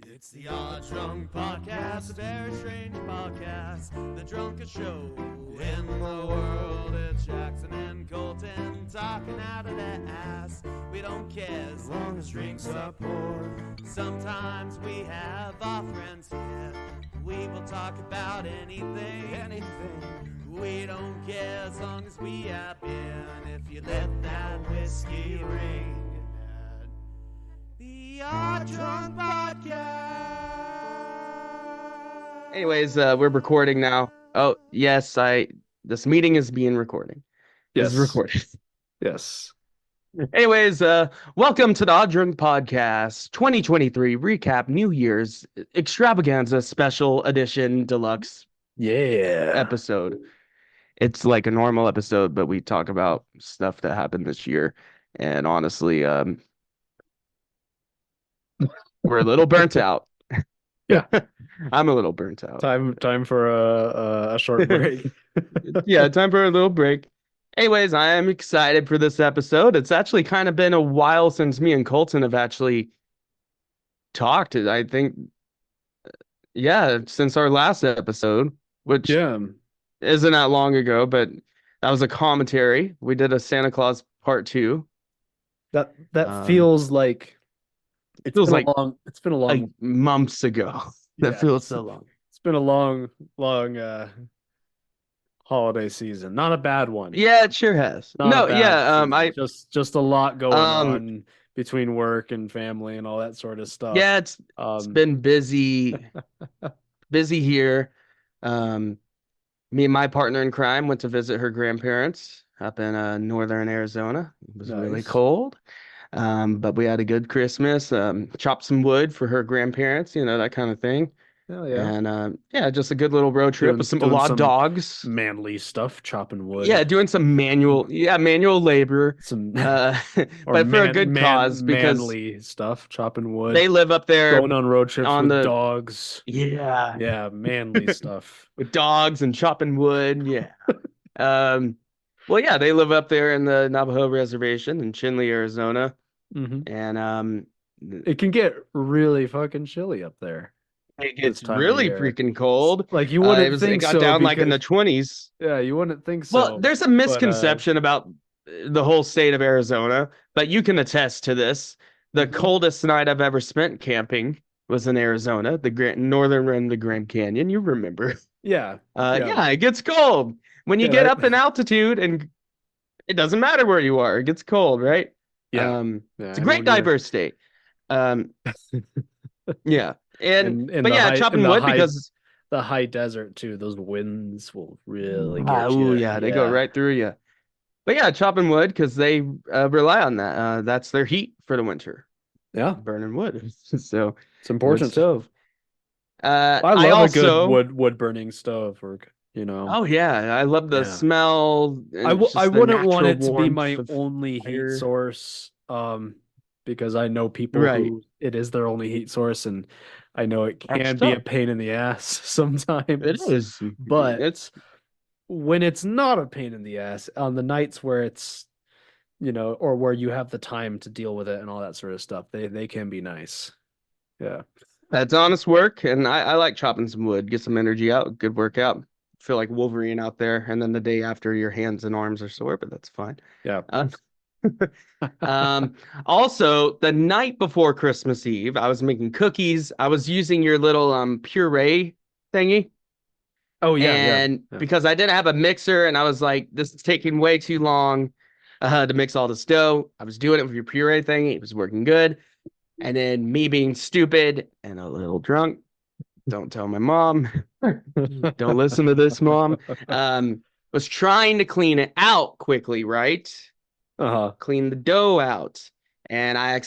It's the Odd Drunk Podcast, a very strange podcast, the drunkest show in the world. It's Jackson and Colton talking out of their ass. We don't care as long as drinks are poured. Sometimes we have our friends here. We will talk about anything. We don't care as long as we have beer. And if you let that whiskey ring. The Odd Drunk Podcast. Anyways, we're recording now. Oh, yes, this meeting is being recorded. Yes. It's recorded. Yes. Anyways, welcome to the Odd Drunk Podcast 2023 Recap New Year's Extravaganza Special Edition Deluxe Yeah. episode. It's like a normal episode, but we talk about stuff that happened this year. And honestly, we're a little burnt out. Yeah. I'm a little burnt out. Time for a short break. Yeah, time for a little break. Anyways, I am excited for this episode. It's actually kind of been a while since me and Colton have actually talked. I think, yeah, since our last episode, which Yeah. isn't that long ago, but that was a commentary. We did a Santa Claus Part 2. That Um, feels like feels like it's been a long like months ago. That Yeah. feels so long. It's been a long holiday season. Not a bad one. Yeah, it sure has. Not a No, bad yeah, season. Just a lot going Um, on between work and family and all that sort of stuff. yeah, it's been busy here. Me and my partner in crime went to visit her grandparents up in northern Arizona. It was really Nice. cold, but we had a good Christmas. Chopped some wood for her grandparents, that kind of thing. Hell yeah. And yeah, just a good little road trip Doing- with a doing lot some of dogs. Manly stuff, chopping wood. Yeah, doing some manual labor, Some or but for a good cause because manly stuff, chopping wood, they live up there. going on road trips on with the- dogs. Yeah, Yeah, manly stuff. with dogs and chopping wood. Yeah. Well, yeah, they live up there in the Navajo Reservation in Chinle, Arizona, hmm and It can get really fucking chilly up there. it this gets time of really year. freaking cold. Like you wouldn't It think got so down like in the because- 20s. yeah, you wouldn't think so. Well, there's a misconception about the whole state of Arizona, but you can attest to this. The Mhm. coldest night I've ever spent camping was in Arizona, the northern rim of the Grand Canyon. You remember? yeah, Yeah, it gets cold when you Yeah, get that- up in altitude, and it doesn't matter where you are; it gets cold, right? yeah. It's a great diverse state. Yeah, In but the yeah, high- chopping in the wood high- because The high desert too. Those winds will really get oh you. yeah, they go right through you. But yeah, chopping wood because they rely on that. That's their heat for the winter, Yeah, burning wood. So it's important. wood stove. I I love also, a good wood burning stove. Or oh yeah, I love the Yeah. smell. and I just the wouldn't want natural it to be warmth my of only fire. heat source, because I know people Right. who it is their only heat source, and I know it That's can be a tough. pain in the ass sometimes. It is, but it's when it's not a pain in the ass, on the nights where it's, or where you have the time to deal with it and all that sort of stuff, they can be nice. Yeah. that's honest work, and I like chopping some wood, get some energy out, good workout. Feel like Wolverine out there, and then the day after, your hands and arms are sore, but that's fine. Yeah. Also, the night before Christmas Eve, I was making cookies. I was using your little puree thingy. Oh yeah. And yeah. because I didn't have a mixer, and I was like, this is taking way too long to mix all this dough. I was doing it with your puree thingy. It was working good. And then me being stupid and a little drunk, don't tell my mom. Don't listen to this, Mom. Was trying to clean it out quickly, right? Uh-huh. Clean the dough out. And I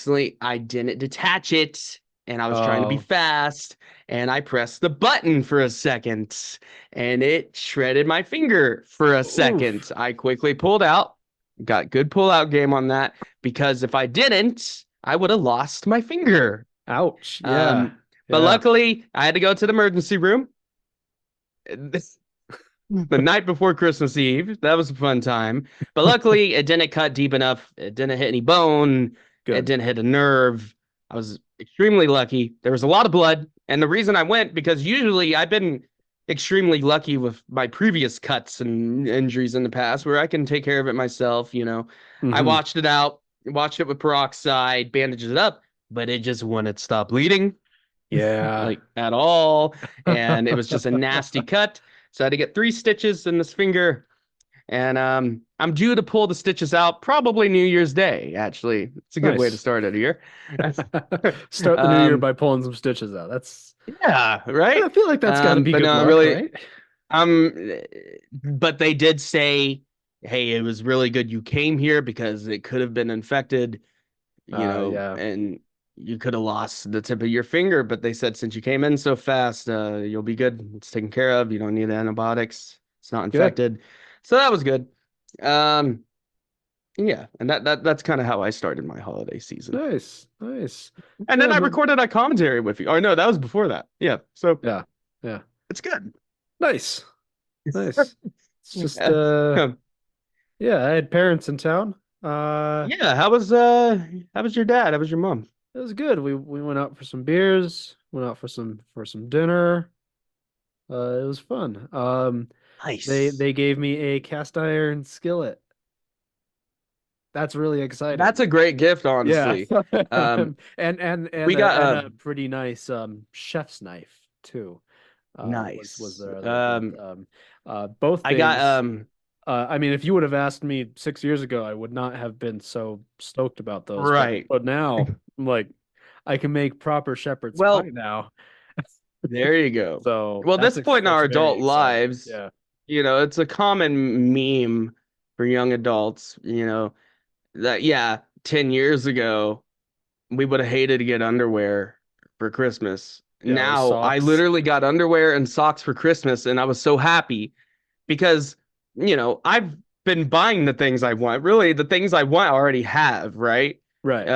didn't detach it. And I was trying to be Oh. fast. And I pressed the button for a second. And it shredded my finger for a second. I quickly pulled out. Got good pull-out game on that. Because if I didn't, I would have lost my finger. Ouch. Yeah. But Yeah. luckily, I had to go to the emergency room. The night before Christmas Eve. That was a fun time. But luckily, it didn't cut deep enough. It didn't hit any bone. It Good. didn't hit a nerve. I was extremely lucky. There was a lot of blood, and the reason I went because usually I've been extremely lucky with my previous cuts and injuries in the past where I can take care of it myself. I Mhm. watched it out, watched it with peroxide, bandaged it up, but it just wouldn't stop bleeding Yeah. like at all, and it was just a nasty cut. So I had to get 3 stitches in this finger, and I'm due to pull the stitches out probably New Year's Day. Actually, it's a good way to Nice. start it year. Start the new year um, by pulling some stitches out. yeah, right. I feel like that's got to be But good no, luck, really, right? um, but they did say, hey, it was really good you came here because it could have been infected, Yeah. and you could have lost the tip of your finger. But they said since you came in so fast, you'll be good. It's taken care of. You don't need antibiotics. It's not Good. infected. So that was good. Um, yeah, and that's kind of how I started my holiday season. Nice. Nice. And then Yeah, I no, recorded that commentary with you. Oh no, that was before that. Yeah, so yeah. Yeah. it's good. Nice. Nice. It's just Yeah. yeah, I had parents in town. Uh Yeah, how was your dad? How was your mom? it was good. We went out for some beers, went out for some dinner. It was fun. Nice. They gave me a cast iron skillet. That's really exciting. That's a great gift, Yeah. honestly. Um, we And got a pretty nice chef's knife too. Was nice. their other gift. Both I got things. I mean, if you would have asked me 6 years ago, I would not have been so stoked about those. right. But now, I'm like, I can make proper shepherd's pie Well, now. there you go. So Well, this point in that's our very adult exciting. lives, Yeah. it's a common meme for young adults, that 10 years ago we would have hated to get underwear for Christmas. Yeah, or Now I socks. literally got underwear and socks for Christmas, and I was so happy because, I've been buying the things I want. Really, the things I want I already have, right? Right.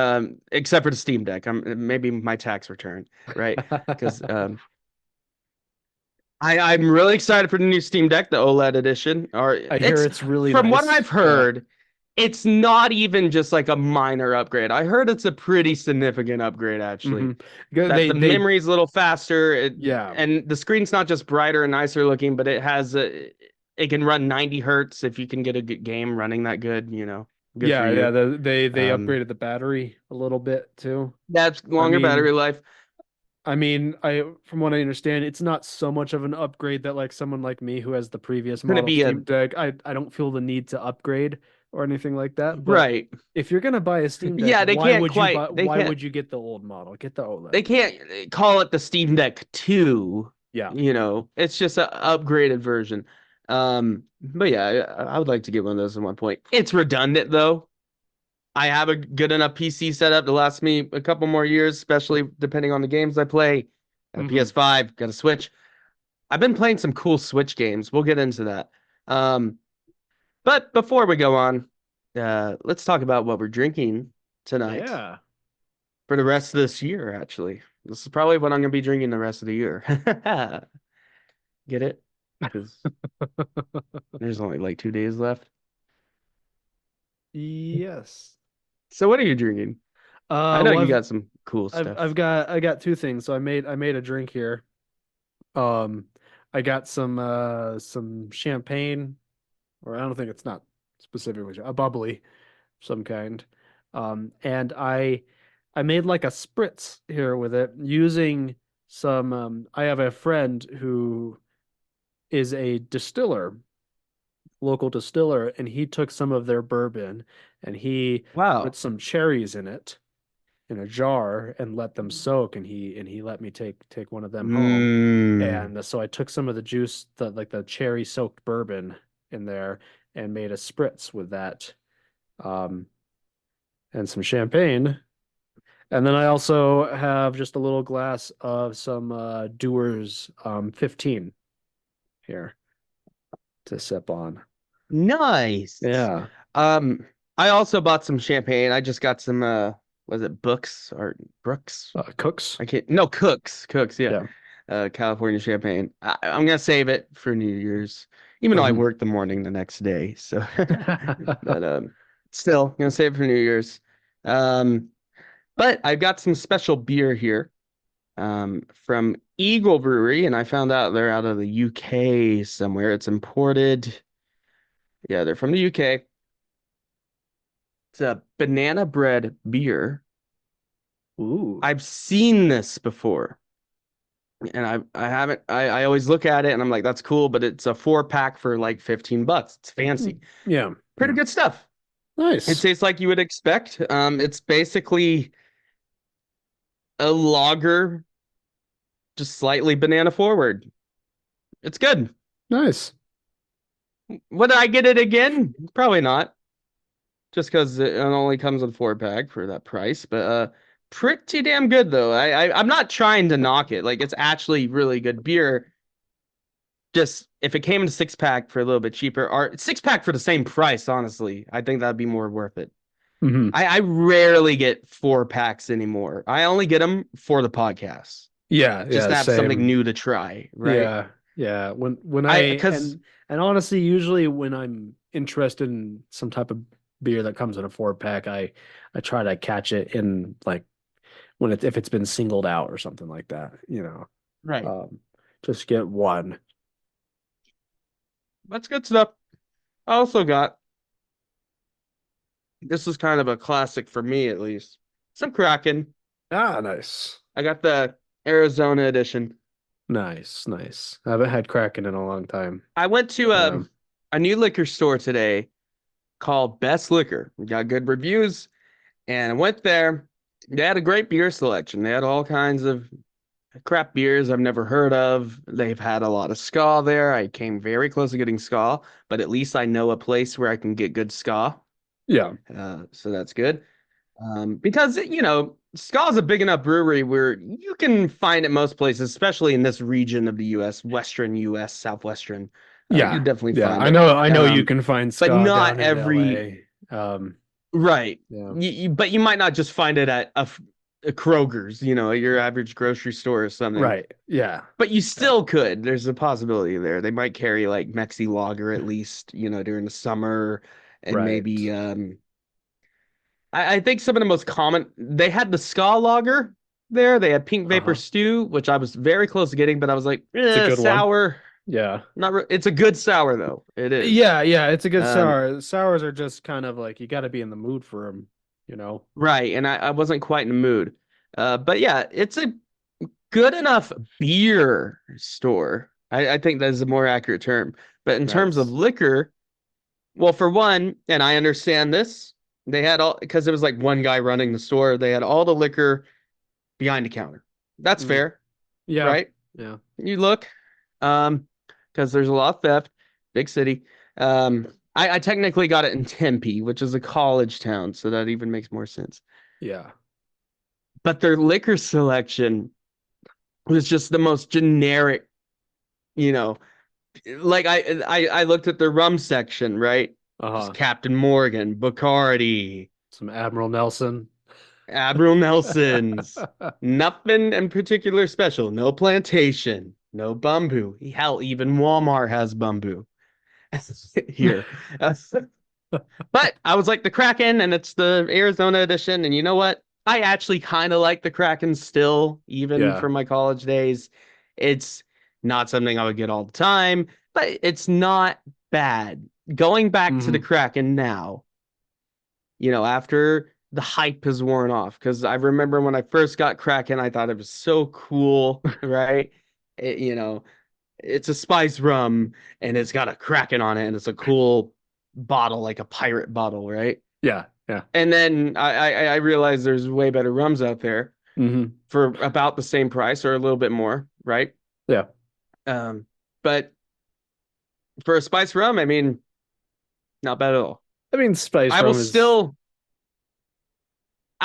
Except for the Steam Deck. Maybe my tax return, right? Because I'm really excited for the new Steam Deck, the OLED edition. Or I hear it's it's really from what nice. I've heard, it's not even just like a minor upgrade. I heard it's a pretty significant upgrade, actually. Hmm. That the They memory's a little faster, yeah. and the screen's not just brighter and nicer looking, but it can run 90 hertz if you can get a good game running that good. Good for Yeah, you. they Um, upgraded the battery a little bit too. that's I longer battery mean, life. I from what I understand, it's not so much of an upgrade that like someone like me who has the previous It's gonna model be a Steam Deck, I don't feel the need to upgrade or anything like that. But right. if you're gonna buy a Steam Deck, Yeah, they why can't would you get the old model? Get the they OLED. can't call it the Steam Deck 2. Yeah. It's just an upgraded version. But yeah, I would like to get one of those at one point. It's redundant though. I have a good enough PC setup to last me a couple more years, especially depending on the games I play. Got a Hmm. PS5, got a Switch. I've been playing some cool Switch games. We'll get into that. But before we go on, let's talk about what we're drinking tonight Yeah. for the rest of this year, actually. This is probably what I'm going to be drinking the rest of the year. Get it? Because there's only like 2 days left. Yes. So what are you drinking? I know Well, you got some cool stuff. I got two things. So I made a drink here. Um, I got some champagne, or I don't think it's not specifically a bubbly, of some kind. And I made like a spritz here with it using some. I have a friend who is a distiller, local distiller, and he took some of their bourbon and he put Wow. some cherries in it in a jar and let them soak, and he let me take one of them home. Mm. And so I took some of the juice, the cherry soaked bourbon in there and made a spritz with that, um, and some champagne. And then I also have just a little glass of some Dewar's 15 here to sip on. Nice. Yeah. Um, I also bought some champagne. I just got some was it Books or Brooks? Cooks. I can't no Cooks. Cooks, yeah. Yeah. California champagne. I'm gonna save it for New Year's, even though I Mhm. work the morning the next day. So but still gonna save it for New Year's. Um But I've got some special beer here from Eagle Brewery, and I found out they're out of the UK somewhere. It's imported. Yeah, they're from the UK. It's a banana bread beer. Ooh. I've seen this before. And I haven't I always look at it and I'm like, that's cool, but it's a 4-pack for like $15. It's fancy. Yeah. Pretty good stuff. It Nice. tastes like you would expect. It's basically a lager, just slightly banana forward. It's good. Nice. Would I get it again? Probably not. Just because it only comes in 4-pack for that price. But pretty damn good though. I'm not trying to knock it. Like it's actually really good beer. Just if it came in a 6-pack for a little bit cheaper, or 6-pack for the same price, honestly, I think that'd be more worth it. Hmm. I rarely get 4-packs anymore. I only get them for the podcast. Yeah. Just to have same. something new to try, right? Yeah. Yeah. When Because and honestly, usually when I'm interested in some type of beer that comes in a 4-pack, I try to catch it in like if it's been singled out or something like that, right. Just get one. That's good stuff. I also got, this is kind of a classic for me at least, some Kraken. Ah, nice. I got the Arizona edition. Nice. I haven't had Kraken in a long time. I went to Yeah. a new liquor store today called Best Liquor. We got good reviews, and I went there. They had a great beer selection. They had all kinds of crap beers I've never heard of. They've had a lot of ska there. I came very close to getting ska, but at least I know a place where I can get good ska. Yeah. So that's good. Because, ska is a big enough brewery where you can find it most places, especially in this region of the U.S., Western U.S., Southwestern. Yeah. You definitely Yeah. find I it. know you can find ska not down in every- LA. Right. Yeah. But you might not just find it at a Kroger's, your average grocery store or something. Right. Yeah. But you still could. There's a possibility there. They might carry like Mexi Lager at least, during the summer, and Right. maybe I think some of the most common, they had the Ska Lager there. They had Pink Vapor Uh-huh. Stew, which I was very close to getting, but I was like, a good one. sour. Yeah. It's a good sour though. It is. Yeah. It's a good Um, sour. Sours are just kind of like you got to be in the mood for them, Right, and I wasn't quite in the mood. But yeah, it's a good enough beer store. I think that is a more accurate term. But in terms of Nice. liquor, well, for one, and I understand this, they had all, because it was like one guy running the store, they had all the liquor behind the counter. That's Mm. fair, Yeah. right? Yeah. You look, because there's a lot of theft, big city. I technically got it in Tempe, which is a college town, so that even makes more sense. Yeah. But their liquor selection was just the most generic, like I looked at the rum section, right? Just Captain Morgan, Bacardi, Some Admiral Nelson. Admiral Nelson's, nothing in particular special. No plantation, no bamboo. Hell, even Walmart has bamboo here. But I was like the Kraken, and it's the Arizona edition. And you know what? I actually kind of like the Kraken still, even Yeah. from my college days. It's not something I would get all the time, but it's not bad. Going back to the Kraken now, after the hype has worn off, because I remember when I first got Kraken, I thought it was so cool, right? It's a spice rum, and it's got a Kraken on it, and it's a cool bottle, like a pirate bottle, right? Yeah. Yeah. And then I realized there's way better rums out there Mm-hmm. for about the same price or a little bit more, right? Yeah. But for a spice rum, I mean, not bad at all. I mean, spice I rum will is still.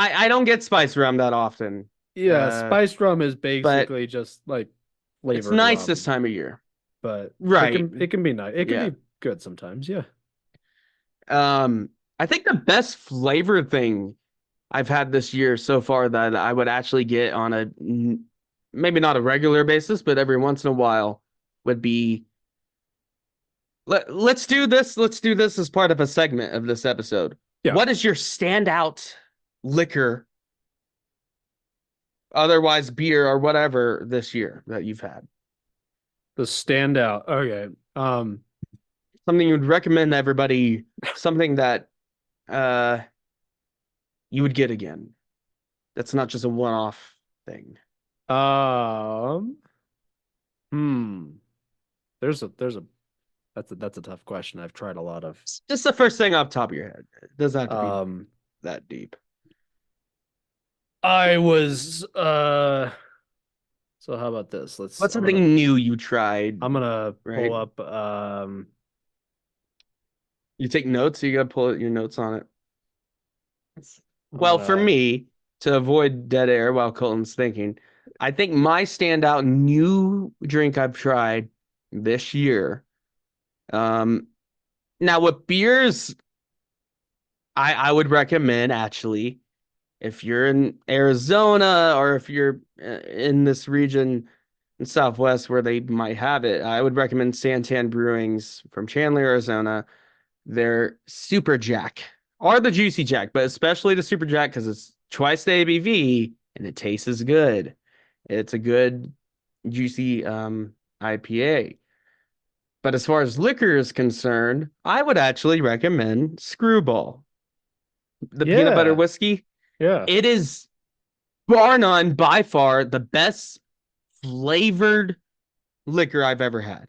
I don't get spice rum that often. spiced rum is basically just like flavored It's nice rum, this time of year, but right? it can be nice. It can Yeah. be good sometimes. Yeah. I think the best flavor thing I've had this year so far that I would actually get on a maybe not a regular basis, but every once in a while would be. Let's do this. Let's do this as part of a segment of this episode. Yeah. What is your standout liquor otherwise beer or whatever this year that you've had. The standout. Okay. Something you would recommend to everybody, something that you would get again. That's not just a one-off thing. Um, hmm. There's a that's a tough question. I've tried a lot of. Just the first thing off the top of your head. It doesn't have to be that deep. I was so how about this? What's something new you tried? I'm gonna right? pull up You take notes, so you gotta pull your notes on it. Well, for me, to avoid dead air while Colton's thinking, I think my standout new drink I've tried this year. Now with beers, I would recommend actually, if you're in Arizona or if you're in this region in Southwest where they might have it, I would recommend Santan Brewing's from Chandler, Arizona. Their Super Jack or the Juicy Jack, but especially the Super Jack because it's twice the ABV and it tastes good. It's a good juicy IPA. But as far as liquor is concerned, I would actually recommend Screwball. The peanut butter whiskey. Yeah. It is bar none by far the best flavored liquor I've ever had.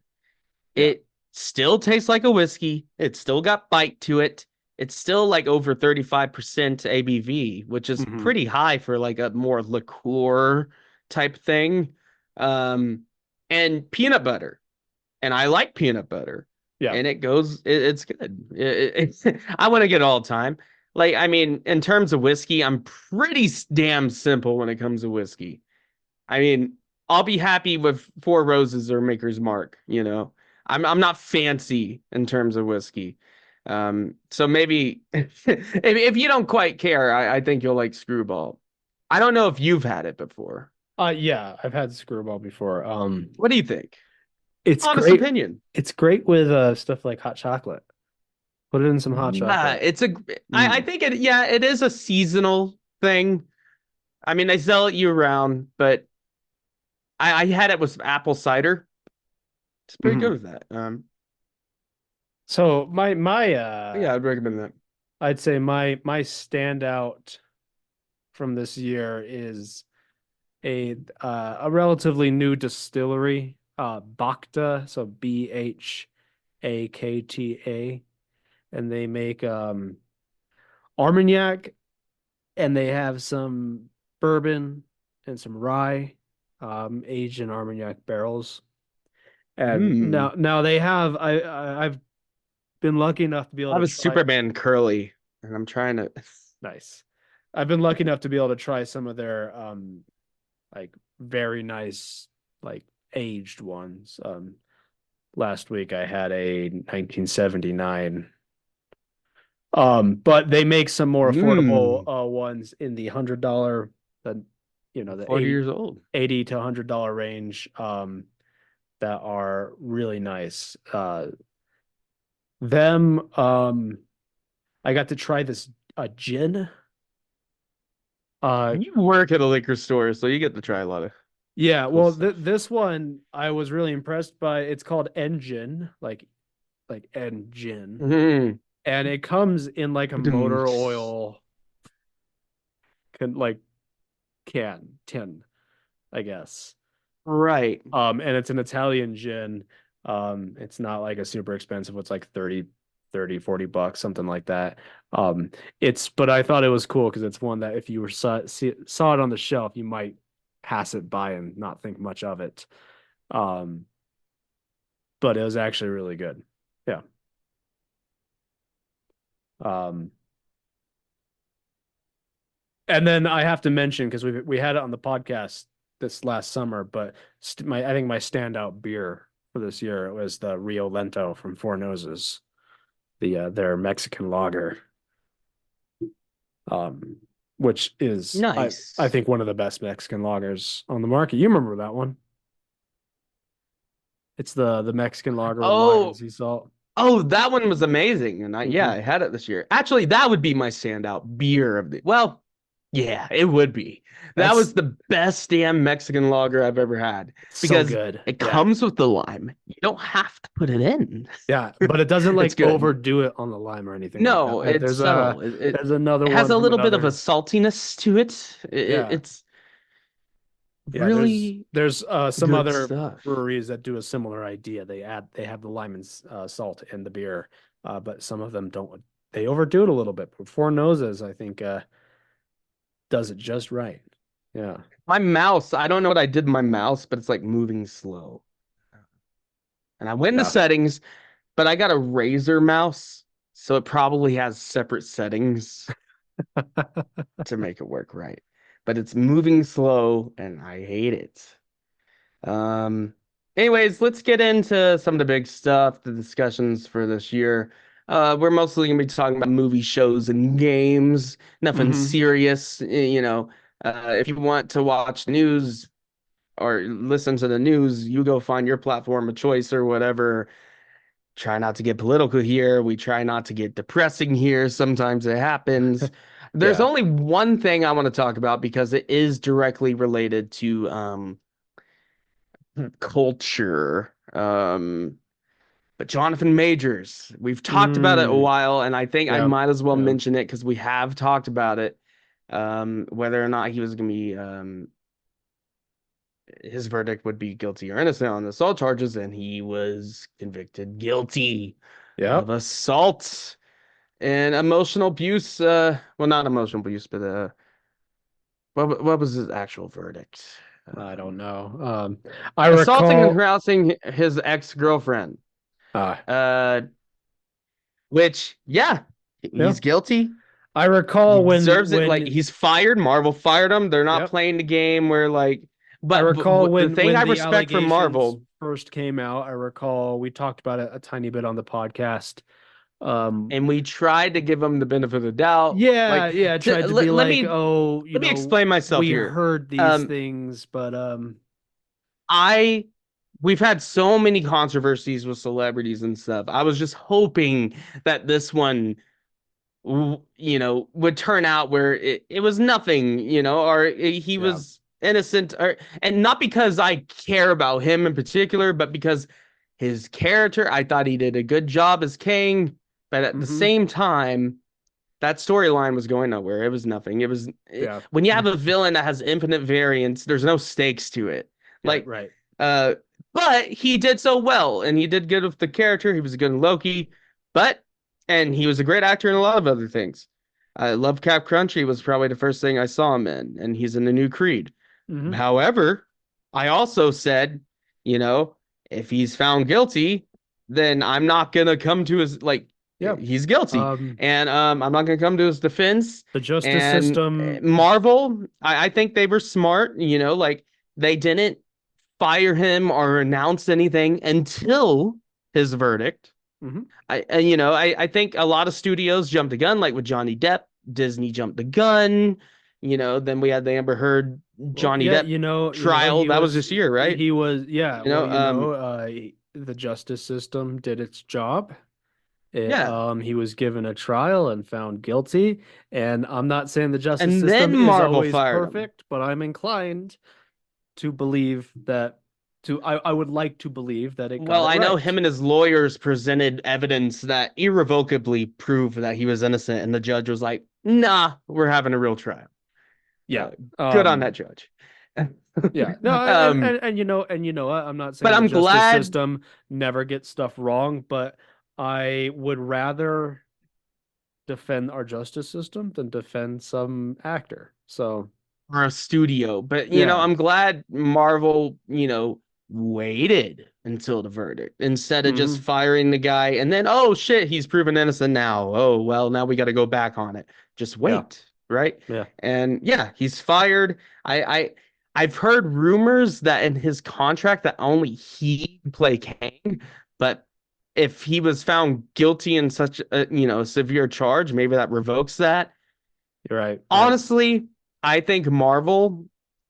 Yeah. It still tastes like a whiskey. It's still got bite to it. It's still like over 35% ABV, which is pretty high for like a more liqueur type thing. And peanut butter. And I like peanut butter. Yeah. And it's good. I want to get it all the time. Like, I mean, in terms of whiskey, I'm pretty damn simple when it comes to whiskey. I mean, I'll be happy with Four Roses or Maker's Mark, you know. I'm not fancy in terms of whiskey. So maybe if you don't quite care, I think you'll like Screwball. I don't know if you've had it before. Yeah, I've had Screwball before. What do you think? It's Honest great. opinion. It's great with stuff like hot chocolate. Put it in some hot chocolate. I think it is a seasonal thing. I mean, they sell it year round, but I had it with apple cider. It's pretty good with that. So my yeah, I'd recommend that. I'd say my standout from this year is a relatively new distillery, Bhakta, so BHAKTA, and they make Armagnac, and they have some bourbon and some rye, aged in Armagnac barrels. And now they have I've been lucky enough to be able to try Superman curly, and I'm trying to nice. I've been lucky enough to be able to try some of their like very nice like aged ones. Last week I had a 1979. But they make some more affordable ones in the $100, the 40 years old, $80 to $100 range. That are really nice. I got to try this gin. You work at a liquor store, so you get to try a lot of. Yeah, well, this one I was really impressed by. It's called Engine, like engine, and it comes in like a motor oil, tin, I guess. Right. And it's an Italian gin. It's not like a super expensive. It's like $40, something like that. But I thought it was cool because it's one that if you saw it on the shelf, you might pass it by and not think much of it. But it was actually really good. Yeah. And then I have to mention, because we had it on the podcast this last summer, but I think my standout beer for this year was the Rio Lento from Four Noses, their Mexican lager, which is nice. I think one of the best Mexican lagers on the market. You remember that one? It's the Mexican lager with lime and sea salt. Oh, that one was amazing, and I had it this year. Actually, that would be my standout beer of the Yeah, it would be. That That's was the best damn Mexican lager I've ever had so because good. it Yeah. comes with the lime. You don't have to put it in. Yeah, but it doesn't It's like good. overdo it on the lime or anything like that. No, it's subtle. There's another It has one a from little bit of a another. saltiness to it. Yeah. It's Yeah, really there's some good other stuff. breweries that do a similar idea. They have the lime and salt in the beer, but some of them don't. They overdo it a little bit. But Four Noses, I think, does it just right. Yeah. My mouse, I don't know what I did with my mouse, but it's like moving slow. And I went into Yeah. settings, but I got a Razer mouse, so it probably has separate settings to make it work right. But it's moving slow and I hate it. Anyways, let's get into some of the big stuff, the discussions for this year. We're mostly gonna be talking about movie shows and games, nothing Mhm. serious. If you want to watch news or listen to the news, you go find your platform of choice or whatever. Try not to get political here. We try not to get depressing here. Sometimes it happens. There's Yeah. only one thing I want to talk about because it is directly related to culture. But Jonathan Majors, we've talked about it a Mm, while, and I think I yeah. might as well Yeah. mention it because we have talked about it. Whether or not he was going to be his verdict would be guilty or innocent on the assault charges, and he was convicted guilty Yeah. of assault and emotional abuse. Well, not emotional abuse, but what was his actual verdict? I don't Um, know. I Assaulting and recall. harassing his ex-girlfriend. Uh, Uh, which, yeah, yeah. he's guilty. I He recall deserves it. Like when. he's fired. Marvel fired him. They're not Yep. playing the game where like. I recall The thing when I the respect from allegations Marvel, first came out. I recall we talked about it a tiny bit on the podcast. Um, and we tried to give him the benefit of the doubt. yeah, Like, yeah, I tried to be let like, me oh, explain myself we here. heard these Um, things, but I we've had so many controversies with celebrities and stuff. I was just hoping that this one would turn out where it was nothing, or he yeah. was innocent, and not because I care about him in particular, but because his character, I thought he did a good job as King, but at the Hmm. same time, that storyline was going nowhere. It was nothing. Yeah. When you have a villain that has infinite variance, there's no stakes to it. Yeah, Like, right. uh, but he did so well, and he did good with the character. He was good in Loki, and he was a great actor in a lot of other things. I love Cap Crunchy was probably the first thing I saw him in, and he's in the new Creed. Hmm. However, I also said, you know, if he's found guilty, then I'm not gonna come to his like Yeah. he's guilty, Um, and I'm not gonna come to his defense. the justice And system. Marvel, I think they were smart, like they didn't fire him or announce anything until his verdict. Mhm. I think a lot of studios jumped the gun, like with Johnny Depp. Disney jumped the gun. Then we had the Amber Heard Well, Johnny yeah, Depp trial. he That was was this year, right? he was yeah, You know, well, the justice system did its job. yeah. He was given a trial and found guilty. And I'm not saying the justice And system then is Marvel always fired him. perfect, but I'm inclined to believe that I would like to believe that it Well, got it I know right. him and his lawyers presented evidence that irrevocably proved that he was innocent, and the judge was like, "Nah, we're having a real trial." Yeah. Good on that judge. Yeah. No, Um, and you know what? I'm not but saying the I'm justice glad system never gets stuff wrong, but I would rather defend our justice system than defend some actor. So, for a studio, but yeah. I'm glad Marvel, waited until the verdict instead of just Hmm. firing the guy and then, oh shit, he's proven innocent now. Oh, well, now we got to go back on it. Just Yeah. wait, right? Yeah. And yeah, he's fired. I've heard rumors that in his contract that only he can play Kang, but if he was found guilty in such a severe charge, maybe that revokes that. You're right. Yeah. Honestly, I think Marvel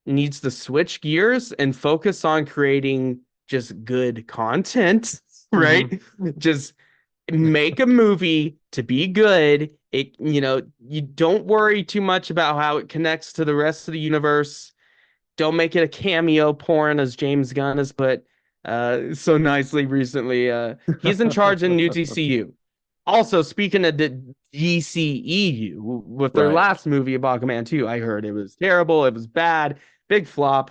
needs to switch gears and focus on creating just good content, right? Just make a movie to be good You don't worry too much about how it connects to the rest of the universe. Don't make it a cameo porn, as James Gunn has put so nicely recently. He's in charge in new DCU. Also, speaking of the DCEU, with their Right. last movie, Aquaman 2, I heard it was terrible. It was bad. Big flop.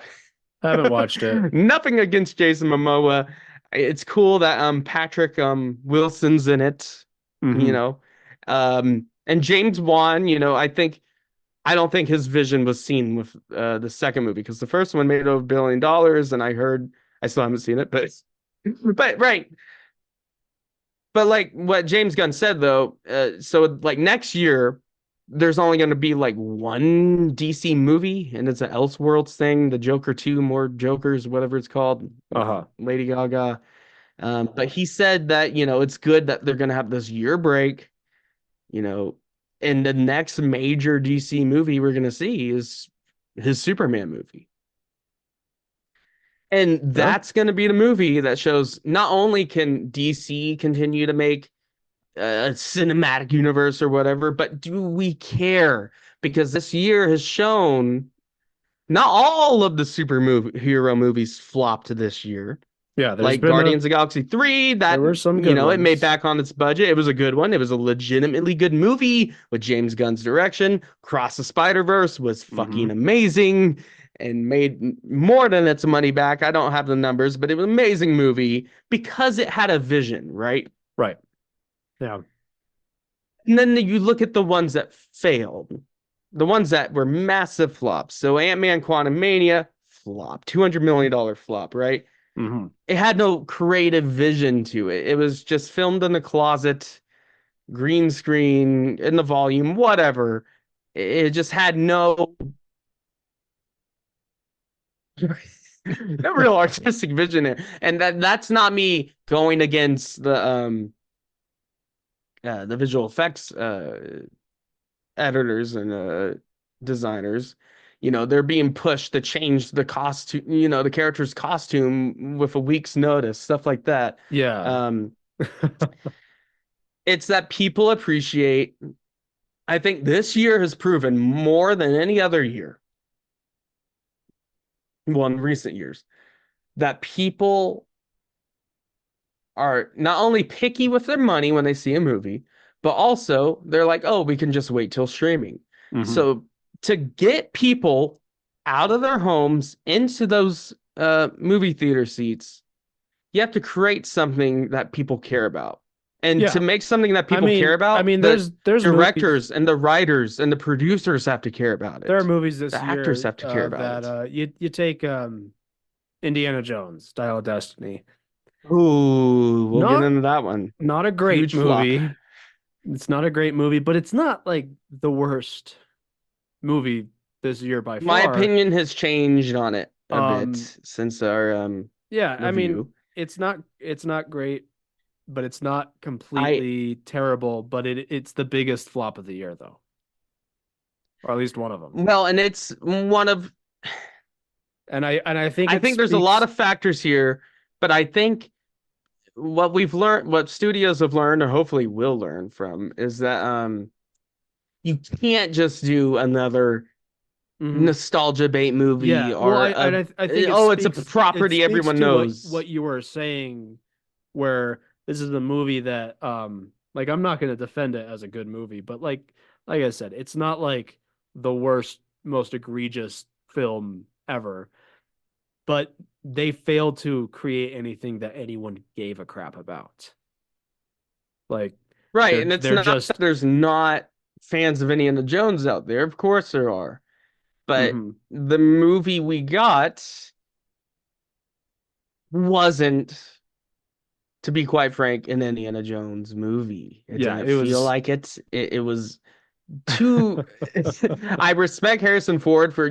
I haven't watched it. Nothing against Jason Momoa. It's cool that Patrick Wilson's in it, you Mhm. know. And James Wan, I don't think his vision was seen with the second movie, because the first one made over $1 billion, and I still haven't seen it, but right. But like what James Gunn said though, so like next year there's only going to be like one DC movie, and it's an Elseworlds thing, the Joker 2, More Jokers, whatever it's called, Uh-huh. Lady Gaga. But he said that, it's good that they're going to have this year break, and the next major DC movie we're going to see is his Superman movie. And that's going to be the movie that shows not only can DC continue to make a cinematic universe or whatever, but do we care? Because this year has shown not all of the superhero movies flopped this year. Yeah, there's Like been Guardians of Galaxy 3, that there were some good it made ones. back on its budget. It was a good one. It was a legitimately good movie with James Gunn's direction. Cross the Spider-Verse was fucking amazing and made more than its money back. I don't have the numbers, but it was an amazing movie because it had a vision, right? Right. Yeah. And then you look at the ones that failed, the ones that were massive flops. So Ant-Man Quantumania, flop, $200 million flop, right? It had no creative vision to it. It was just filmed in a closet, green screen, in the volume, whatever. It just had no real artistic vision in it. And that's not me going against the visual effects editors and designers. They're being pushed to change the costume, the character's costume with a week's notice, stuff like that. Yeah. It's that people appreciate. I think this year has proven more than any other year, well, in recent years, that people are not only picky with their money when they see a movie, but also they're like, oh, we can just wait till streaming. So to get people out of their homes into those movie theater seats, you have to create something that people care about. And to make something that people care about, there's directors and the writers and the producers have to care about it. There are movies this the year actors have to care about that you take Indiana Jones, Dial of Destiny. Ooh, we'll get into that one. Not a great Huge movie. flop. It's not a great movie, but it's not like the worst movie this year by far. My opinion has changed on it a bit since our yeah, review. I mean, it's not great, but it's not completely terrible, but it's the biggest flop of the year though. Or at least one of them. Well, and it's one of and I think there's a lot of factors here, but I think what we've learned, what studios have learned, or hopefully will learn from, is that you can't just do another nostalgia bait movie. Yeah, or I think it's a property everyone knows. What you were saying, where this is a movie that like, I'm not going to defend it as a good movie, but like I said, it's not like the worst, most egregious film ever, but they failed to create anything that anyone gave a crap about. Like, right, and it's not just there's not fans of Indiana Jones out there. Of course there are. But the movie we got wasn't, to be quite frank, an Indiana Jones movie. It didn't feel like it. It was too. I respect Harrison Ford for,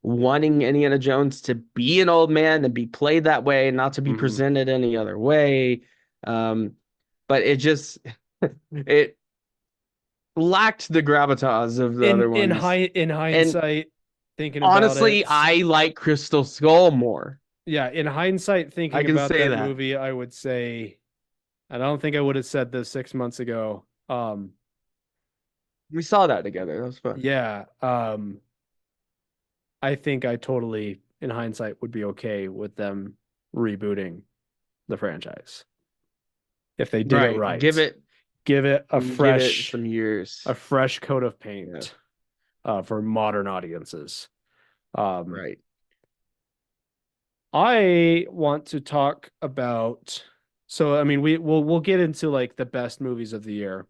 wanting Indiana Jones to be an old man and be played that way, and not to be presented any other way. But it just it lacked the gravitas of the other ones. In hindsight, thinking honestly, about it, I like Crystal Skull more. Yeah, in hindsight, thinking about that movie, I would say, and I don't think I would have said this 6 months ago. We saw that together. That was fun. Yeah. I think I totally, in hindsight, would be okay with them rebooting the franchise if they did it Right. right. Give it Give it some years. a fresh coat of Yeah. paint for modern audiences. Right. I want to talk about. So I mean, we'll get into like the best movies of the year,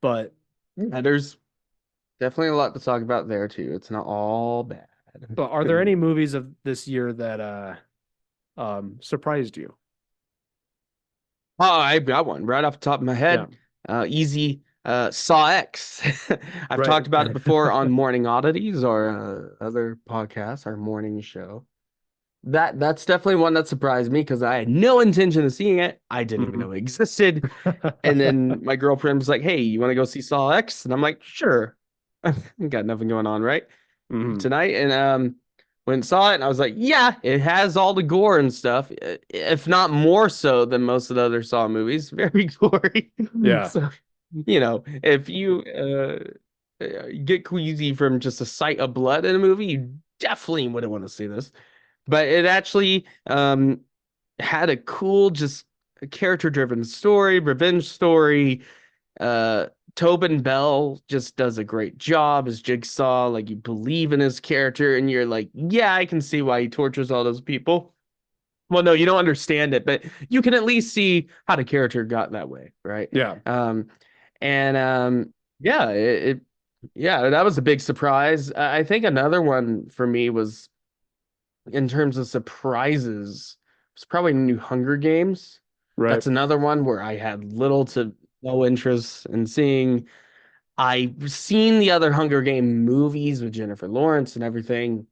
but Yeah, there's definitely a lot to talk about there too. It's not all bad. are there any movies of this year that surprised you? Oh, I got one right off the top of my head. Easy. Saw X. I've Right. talked about it before on Morning Oddities or other podcasts, our morning show. That's definitely one that surprised me because I had no intention of seeing it. I didn't even know it existed. And then my girlfriend was like, "Hey, you want to go see Saw X?" And I'm like, "Sure." Got nothing going on right tonight. And went and saw it, and I was like, "Yeah, it has all the gore and stuff, if not more so than most of the other Saw movies. Very gory." Yeah. So, if you get queasy from just a sight of blood in a movie, you definitely wouldn't want to see this. But it actually had a cool, just character-driven story, revenge story. Tobin Bell just does a great job as Jigsaw. Like, you believe in his character, and you're like, yeah, I can see why he tortures all those people. Well, no, you don't understand it, but you can at least see how the character got that way, right? Yeah. Yeah, yeah, that was a big surprise. I think another one for me was, in terms of surprises, it's probably New Hunger Games. Right. That's another one where I had little to no interest in seeing. I've seen the other Hunger Game movies with Jennifer Lawrence and everything.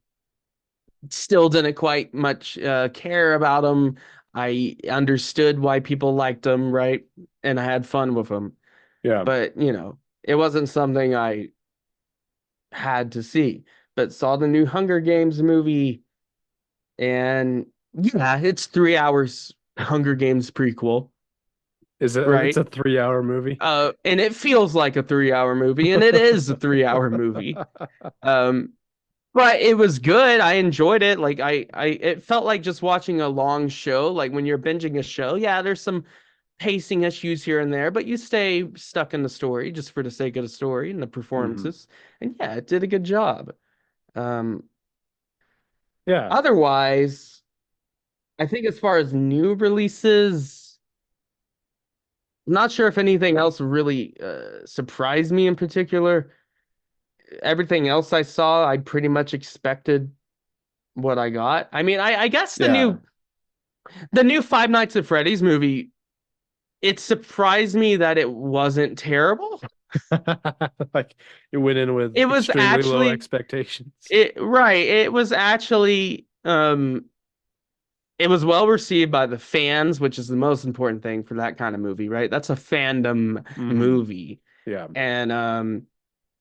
Still didn't quite much care about them. I understood why people liked them, right? And I had fun with them. Yeah. But, it wasn't something I had to see. But saw the new Hunger Games movie, and yeah, it's 3 hours Hunger Games prequel, Is it? It's right? a 3-hour movie. And it feels like a 3 hour movie, and it is a 3 hour movie. But it was good. I enjoyed it. Like it felt like just watching a long show. Like when you're binging a show, yeah, there's some pacing issues here and there, but you stay stuck in the story just for the sake of the story and the performances. And yeah, it did a good job. Yeah. Otherwise, I think as far as new releases, I'm not sure if anything else really surprised me in particular. Everything else I saw, I pretty much expected what I got. I mean, I guess the new Five Nights at Freddy's movie, it surprised me that it wasn't terrible. Like it went in with It was extremely low actually expectations. right. It was actually it was well received by the fans, which is the most important thing for that kind of movie, right? That's a fandom movie. Yeah. And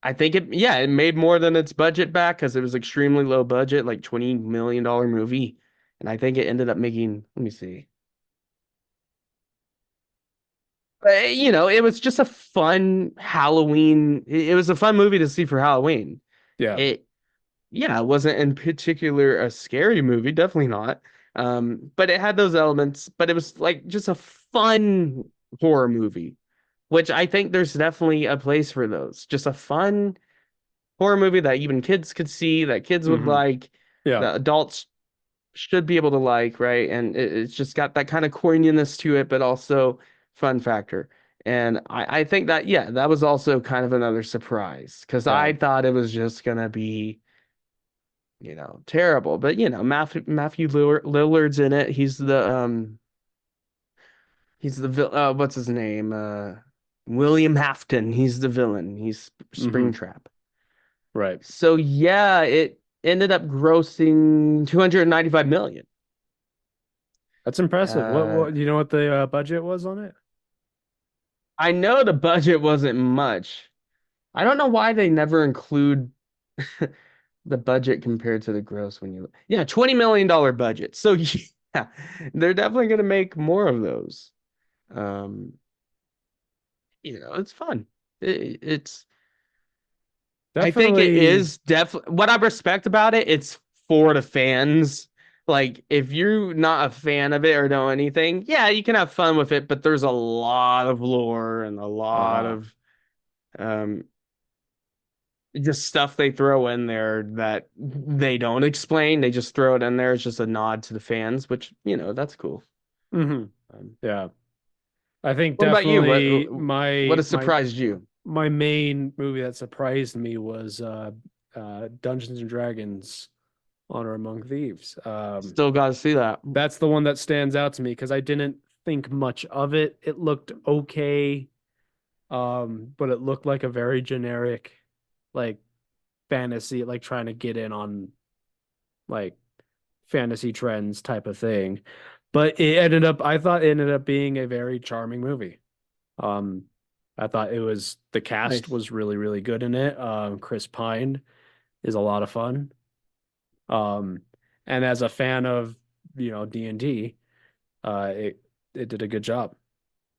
I think it made more than its budget back because it was extremely low budget, like $20 million movie. And I think it ended up making, let me see. But, it was just a fun Halloween. It was a fun movie to see for Halloween. Yeah. It wasn't in particular a scary movie, definitely not. But it had those elements, but it was like just a fun horror movie, which I think there's definitely a place for those. Just a fun horror movie that even kids could see, that kids would like, that adults should be able to like, right? And it's just got that kind of corniness to it, but also fun factor. And I think that, that was also kind of another surprise because I thought it was just gonna be, terrible. But Matthew Lillard's in it. He's the what's his name? William Afton. He's the villain. He's Springtrap. Right. So yeah, it ended up grossing 295 million. That's impressive. What do you know what the budget was on it? I know the budget wasn't much. I don't know why they never include the budget compared to the gross when you $20 million budget. So yeah, they're definitely gonna make more of those. It's fun. It's I think it Definitely. is definitely what I respect about it. It's for the fans. Like, if you're not a fan of it or know anything, yeah, you can have fun with it, but there's a lot of lore and a lot Uh-huh. of um just stuff they throw in there that they don't explain. They just throw it in there. It's just a nod to the fans, which, that's cool. Hmm. Um, Yeah. I think what about you? definitely What has surprised you? my main movie that surprised me was Dungeons and Dragons Honor Among Thieves. Still got to see that. That's the one that stands out to me because I didn't think much of it. It looked okay, but it looked like a very generic, like fantasy, like trying to get in on like fantasy trends type of thing. But I thought it ended up being a very charming movie. Um, I thought the cast Nice. was really, really good in it. Chris Pine is a lot of fun. Um, and as a fan of, D&D, it did a good job.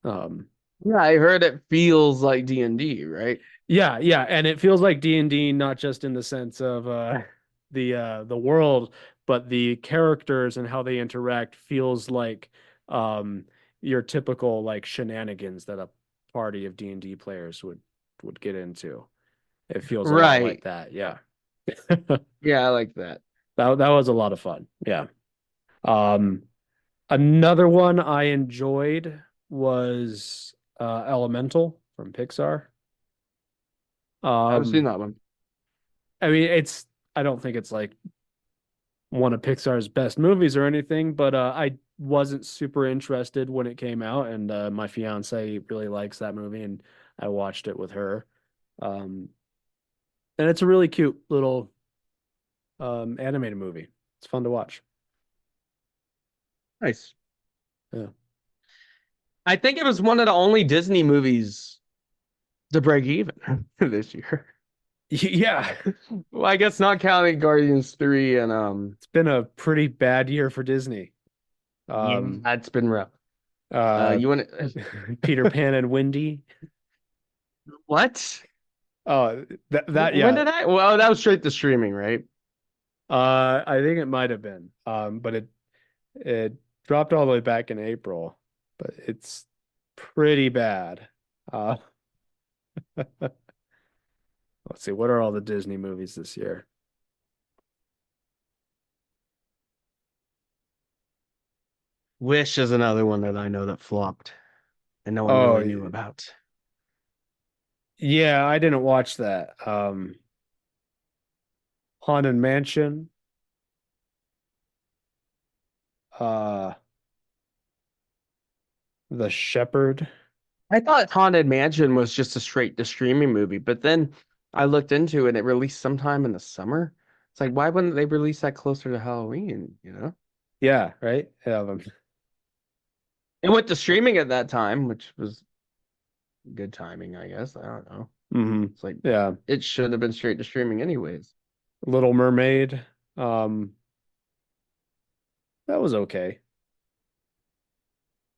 Um, Yeah, I heard it feels like D&D, right? yeah, yeah, and it feels like D&D not just in the sense of the world, but the characters and how they interact feels like your typical like shenanigans that a party of D&D players would get into. It feels a lot like Right. that. Yeah. Yeah, I like that. That was a lot of fun. Yeah. Um, Another one I enjoyed was Elemental from Pixar. I haven't seen Um, that one. I mean, I don't think it's like one of Pixar's best movies or anything, but I wasn't super interested when it came out, and my fiance really likes that movie, and I watched it with her. Um, and it's a really cute little animated movie. It's fun to watch. Nice. Yeah. I think it was one of the only Disney movies to break even this year. Yeah. Well, I guess not counting Guardians 3 and It's been a pretty bad year for Disney. yeah, Um, that's been rough. uh, You want Peter Pan and Wendy. what? Oh, that When yeah. did I? Well, that was straight to streaming, right? I think it might have been. But it dropped all the way back in April, but it's pretty bad. Uh, let's see, what are all the Disney movies this year? Wish is another one that I know that flopped and no one Oh, really knew about. yeah, I didn't watch that. Haunted Mansion. Uh, The Shepherd. I thought Haunted Mansion was just a straight to streaming movie, but then I looked into it and it released sometime in the summer. It's like, why wouldn't they release that closer to Halloween, you know? Yeah, right. Yeah, It went to streaming at that time, which was good timing, I guess. I don't know. It's like Yeah. it should have been straight to streaming anyways. Little Mermaid. Um, that was okay.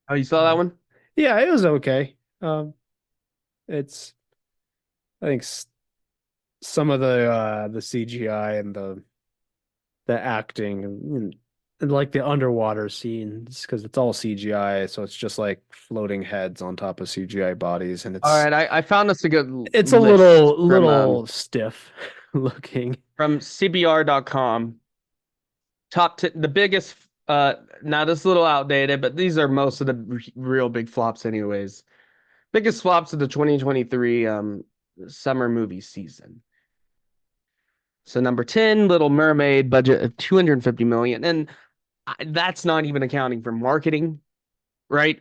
Oh, you saw that one? Yeah, it was okay. It's I think some of the CGI and the acting and like the underwater scenes because it's all CGI, so it's just like floating heads on top of CGI bodies, and All right, I found us a good it's a list little stiff looking. from CBR.com. The biggest now this is a little outdated, but these are most of the real big flops anyways. Biggest flops of the 2023 summer movie season. So number 10, Little Mermaid, budget of 250 million. And that's not even accounting for marketing, right?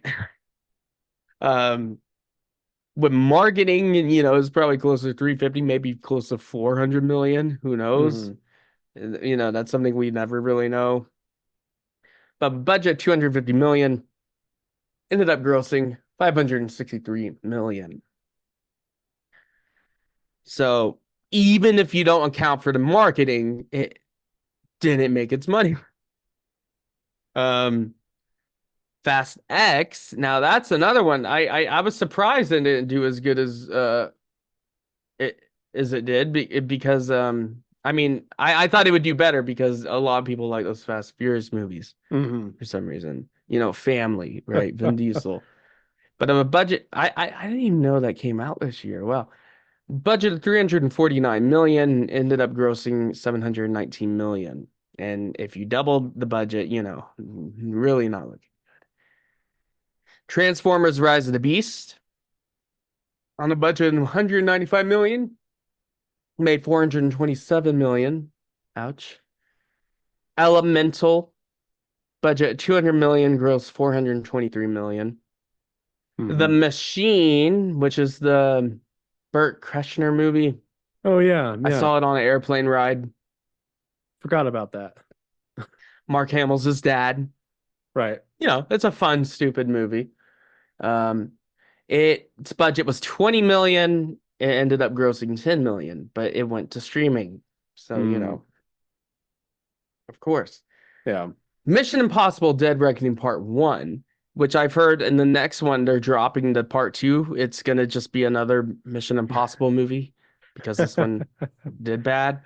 With marketing, is probably closer to 350, maybe close to 400 million. Who knows? Mhm. That's something we never really know. But budget 250 million ended up grossing 563 million. So even if you don't account for the marketing, it didn't make its money. Fast X. Now that's another one. I was surprised it didn't do as good as It it did because I mean I thought it would do better because a lot of people like those Fast and Furious movies Mm-hmm. for some reason. You know, family, right? Vin Diesel. But of a budget, I didn't even know that came out this year. Well, budget of 349 million ended up grossing 719 million. And if you doubled the budget, you know, really not looking. Transformers Rise of the Beast on a budget of 195 million, made 427 million. Ouch. Elemental budget 200 million, gross 423 million. The Mm-hmm. Machine, which is the Burt Kreischer movie. Oh yeah, I yeah. saw it on an airplane ride. Forgot about that. Mark Hamill's his dad. Right. You know, it's a fun, stupid movie. Um, its budget was 20 million. It ended up grossing 10 million, but it went to streaming. So, you know, of course. Yeah. Mission Impossible Dead Reckoning Part 1, which I've heard in the next one they're dropping the Part 2. It's gonna just be another Mission Impossible movie because this one did bad.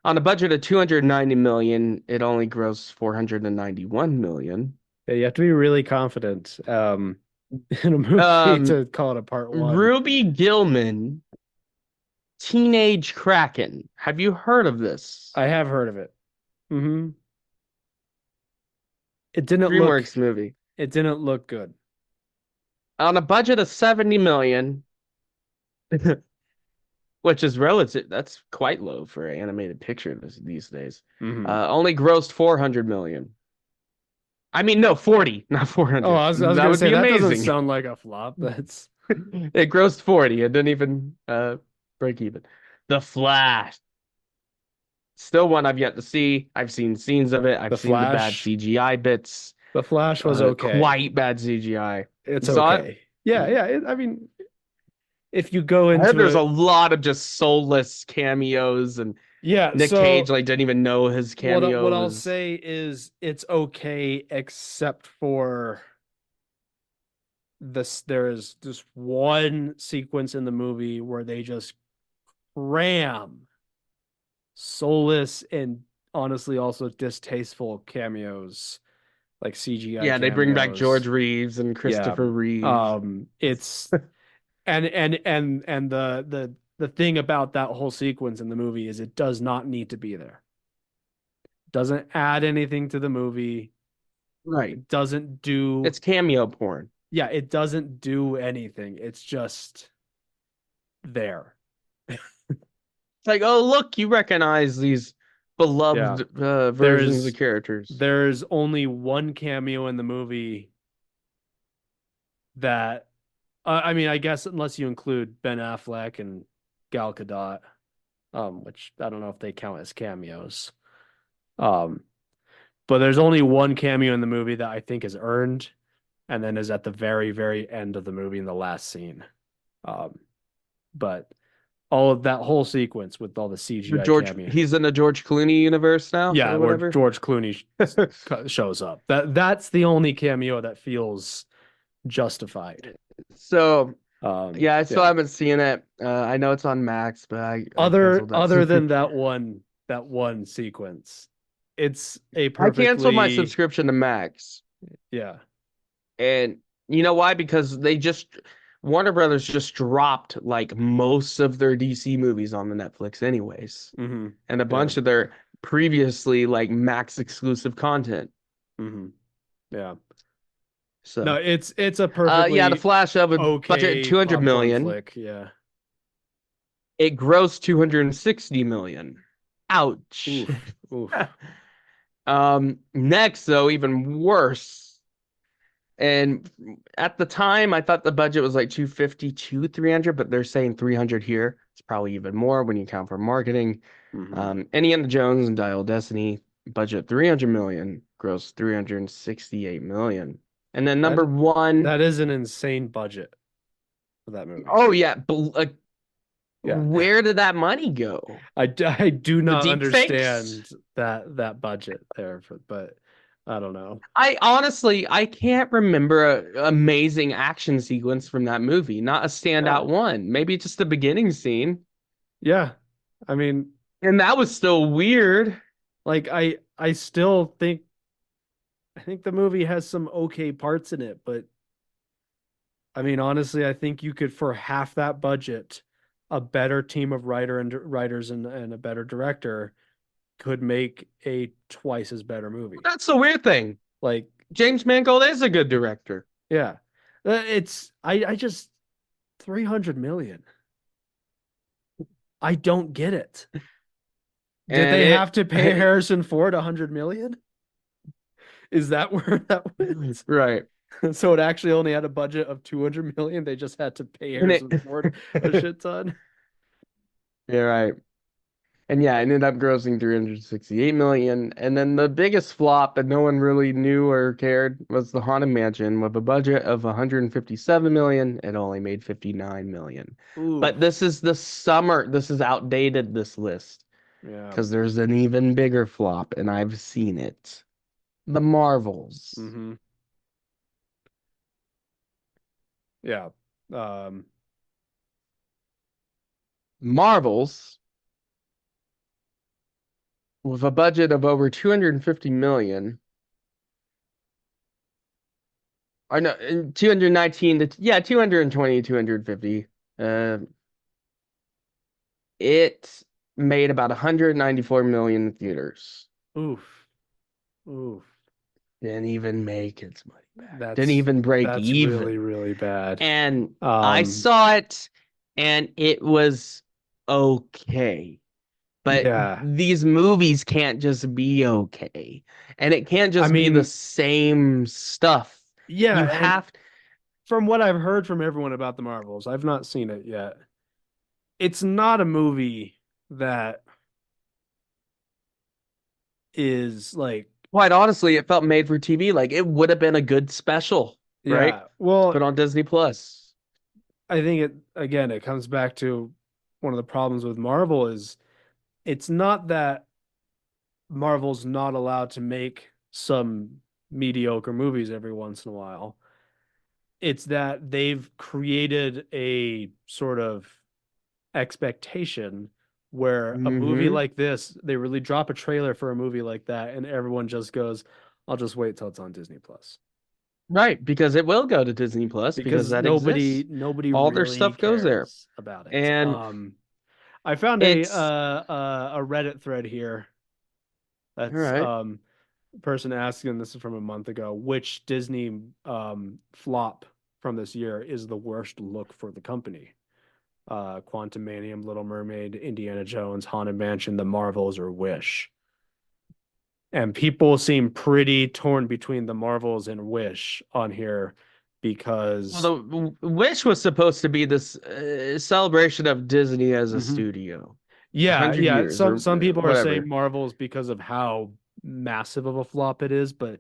On a budget of 290 million, it only grossed 491 million. Yeah, you have to be really confident in a movie to call it a part one. Ruby Gillman, Teenage Kraken. Have you heard of this? I have heard of it. Mm-hmm. It didn't DreamWorks movie. It didn't look good. On a budget of 70 million, which is relative, that's quite low for an animated picture these days. Mm-hmm. Only grossed 400 million. I mean, no, 40, not 400. Oh, I was that gonna would say be that amazing. doesn't sound like a flop. That's It grossed 40. It didn't even break even. The Flash. Still one I've yet to see. I've seen scenes of it. I've The seen the bad Flash. CGI bits. The Flash was okay. Quite bad CGI. It's You saw okay. it? Yeah. I mean, if you go I into heard there's it, a lot of just soulless cameos, and yeah, Nick so Cage like didn't even know his cameo. what I'll was... say is it's okay, except for this. There is just one sequence in the movie where they just cram soulless and honestly also distasteful cameos, like CGI. Yeah, they bring back cameos. George Reeves and Christopher Reeve. It's and the thing about that whole sequence in the movie is it does not need to be there. Doesn't add anything to the movie. Right. Doesn't do. It's cameo porn. Yeah, it doesn't do anything. It's just there. It's like, oh, look, you recognize these beloved versions of the characters. There's only one cameo in the movie that, I mean, I guess unless you include Ben Affleck and Gal Gadot, which I don't know if they count as cameos. But there's only one cameo in the movie that I think is earned, and then is at the very, very end of the movie in the last scene. But all of that whole sequence with all the CGI cameos. He's in the George Clooney universe now? Yeah, where George Clooney shows up. That's the only cameo that feels justified. So I still haven't seen it. I know it's on Max, but other than that one sequence, it's a perfectly... I canceled my subscription to Max. Yeah. And you know why? Because Warner Brothers just dropped like most of their DC movies on the Netflix anyways. Mm-hmm. And a bunch of their previously like Max exclusive content. Mm-hmm. Yeah. So no, it's a perfectly the Flash of a okay budget 200 million. Flick, yeah. It grossed 260 million. Ouch. Oof. Next though, even worse. And at the time, I thought the budget was like 250 to 300, but they're saying 300 here. It's probably even more when you count for marketing. Mm-hmm. Indiana Jones and Dial of Destiny, budget 300 million, gross 368 million. And then number one... That is an insane budget for that movie. Oh, yeah. But where did that money go? I do not understand that budget there, but... I don't know. I can't remember an amazing action sequence from that movie. Not a standout one. Maybe just the beginning scene. Yeah. I mean, And that was still weird. like I still think I think the movie has some okay parts in it, but I mean, honestly, I think you could for half that budget, a better team of writers and a better director could make a twice as better movie. That's the weird thing. Like, James Mangold is a good director. yeah. It's I just 300 million. I don't get it. Did And they it have to pay Harrison Ford 100 million? Is that where that went? right. So it actually only had a budget of 200 million. They just had to pay And Harrison Ford a shit ton. Yeah, right. And yeah, it ended up grossing 368 million. And then the biggest flop that no one really knew or cared was the Haunted Mansion with a budget of 157 million. It only made 59 million. Ooh, But this is the summer. This is outdated, this list, yeah. because there's an even bigger flop, and I've seen it. The Marvels. Mm-hmm. Yeah. Um, Marvels with a budget of over 250 million. Or no, 219 to, yeah, 220, 250. It made about 194 million in theaters. oof. Oof. Didn't even make its money back. Didn't That's even break that's even. really, really bad. And I saw it and it was okay. But Yeah. these movies can't just be okay. And it can't I just be the mean, same stuff. yeah, You and have from what I've heard from everyone about the Marvels, I've not seen it yet. It's not a movie that is like, quite honestly, it felt made for TV. Like it would have been a good special, right? yeah. Well, Put on Disney Plus. I think it again, it comes back to one of the problems with Marvel is it's not that Marvel's not allowed to make some mediocre movies every once in a while. It's that they've created a sort of expectation where a movie Mm-hmm. like this, they really drop a trailer for a movie like that, and everyone just goes, I'll just wait till it's on Disney Plus. Right, because it will go to Disney Plus because Because that exists. nobody All their really stuff goes there. cares about it. And I found it's a Reddit thread here all that's right. person asking, this is from a month ago, which Disney flop from this year is the worst look for the company. Quantumanium, Little Mermaid, Indiana Jones, Haunted Mansion, The Marvels, or Wish. And people seem pretty torn between The Marvels and Wish on here because Well, the Wish was supposed to be this celebration of Disney as a Mhm. studio. Yeah, 100 yeah. years or Some people are saying whatever. Marvels because of how massive of a flop it is, but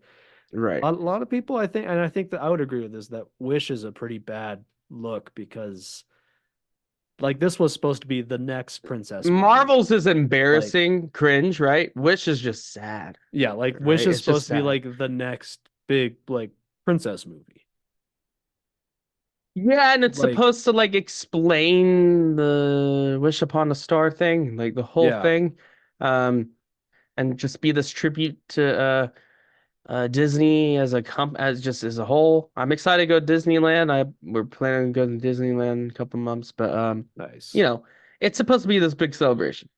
Right. a lot of people, I think, and I think that I would agree with this, that Wish is a pretty bad look because like this was supposed to be the next princess movie. Marvel's is Like, embarrassing, cringe, right? Wish is just sad, yeah, like Wish right? is It's just supposed to be sad. like the next big like princess movie. Yeah, and it's Like, supposed to like explain the Wish Upon a Star thing, like the whole yeah. thing. And just be this tribute to Disney as a as just as a whole. I'm excited to go to Disneyland. We're planning on going to Disneyland in a couple months, but Nice. you know, it's supposed to be this big celebration.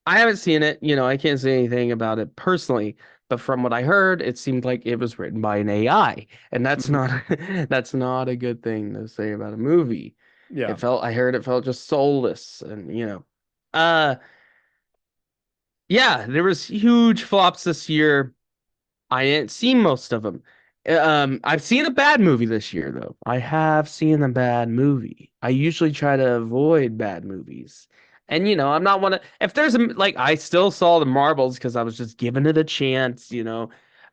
I haven't seen it, I can't say anything about it personally, but from what I heard, it seemed like it was written by an AI, and that's Mhm. not that's not a good thing to say about a movie. Yeah. I heard it felt just soulless and uh yeah, there was huge flops this year. I ain't seen most of them. I've seen a bad movie this year, though. I have seen a bad movie. I usually try to avoid bad movies. And, I'm not one of, if there's like, I still saw the Marvels because I was just giving it a chance. And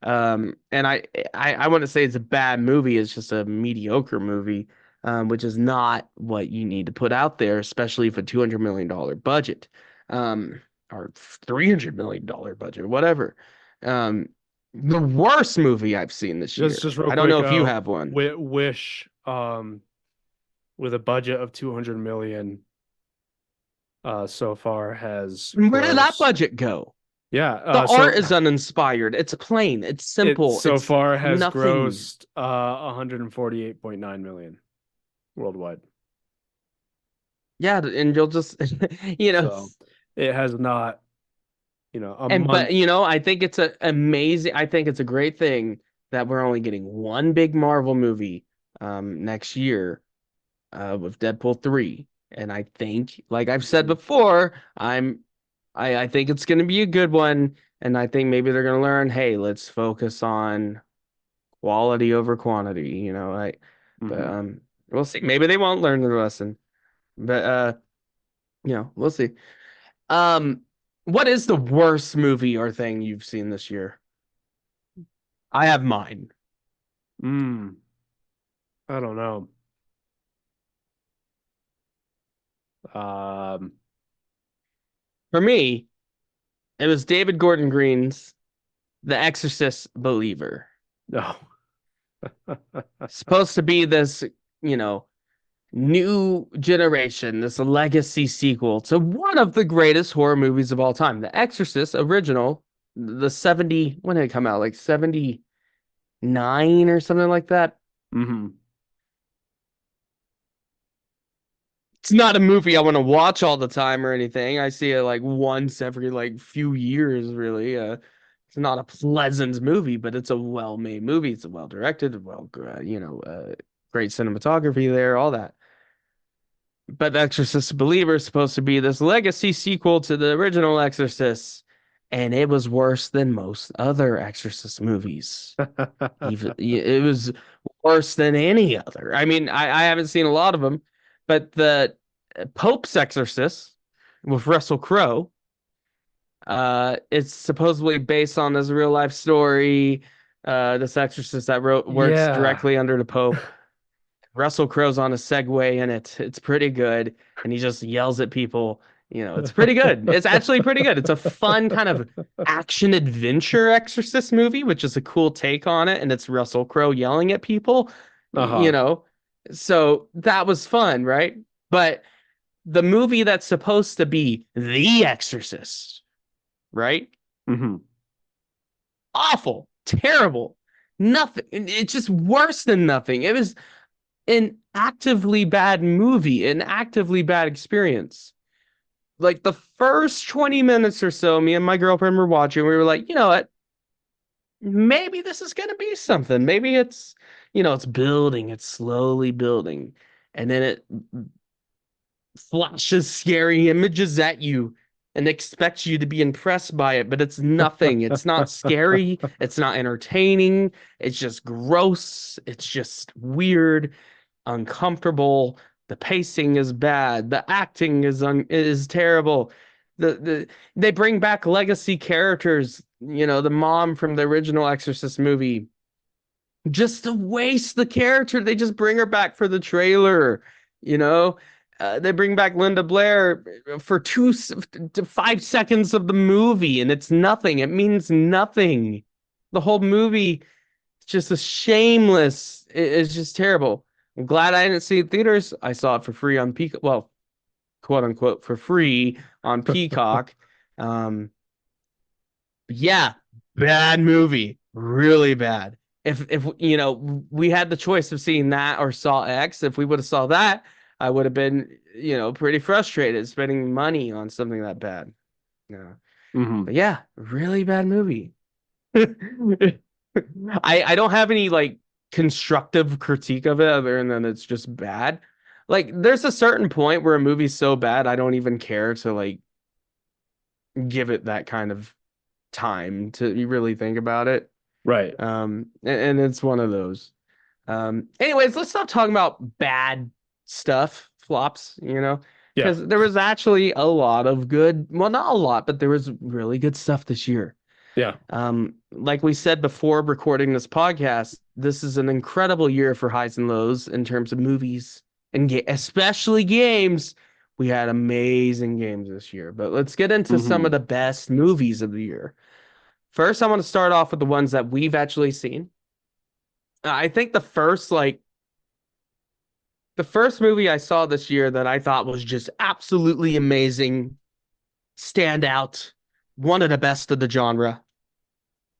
I wouldn't say it's a bad movie. It's just a mediocre movie, which is not what you need to put out there, especially for $200 million budget, or $300 million budget, whatever. Um, the worst movie I've seen this year. Just real I don't know quick, if you have one. Wish with a budget of 200 million so far has Where did that grossed. budget go? Yeah, The so art is uninspired. It's plain. It's it simple. so It's far has nothing. grossed 148.9 million worldwide. Yeah, and you'll just, you know, So it has not, a but month. I think it's I think it's a great thing that we're only getting one big Marvel movie next year with Deadpool 3. And I think, like I've said before, I think it's gonna be a good one. And I think maybe they're gonna learn, hey, let's focus on quality over quantity, but Mhm. we'll see. Maybe they won't learn the lesson. But we'll see. Um, what is the worst movie or thing you've seen this year? I have mine. Mm, I don't know. Um, For me, it was David Gordon Green's The Exorcist Believer. no. Supposed to be this, you know, new generation, this legacy sequel to one of the greatest horror movies of all time, The Exorcist original, the 70, when did it come out? Like 79 or something like that. Hmm. It's not a movie I want to watch all the time or anything. I see it like once every like few years, really. It's not a pleasant movie, but it's a well-made movie. It's a well-directed, great cinematography there, all that. But The Exorcist Believer is supposed to be this legacy sequel to the original Exorcist, and it was worse than most other Exorcist movies. Even it was worse than any other. I mean, I haven't seen a lot of them, but the Pope's Exorcist with Russell Crowe, it's supposedly based on this real life story. This exorcist that works Yeah. directly under the Pope. Russell Crowe's on a Segway in it. It's pretty good, and he just yells at people. It's pretty good. It's actually pretty good. It's a fun kind of action adventure exorcist movie, which is a cool take on it, and it's Russell Crowe yelling at people. You Uh-huh. know, so that was fun, right? But the movie that's supposed to be The Exorcist, right? Hmm. Awful, terrible, nothing. It's just worse than nothing. It was an actively bad movie, an actively bad experience. Like the first 20 minutes or so, me and my girlfriend were watching. We were like, you know what? Maybe this is going to be something. Maybe it's building, it's slowly building. And then it flashes scary images at you and expects you to be impressed by it, but it's nothing. It's not scary. It's not entertaining. It's just gross. It's just weird, uncomfortable. The pacing is bad. The acting is terrible. They bring back legacy characters. The mom from the original Exorcist movie, just to waste the character. They just bring her back for the trailer. You know, they bring back Linda Blair for 2 to 5 seconds of the movie, and it's nothing. It means nothing. The whole movie is just a shameless. It's just terrible. I'm glad I didn't see it in theaters. I saw it for free on Peacock. Well, quote unquote, for free on Peacock. Um, yeah, bad movie, really bad. If we had the choice of seeing that or Saw X, if we would have saw that, I would have been pretty frustrated spending money on something that bad. Yeah, Hmm. but yeah, really bad movie. I don't have any like constructive critique of it other than it's just bad. Like there's a certain point where a movie's so bad I don't even care to like give it that kind of time to really think about it. Right. And it's one of those. Anyways, let's stop talking about bad stuff, flops, Yeah. because there was actually a lot of good, well, not a lot, but there was really good stuff this year. Yeah. Like we said before recording this podcast, this is an incredible year for highs and lows in terms of movies and especially games. We had amazing games this year, but let's get into some Hmm. of the best movies of the year. First, I want to start off with the ones that we've actually seen. I think the first like The first movie I saw this year that I thought was just absolutely amazing, stand out, one of the best of the genre,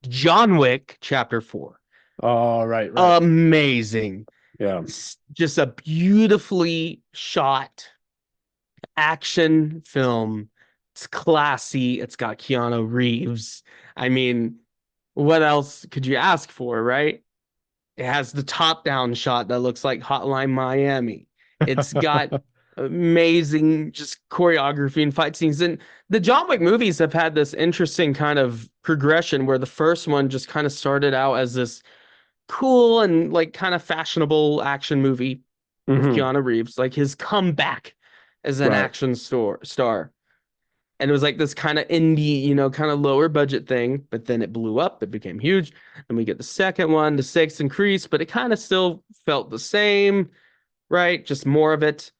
John Wick Chapter 4. Oh, right. Amazing. Yeah. It's just a beautifully shot action film. It's classy. It's got Keanu Reeves. I mean, what else could you ask for, right? It has the top-down shot that looks like Hotline Miami. It's got amazing just choreography and fight scenes. And the John Wick movies have had this interesting kind of progression where the first one just kind of started out as this cool and like kind of fashionable action movie with Mhm. Keanu Reeves, like his comeback as an Right. action star. And it was like this kind of indie, kind of lower budget thing, but then it blew up, it became huge. And we get the second one, the stakes increased, but it kind of still felt the same, right? Just more of it.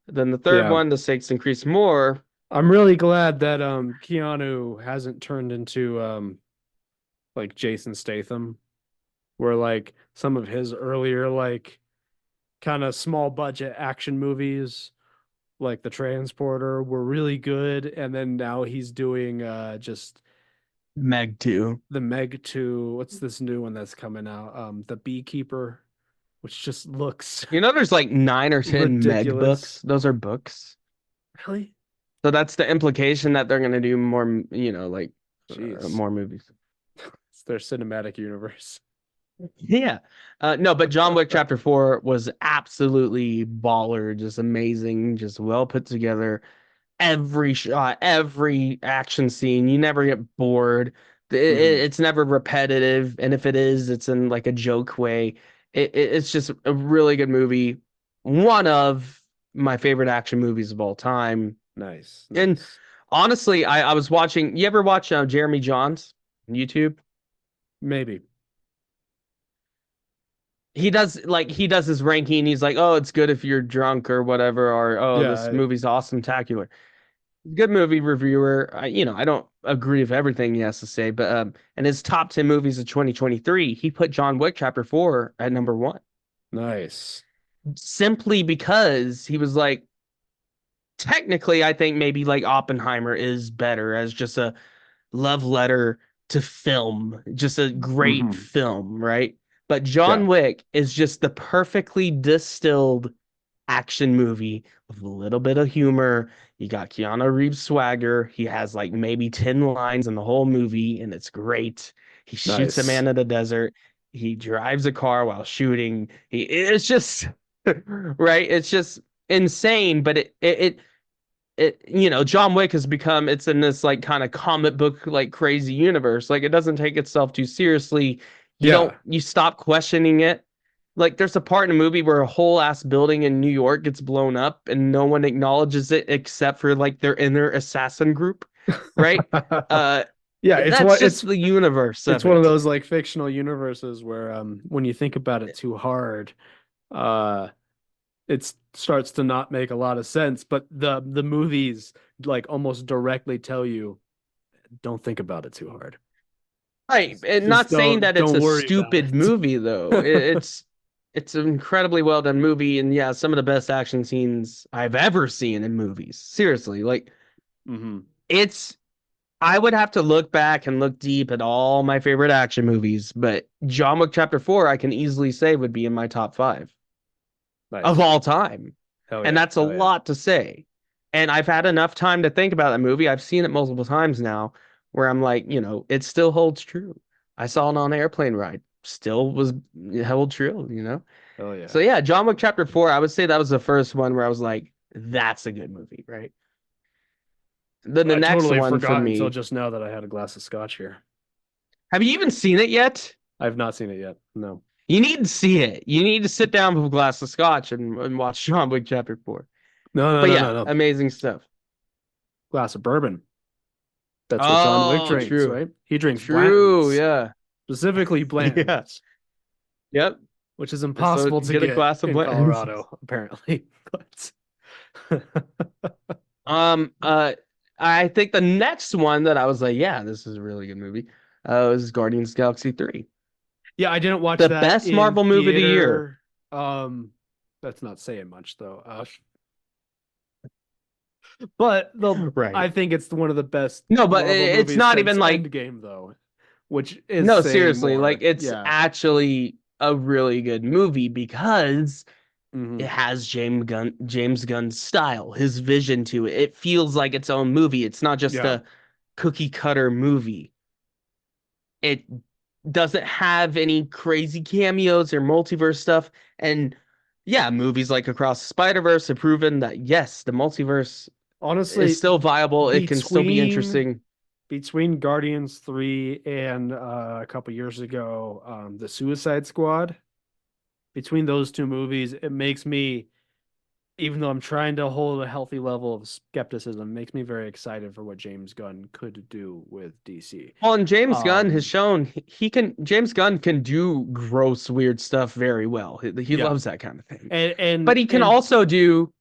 Then the third Yeah. one, the stakes increased more. I'm really glad that Keanu hasn't turned into like Jason Statham, where like some of his earlier like kind of small budget action movies like The Transporter were really good, and then now he's doing just Meg 2. the Meg 2. What's this new one that's coming out? The Beekeeper, which just looks There's like 9 or 10 Meg ridiculous. books. Those are books. Really? So that's the implication that they're going to do more, like Jeez. more movies. It's their cinematic universe. Yeah. No, but John Wick Chapter 4 was absolutely baller, just amazing, just well put together. Every shot, every action scene, you never get bored. It's never repetitive, and if it is, it's in like a joke way. It's just a really good movie. One of my favorite action movies of all time. Nice. And Nice. honestly, I was watching. You ever watch Jeremy Johns on YouTube? Maybe. He does his ranking. He's like, oh, it's good if you're drunk or whatever, or oh, Yeah, this movie's awesome, tacular. Good movie reviewer. I don't agree with everything he has to say, but in his top 10 movies of 2023, he put John Wick Chapter 4 at number 1, Nice. simply because he was like, technically, I think maybe like Oppenheimer is better as just a love letter to film, just a great Mhm. film, right? But John Yeah. Wick is just the perfectly distilled action movie with a little bit of humor. You got Keanu Reeves swagger. He has like maybe 10 lines in the whole movie, and it's great. He shoots a Nice. man in the desert. He drives a car while shooting. It's just right. It's just insane, but John Wick has become, it's in this like kind of comic book like crazy universe. Like it doesn't take itself too seriously. Yeah. You stop questioning it. Like there's a part in a movie where a whole ass building in New York gets blown up and no one acknowledges it except for like their inner assassin group, right? Yeah, it's That's what just the universe it's of one of it. those like fictional universes where when you think about it too hard, uh it starts to not make a lot of sense, but the movies like almost directly tell you don't think about it too hard. Right, and Just not saying that it's don't a worry about stupid it. movie though. It's an incredibly well done movie, and yeah, some of the best action scenes I've ever seen in movies. Seriously, like Mhm. it's I would have to look back and look deep at all my favorite action movies, but John Wick Chapter 4 I can easily say would be in my top 5 of Nice. all time. Hell And yeah. that's a Hell yeah. lot to say. And I've had enough time to think about that movie. I've seen it multiple times now where I'm like, it still holds true. I saw it on an airplane ride. Still was held true. Hell yeah. So yeah, John Wick Chapter 4, I would say that was the first one where I was like, that's a good movie, right? Then the I next totally one for forgot until me. just now that I had a glass of scotch here. Have you even seen it yet? I've not seen it yet. No. You need to see it. You need to sit down with a glass of scotch and watch John Wick Chapter 4. No, But no, yeah, no, no. amazing stuff. Glass of bourbon. That's what John Wick Oh, drinks, true. right? He drinks True, Blanton's, yeah. specifically Blanton's, Yeah. Yep. which is impossible to get a get glass of in Blanton's. Colorado, apparently. But I think the next one that I was like, yeah, this is a really good movie, was Guardians of the Galaxy 3. yeah, I didn't watch The that best in Marvel movie of the year. theater. That's not saying much though. But I Right. think it's one of the best No, but Marvel it's movies not since even like, Endgame though, which is no, saying seriously, like more. it's Yeah. actually a really good movie because Hmm. it has James Gunn's style, his vision to it. It feels like its own movie. It's not just Yeah. a cookie cutter movie. It doesn't have any crazy cameos or multiverse stuff. And yeah, movies like Across the Spider-Verse have proven that yes, the multiverse is Honestly, still viable. It can still be between interesting. Guardians 3 and a couple years ago, the Suicide Squad, between those two movies, it makes me, even though I'm trying to hold a healthy level of skepticism, makes me very excited for what James Gunn could do with DC. Well, and James Gunn has Um, shown James Gunn can do gross, weird stuff very well. He yeah, loves that kind of thing. and But he can and also do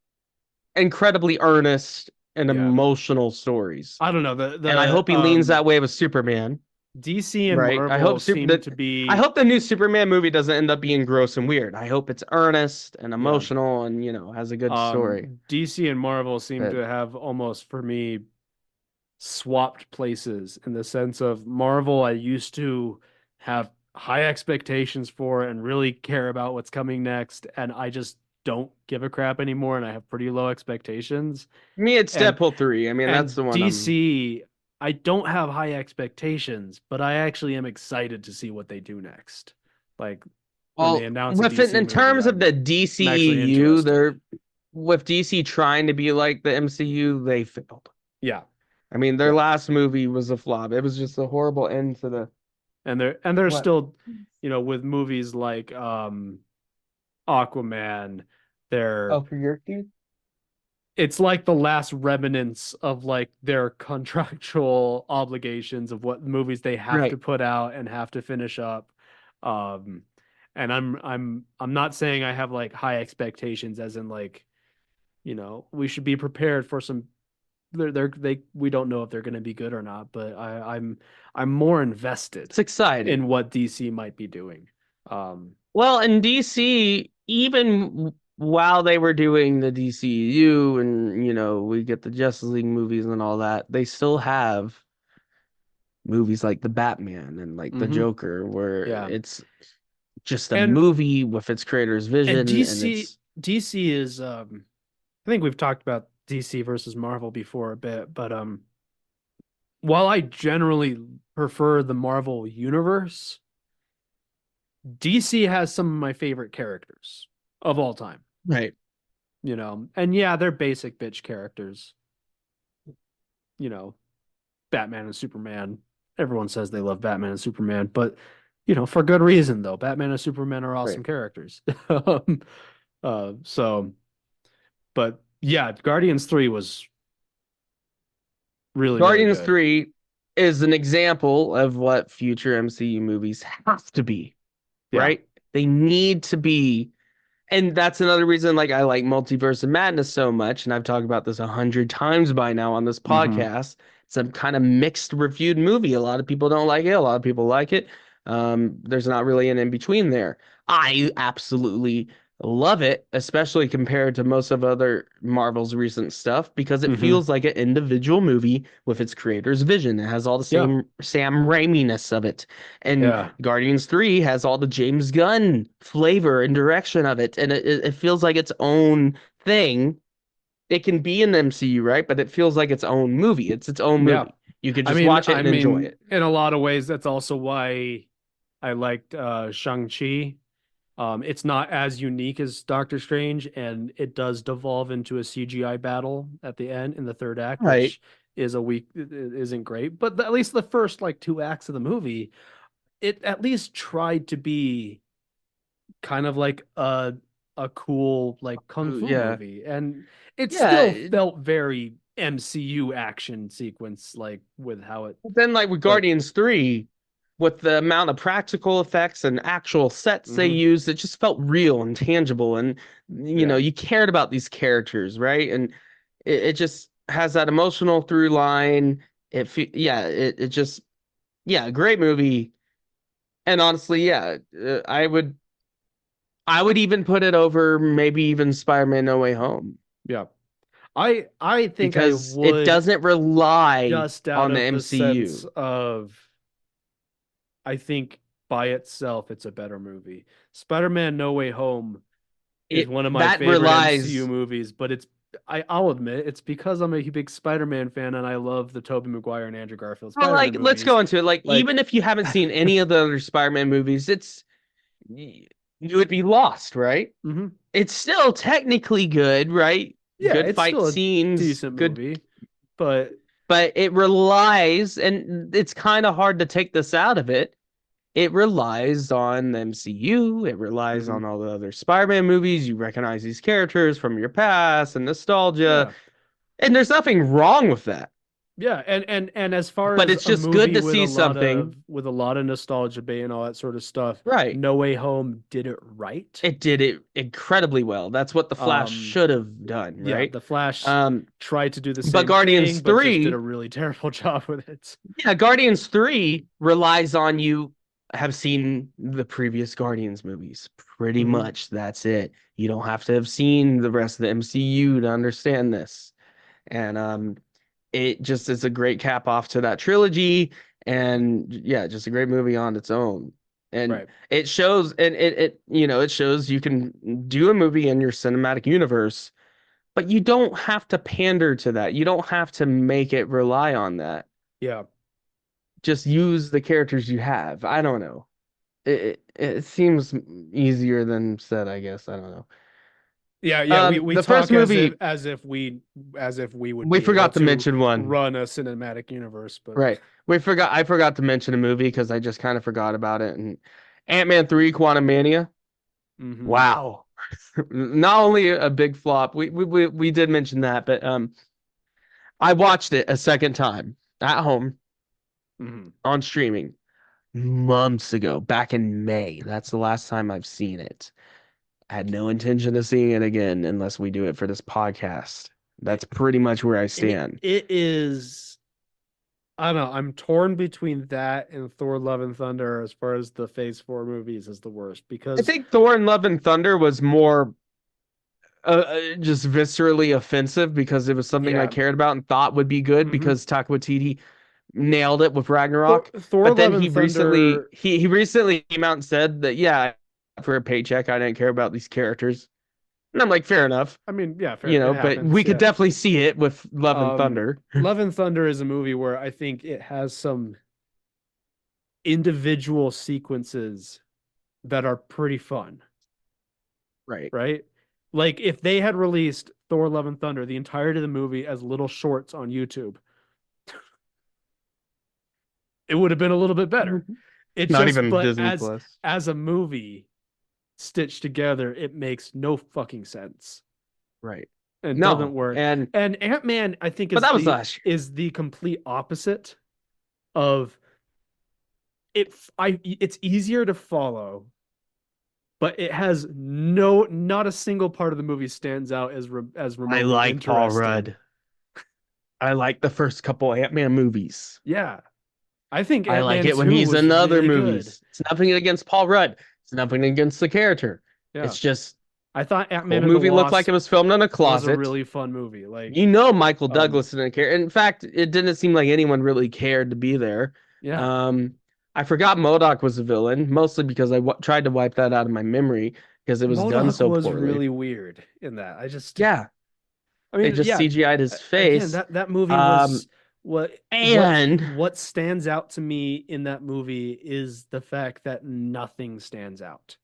incredibly earnest and yeah, emotional stories. I don't know And I hope he leans that way with Superman, DC and right? Marvel seem to I be, hope the new Superman movie doesn't end up being gross and weird. I hope it's earnest and yeah. emotional and, has a good story. DC and Marvel seem But to have almost for me swapped places in the sense of Marvel, I used to have high expectations for and really care about what's coming next, and I just don't give a crap anymore, and I have pretty low expectations. me, it's And Deadpool 3. I mean, that's the one I'm. DC, I don't have high expectations, but I actually am excited to see what they do next. Like when they Well, announce a with it, DC in movie, terms of the I'm actually DCEU, interested. they're with DC trying to be like the MCU, they failed. Yeah, I mean, their yeah. last movie was a flop. It was just a horrible end to the And they're what? still, with movies like Aquaman, they're Oh, for your kid? it's like the last remnants of like their contractual obligations of what movies they have to Right. put out and have to finish up. Um and I'm not saying I have like high expectations as in like, we should be prepared for some we don't know if they're going to be good or not, but I'm more invested It's exciting. in what DC might be doing. Um Well, in DC, even while they were doing the DCU and, we get the Justice League movies and all that, they still have movies like the Batman and like the mhm, Joker, where yeah. it's just a And movie with its creator's and vision and DC it's DC is I think we've talked about DC versus Marvel before a bit, but while I generally prefer the Marvel universe, DC has some of my favorite characters of all time, right. And yeah, they're basic bitch characters, you know, Batman and Superman. Everyone says they love Batman and Superman, but for good reason though. Batman and Superman are Right. awesome characters. So, but yeah, Guardians 3 was really, really Guardians good. 3 is an example of what future MCU movies have to be, Yeah. right? They need to be. And that's another reason, like, I like Multiverse of Madness so much. And I've talked about this 100 times by now on this Hmm. podcast. It's a kind of mixed reviewed movie. A lot of people don't like it. A lot of people like it. There's not really an in between there. I absolutely love it, especially compared to most of other Marvel's recent stuff, because it Hmm. feels like an individual movie with its creator's vision. It has all the Yeah. same Sam Raimi-ness of it. And Yeah. Guardians 3 has all the James Gunn flavor and direction of it. And it feels like its own thing. It can be in the MCU, right? But it feels like its own movie. It's its own Yeah. movie. You could I just mean, watch it I and enjoy mean, it. in a lot of ways, that's also why I liked Shang-Chi. It's not as unique as Doctor Strange, and it does devolve into a CGI battle at the end in the third act, Right. which isn't great. But at least the first like two acts of the movie, it at least tried to be kind of like a cool like kung fu Yeah. movie, and it Yeah. still felt very MCU action sequence, like with how it. Then, like with But Guardians 3, with the amount of practical effects and actual sets they mhm, used, it just felt real and tangible. And, yeah, you cared about these characters, right? And it just has that emotional through line. It just, yeah, great movie. And honestly, yeah, I would even put it over maybe even Spider-Man No Way Home Yeah. I think I because it would, doesn't rely just out on the of the sense MCU. of, I think by itself it's a better movie. Spider-Man No Way Home is It one of my that favorite MCU relies. movies, but I'll admit it's because I'm a big Spider-Man fan and I love the Tobey Maguire and Andrew Garfield Well, Spider-Man like, let's movies. go into it. Like, Like, even if you haven't seen any of the other Spider-Man movies, you would be lost, right? mhm. It's still technically good, right? Yeah, Good it's fight still a scenes, decent good, movie, but but it relies, and it's kind of hard to take this out of it. It relies on the MCU. It relies mhm. on all the other Spider-Man movies. You recognize these characters from your past and nostalgia, Yeah. and there's nothing wrong with that. Yeah, and as far But as it's a just good movie to with see something. a lot of nostalgia bait and all that sort of stuff, Right. No Way Home did it right. It did it incredibly well. That's what the Flash Um, should have done, yeah, right? The Flash Um, tried to do the but same Guardians thing, but just did a 3, really terrible job with it. yeah, Guardians 3 relies on you have seen the previous Guardians movies. Pretty Mhm. much that's it. You don't have to have seen the rest of the MCU to understand this. And it just is a great cap off to that trilogy, and yeah, just a great movie on its own. And Right. it shows, and it shows you can do a movie in your cinematic universe, but you don't have to pander to that. You don't have to make it rely on that. Yeah. Just use the characters you have. I don't know. It seems easier than said, I guess. I don't know. Yeah, yeah, we The first talk movie, as if we would we be able forgot to to mention one. run a cinematic universe, but Right. I forgot to mention a movie because I just kind of forgot about it. And Ant-Man 3 Quantumania. mhm. Wow. Not only a big flop. We did mention that, but I watched it a second time at home Mhm. on streaming months ago, back in May. That's the last time I've seen it. I had no intention of seeing it again unless we do it for this podcast. That's pretty much where I stand. It is, I don't know. I'm torn between that and Thor: Love and Thunder as far as the Phase 4 movies is the worst I because think Thor and Love and Thunder was more just viscerally offensive because it was something I yeah, cared about and thought would be good Mhm. because Taika Waititi nailed it with Ragnarok. Thor: But then Love and Thunder. he recently came out and said that yeah, for a paycheck I didn't care about these characters. And I'm like, fair enough, I mean, yeah, fair, it but happens. we could Yeah. definitely see it with Love and Um, Thunder. Love and Thunder is a movie where I think it has some individual sequences that are pretty fun, Right. right? Like if they had released Thor: Love and Thunder, the entirety of the movie as little shorts on YouTube, it would have been a little bit better. It Not just, even but Disney Plus. as a movie stitched together, it makes no fucking sense Right. and No. doesn't work. And Ant-Man, I think, but that was last year. is the complete opposite of it. It's easier to follow, but it has not a single part of the movie stands out as remotely I like Paul interesting. Rudd. I like the first couple Ant-Man movies. Yeah, I think I like Ant-Man it when 2 he's was in other really movies. good. It's nothing against Paul Rudd. It's nothing against the character. Yeah, It's just I thought the Ant-Man whole and the movie looked like Wasp it was filmed in a was closet. a really fun movie. Like, Michael Douglas didn't care. In fact, it didn't seem like anyone really cared to be there. yeah, I forgot MODOK was a villain, mostly because I tried to wipe that out of my memory because it was done MODOK so was poorly. really weird in that. Yeah, I mean, it just yeah, CGI'd his again, face. that movie was and what stands out to me in that movie is the fact that nothing stands out.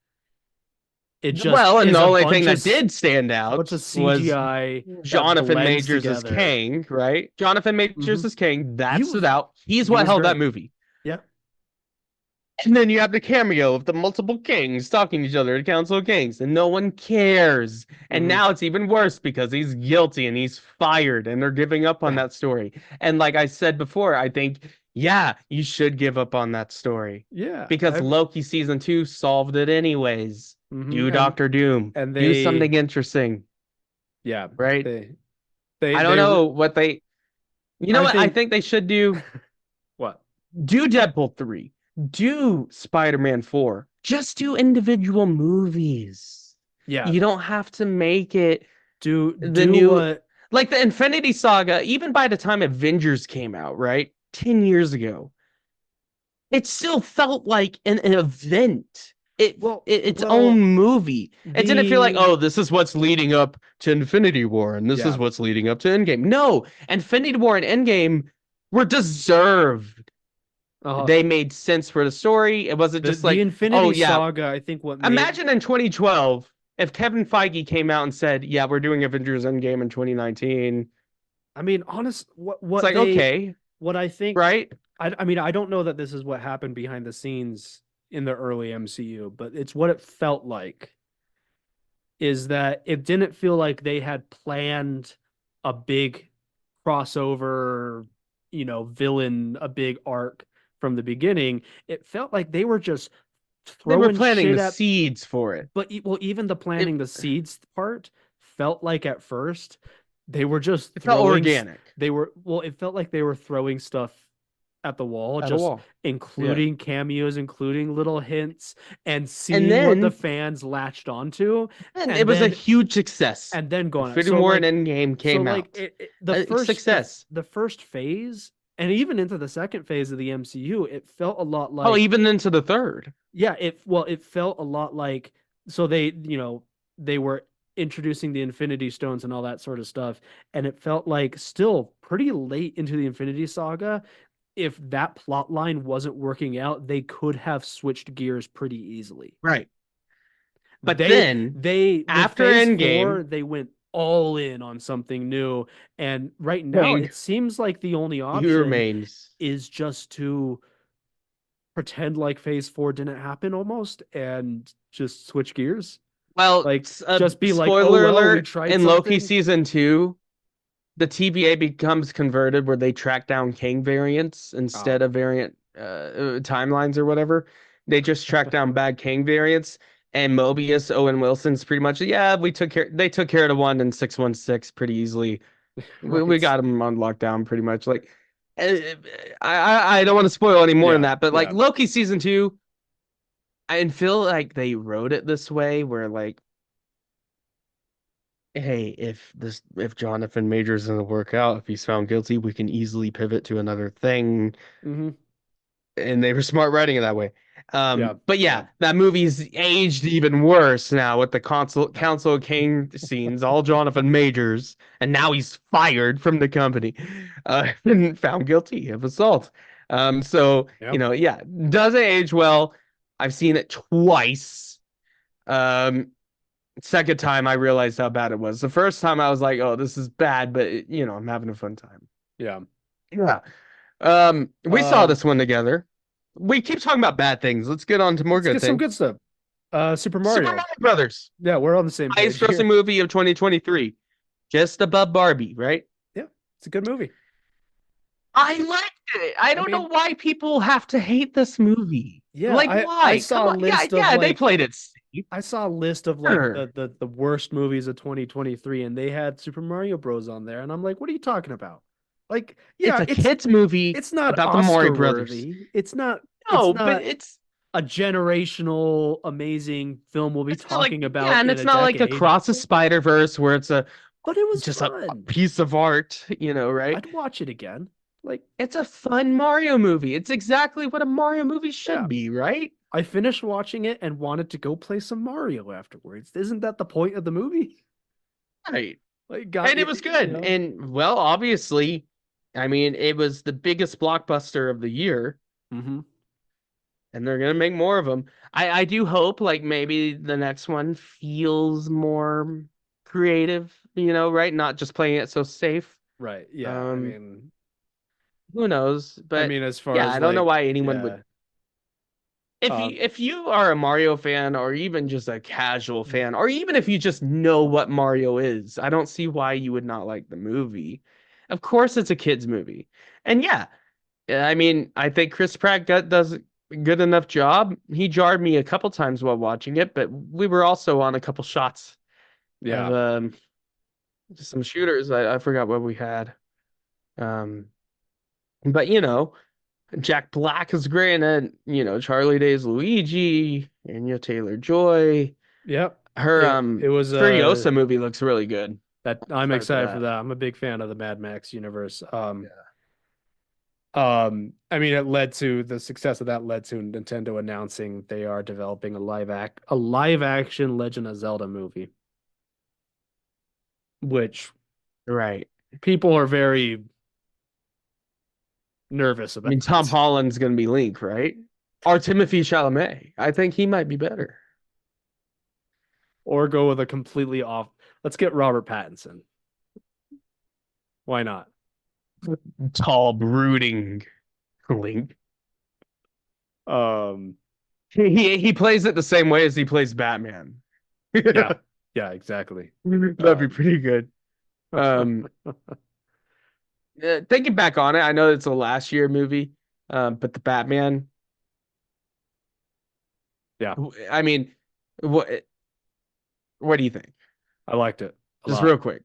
It just and is the a only bunch thing that of did stand out bunch of was CGI that Jonathan blends Majors as together. Kang, right? Jonathan Majors as Kang. That He stood was- out. He's he what was held that great. movie. Yeah. And then you have the cameo of the multiple kings talking to each other at Council of Kings, and no one cares. And Mhm. now it's even worse because he's guilty and he's fired, and they're giving up on that story. And like I said before, I think, yeah, you should give up on that story. Yeah. Because Loki season 2 solved it anyways. Mhm. Do Doctor Doom. and Do they- something interesting. Yeah. Right? They I don't know what they. You know I what I think- think they should do? What? Do Deadpool 3. Do Spider-Man 4. just do individual movies. Yeah. You don't have to make it Do the new what like the Infinity Saga, even by the time Avengers came out, right? 10 years ago. It still felt like an event. Its own movie. It didn't feel like, the oh, this is what's leading up to Infinity War, and this is Yeah. what's leading up to Endgame. No, Infinity War and Endgame were deserved. They made sense for the story. It wasn't just the like, Infinity oh yeah. Saga, I think what made Imagine in 2012 if Kevin Feige came out and said, yeah, we're doing Avengers Endgame in 2019. I mean, honest, It's like, okay, what I think, right? I mean, I don't know that this is what happened behind the scenes in the early MCU, but it's what it felt like. Is that it didn't feel like they had planned a big crossover, villain, a big arc from the beginning. It felt like they were just They were throwing planting shit the at, seeds for it. but well, even the It, planting the seeds part felt like at first they were just it felt throwing organic. it felt like they were throwing stuff at the wall, At a just wall. including cameos, including little hints, and And seeing what the then fans latched onto, and and it was a then huge success. and then going Infinity so War like and Endgame came so like out. the It's first success. the first phase and even into the second phase of the MCU, it felt a lot like Oh, even into the third. yeah, it felt a lot like so they were introducing the Infinity Stones and all that sort of stuff, and it felt like still pretty late into the Infinity Saga. If that plot line wasn't working out, they could have switched gears pretty easily. Right. But They then they with after phase Endgame, 4, they went all in on something new, and right now Kang, it seems like the only he option remains. is just to pretend like phase 4 didn't happen almost and just switch gears. Well, Like just be like, oh spoiler well, we alert, tried in Loki something. season 2, the TVA becomes converted where they track down Kang variants instead of variant timelines or whatever. They just track down bad Kang variants. And Mobius, Owen Wilson's pretty much, yeah, they took care of the one in 616 pretty easily. We Right. got him on lockdown pretty much. Like, I don't want to spoil any more than Yeah, that, but like yeah. Loki season 2, I feel like they wrote it this way where like, hey, if Jonathan Majors doesn't work out, if he's found guilty, we can easily pivot to another thing. Mm-hmm. And they were smart writing it that way. Yeah, But yeah, that movie's aged even worse now with the Council of Kang scenes, all Jonathan Majors, and now he's fired from the company, and found guilty of assault. So Yep. yeah, doesn't age well. I've seen it twice. Second time I realized how bad it was. The first time I was like, oh, this is bad, but I'm having a fun time. Yeah. Yeah. We saw this one together. We keep talking about bad things. Let's get on to more Let's good get some things. good stuff. Super Super Mario. Mario Brothers, Yeah, we're on the same page highest grossing here. movie of 2023, just above Barbie, right? Yeah, it's a good movie. I liked it. I don't know why people have to hate this movie. Yeah, like I why? saw Come a on. list of They like played it safe. I saw a list of like Sure. the worst movies of 2023, and they had Super Mario Bros. On there, and I'm like, what are you talking about? Like, yeah, It's a kids movie it's not about the Oscar Mario Brothers. worthy. It's not No, but it's a generational amazing film we'll be it's not like talking about yeah, and in it's a not like decade. Across the Spider-Verse where it's But it was just a fun. piece of art, right? I'd watch it again. Like, It's a fun Mario movie. It's exactly what a Mario movie should Yeah. be, right? I finished watching it and wanted to go play some Mario afterwards. Isn't that the point of the movie? Right. Like, And it was good. And well, obviously, I mean, it was the biggest blockbuster of the year, Mm-hmm. and they're gonna make more of them. I do hope like maybe the next one feels more creative, right? Not just playing it so safe. Right. Yeah. Who knows? But as far yeah, as I don't know like, why anyone yeah. would. If you are a Mario fan or even just a casual fan, or even if you just know what Mario is, I don't see why you would not like the movie. Of course, it's a kids movie, and yeah, I mean, I think Chris Pratt does a good enough job. He jarred me a couple times while watching it, but we were also on a couple shots Yeah. of some shooters. I forgot what we had, but Jack Black is great in it. You know, Charlie Day's Luigi, Anya Taylor-Joy. Yep. Her It was Furiosa movie looks really good. that I'm Excited for excited for that. that. I'm a big fan of the Mad Max universe. I mean, it led to the success of that led to Nintendo announcing they are developing a live action Legend of Zelda movie, which Right. people are very nervous I about. mean, Tom Holland's gonna be Link, right? Or Timothy Chalamet. I think he might be better. Or go with a completely off. Let's get Robert Pattinson. Why not? Tall, brooding Link. Um, He plays it the same way as he plays Batman. yeah, yeah, exactly. That'd be pretty good. Thinking back on it, I know it's a last year movie, but the Batman. Yeah. I mean, what do you think? I liked it a Just lot. real quick.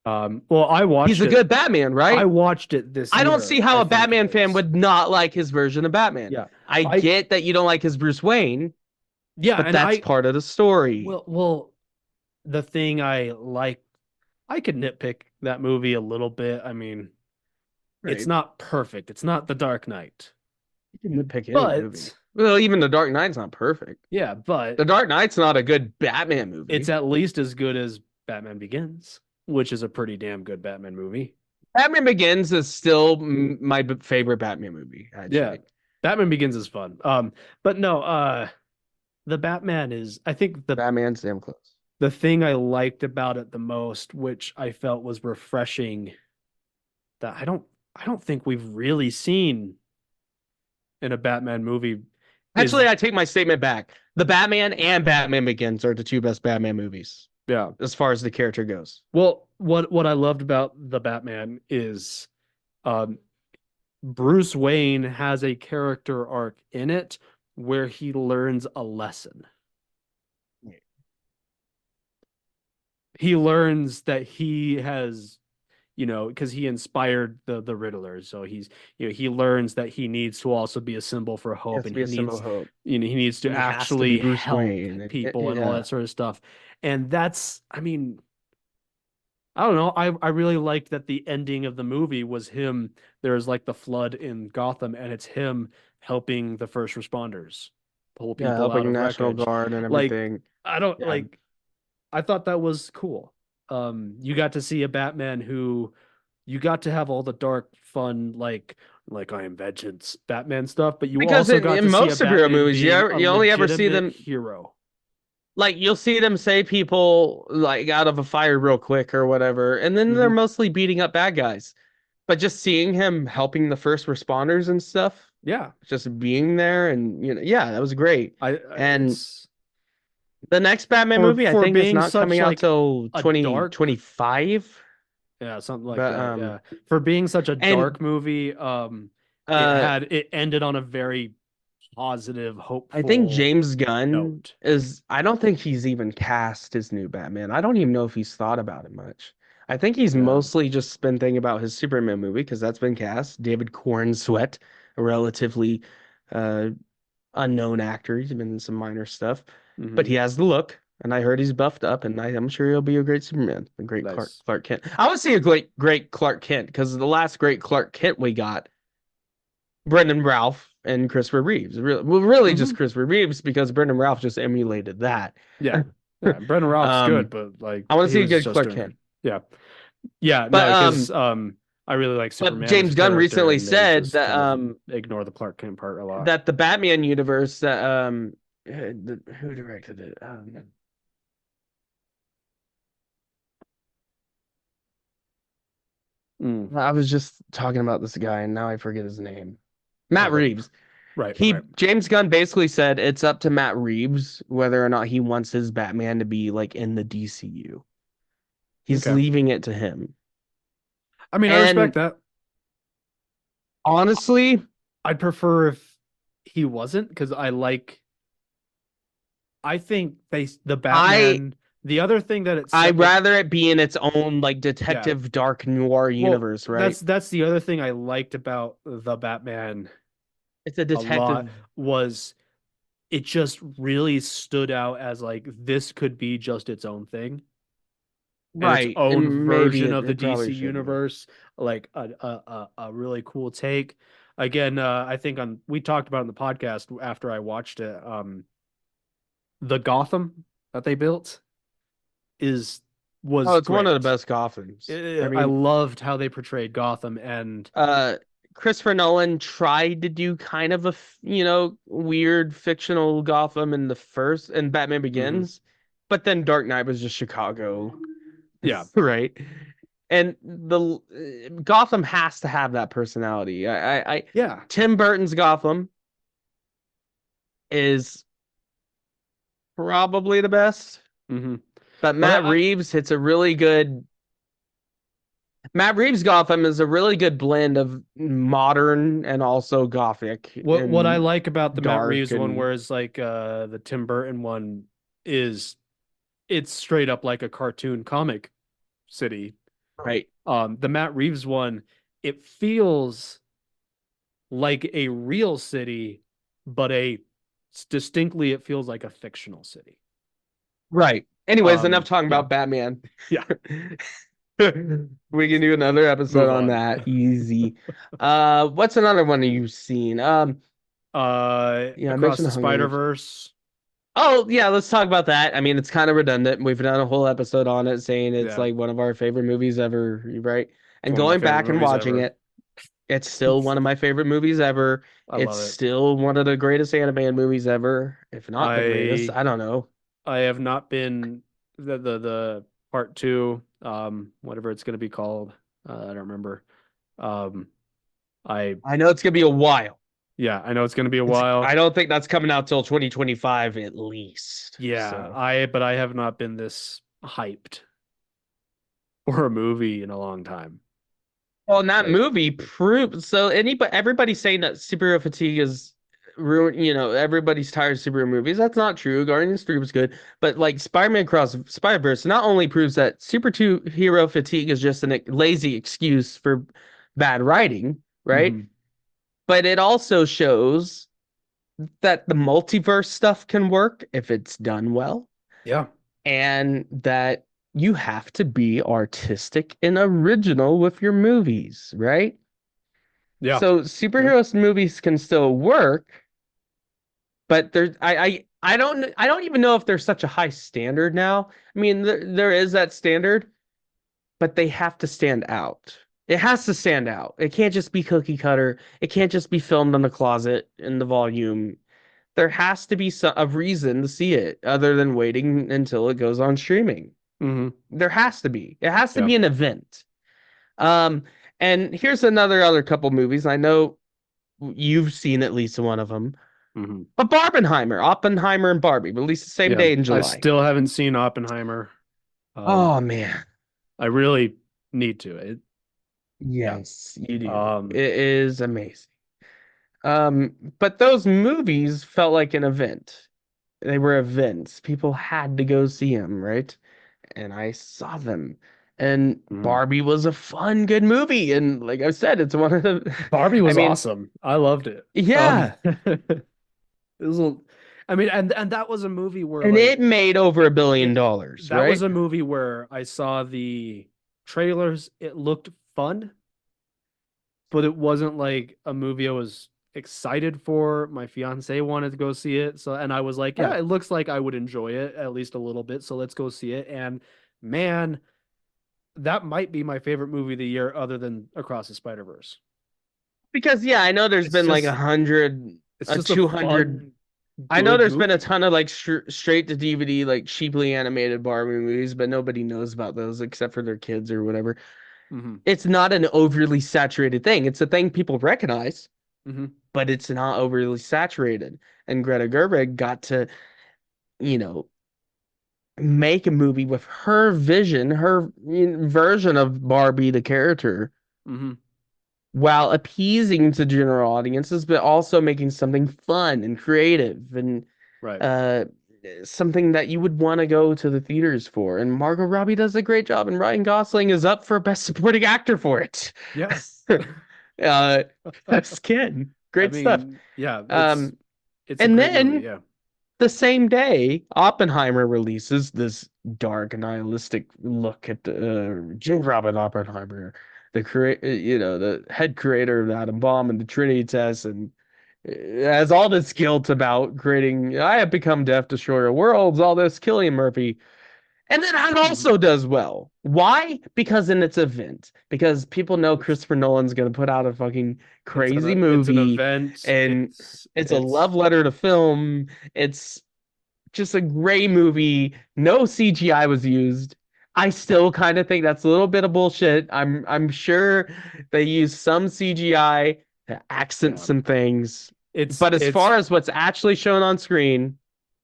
Well, I watched He's a it. good Batman, right? I watched it this I don't year, see how I a think Batman it fan is. would not like his version of Batman. Yeah. I get that you don't like his Bruce Wayne, Yeah, but and that's part of the story. well, the thing I like, I could nitpick that movie a little bit. I mean, it's Right. not perfect. It's not The Dark Knight. You can nitpick any But movie. Well, even The Dark Knight's not perfect. yeah, but The Dark Knight's not a good Batman movie. it's at least as good as Batman Begins, which is a pretty damn good Batman movie. Batman Begins is still my favorite Batman movie, actually. Yeah. Batman Begins is fun. But no, the Batman is, I think Batman's damn close. the thing I liked about it the most, which I felt was refreshing, that I don't think we've really seen in a Batman movie. Actually, I take my statement back. The Batman and Batman Begins are the two best Batman movies Yeah. as far as the character goes. Well, what I loved about the Batman is Bruce Wayne has a character arc in it where he learns a lesson. Right. He learns that he has, because he inspired the Riddler, so he learns that he needs to also be a symbol for hope, and he needs to He has to actually be Bruce help Wayne. people and all Yeah. that sort of stuff. And that's, I mean, I don't know. I really liked that the ending of the movie was him. There's like the flood in Gotham, and it's him helping the first responders pull people Yeah, out helping of National wreckage. Guard and Like, everything. I don't Yeah. like. I thought that was cool. You got to see a Batman who you got to have all the dark, fun, like I am vengeance Batman stuff, but you Because also got in to see a most superhero Batman movies, you being a only ever see them legitimate hero. like you'll see them save people like out of a fire real quick or whatever, and then they're Mhm. mostly beating up bad guys. But just seeing him helping the first responders and stuff, Yeah, just being there, and yeah, that was great. And it's the next Batman For- movie, I for think, is being not such, coming out like, till a 2025. yeah, something like But, that. Yeah, for being such a and, dark movie, it ended on a very positive, hopeful. I think James Gunn note. I don't think he's even cast his new Batman. I don't even know if he's thought about it much. I think he's Yeah. mostly just been thinking about his Superman movie because that's been cast. David Cornsweet, a relatively unknown actor. He's been in some minor stuff, but he has the look. And I heard he's buffed up, and I'm sure he'll be a great Superman, a great Nice. Clark Kent. I would see a great Clark Kent because the last great Clark Kent we got, Brendan Ralph and Christopher Reeves. Really just Christopher Reeves because Brendan Ralph just emulated that. Yeah, Brendan Ralph's good, but like I want to he see a was good just Clark doing Kent. it. Yeah, But, no, because I really like Superman. But James as a Gunn character, recently and they said just that kind of ignore the Clark Kent part a lot. that the Batman universe that who directed it? I was just talking about this guy and now I forget his name. Matt Okay. Reeves. Right. James Gunn basically said it's up to Matt Reeves whether or not he wants his Batman to be like in the DCU. He's Okay. leaving it to him. I mean, I respect that. Honestly, I'd prefer if he wasn't, because I think the Batman. The other thing that it's I'd rather it be in its own like detective dark noir universe, right? That's the other thing I liked about the Batman It's a a lot detective. was it just really stood out as like this could be just its own thing and its Right. own And maybe version it, of the it probably DC should be. universe, like a really cool take. Again, I think on we talked about it in the podcast after I watched it. The Gotham that they built is Oh, was it's one of the great. best Gothams. I I mean, loved how they portrayed Gotham, and uh, Christopher Nolan tried to do kind of a, weird fictional Gotham in the first and Batman mhm, Begins, but then Dark Knight was just Chicago, yeah, right? And the Gotham has to have that personality. yeah, Tim Burton's Gotham is probably the best, hmm. but But Matt Reeves' Gotham is a really good blend of modern and also gothic what I and like about the Matt dark Reeves one, and whereas like the Tim Burton one is it's straight up like a cartoon comic city. right. The Matt Reeves one, it feels like a real city, but a distinctly it feels like a fictional city. Right. Anyways, enough talking Yeah, about Batman. yeah. We can do another episode Move on on. that. Easy. What's another one you've seen? Yeah, I Across mentioned the Hunger Spider Games. Verse. Oh, yeah, let's talk about that. I mean, it's kind of redundant. We've done a whole episode on it saying it's Yeah, like one of our favorite movies ever, right? it's And one of my going favorite back and movies watching ever. it, it's still one of my favorite movies ever. I It's love it. still one of the greatest animated movies ever, if not the greatest. I I don't know. I have not been the part two, whatever it's gonna be called. I don't remember. Um, I I know it's gonna be a while. yeah, I know it's gonna be a It's while. I don't think that's coming out till 2025 at least. Yeah, So, but I have not been this hyped for a movie in a long time. well, and that Like, movie proved so everybody's saying that superhero fatigue is ruined, everybody's tired of superhero movies. That's not true. Guardians 3 was good, but like Spider-Man Across the Spider-Verse not only proves that superhero fatigue is just a lazy excuse for bad writing, right? mhm. But it also shows that the multiverse stuff can work if it's done well, Yeah, and that you have to be artistic and original with your movies, right? yeah, So yeah. superheroes movies can still work, but there I don't even know if there's such a high standard now. I mean, there is that standard, but they have to stand out. It has to stand out. It can't just be cookie cutter. It can't just be filmed in the closet in the volume. There has to be a reason to see it other than waiting until it goes on streaming. Hmm. There has to be. It has to Yeah. be an event. Um, and here's another couple movies. I know you've seen at least one of them. Hmm. But Oppenheimer and Barbie released the same Yeah. day in I July. still haven't seen Oppenheimer. Um, Oh man. I really need to. Yeah. Yes, you do. Um, It is amazing. But those movies felt like an event. They were events. People had to go see them, right? And I saw them. And mhm. Barbie was a fun, good movie. And like I said, it's one of the, Barbie I was mean, awesome. I loved it. yeah. It was I mean, and that was a movie where And like it made over $1 billion, it that was right? a movie where I saw the trailers. It looked fun, but it wasn't like a movie I was excited for. My fiance wanted to go see it, so and I was like, Yeah. yeah, it looks like I would enjoy it at least a little bit, so let's go see it. And man, that might be my favorite movie of the year other than Across the Spider-Verse. Because yeah, I know there's It's been like just it's a just a 200. fun, I know good there's been a movie. ton of like straight to DVD, like cheaply animated Barbie movies, but nobody knows about those except for their kids or whatever. Hmm. It's not an overly saturated thing. It's a thing people recognize, Hmm. but it's not overly saturated. And Greta Gerwig got to, you know, make a movie with her vision, her version of Barbie the character, Hmm. while appeasing to general audiences, but also making something fun and creative and Right. uh something that you would want to go to the theaters for. And Margot Robbie does a great job, and Ryan Gosling is up for Best Supporting Actor for it. Yeah. uh, Best Kid. Great stuff. Yeah, Um, it's a and great then movie. Yeah, the same day, Oppenheimer releases this dark, nihilistic look at J. Robert Oppenheimer, the head creator of the atom bomb and the Trinity test, and has all this guilt about creating. I have become death, destroyer of worlds. All this, Cillian Murphy. And then it also does well. Why? Because in its event. Because people know Christopher Nolan's going to put out a fucking crazy it's an movie, event. and it's a love letter to film. It's just a great movie. No CGI was used. I still kind of think that's a little bit of bullshit. I'm sure they used some CGI to accent some things. But as far as what's actually shown on screen,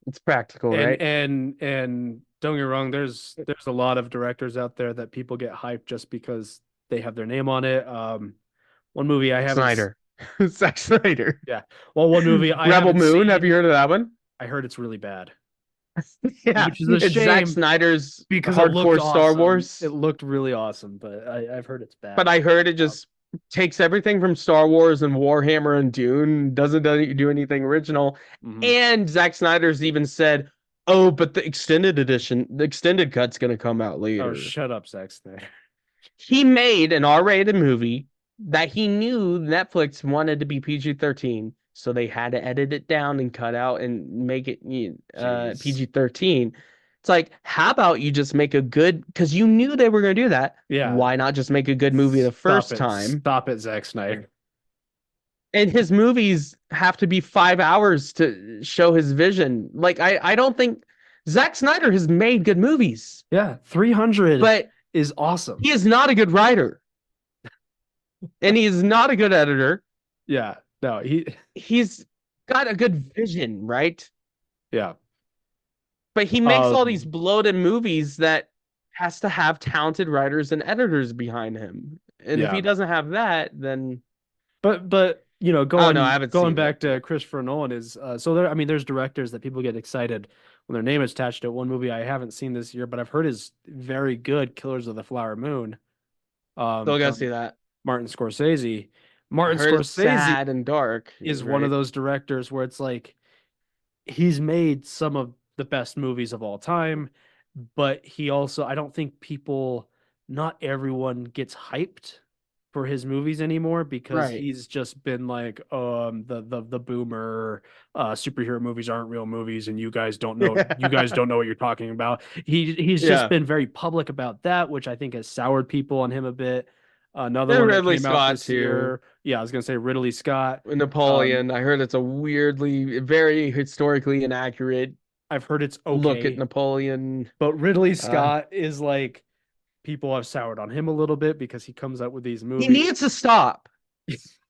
it's practical, right? And don't get me wrong, there's a lot of directors out there that people get hyped just because they have their name on it. One movie I haven't Snyder. Zack Snyder. Yeah. Well, one movie I Rebel haven't Moon. seen, Have you heard of that one? I heard it's really bad. Yeah, Which is a it's shame Zack Snyder's because it looked hardcore Star awesome. Wars. It looked really awesome, but I've heard it's bad. But I heard it just takes everything from Star Wars and Warhammer and Dune, doesn't do anything original. And Zack Snyder's even said, "Oh, but the extended edition, the extended cut's gonna come out later." Oh, shut up, Zack Snyder. He made an R-rated movie that he knew Netflix wanted to be PG-13, so they had to edit it down and cut out and make it PG-13. It's like, how about you just make a good, because you knew they were going to do that. Yeah. Why not just make a good movie the first time? Stop it, Zack Snyder. And his movies have to be 5 hours to show his vision. Like, I don't think Zack Snyder has made good movies. Yeah, 300 but is awesome. He is not a good writer. And he is not a good editor. Yeah, no, he's got a good vision, right? Yeah. But he makes all these bloated movies that has to have talented writers and editors behind him. And if he doesn't have that, then But you know, going back to Christopher Nolan is there's directors that people get excited when their name is attached to it. One movie I haven't seen this year, but I've heard is very good, Killers of the Flower Moon. Still gotta see that. Martin Scorsese. Martin Scorsese sad and dark is one of those directors where it's like he's made some of the best movies of all time, but he also, I don't think not everyone gets hyped for his movies anymore because he's just been like the boomer superhero movies aren't real movies and you guys don't know what you're talking about. He's just been very public about that, which I think has soured people on him a bit. Another one Ridley that came out this year. Yeah, I was gonna say Ridley Scott. Napoleon. I heard it's a weirdly, very historically inaccurate. I've heard it's okay. Look at Napoleon. But Ridley Scott is like, people have soured on him a little bit because he comes out with these movies. He needs to stop,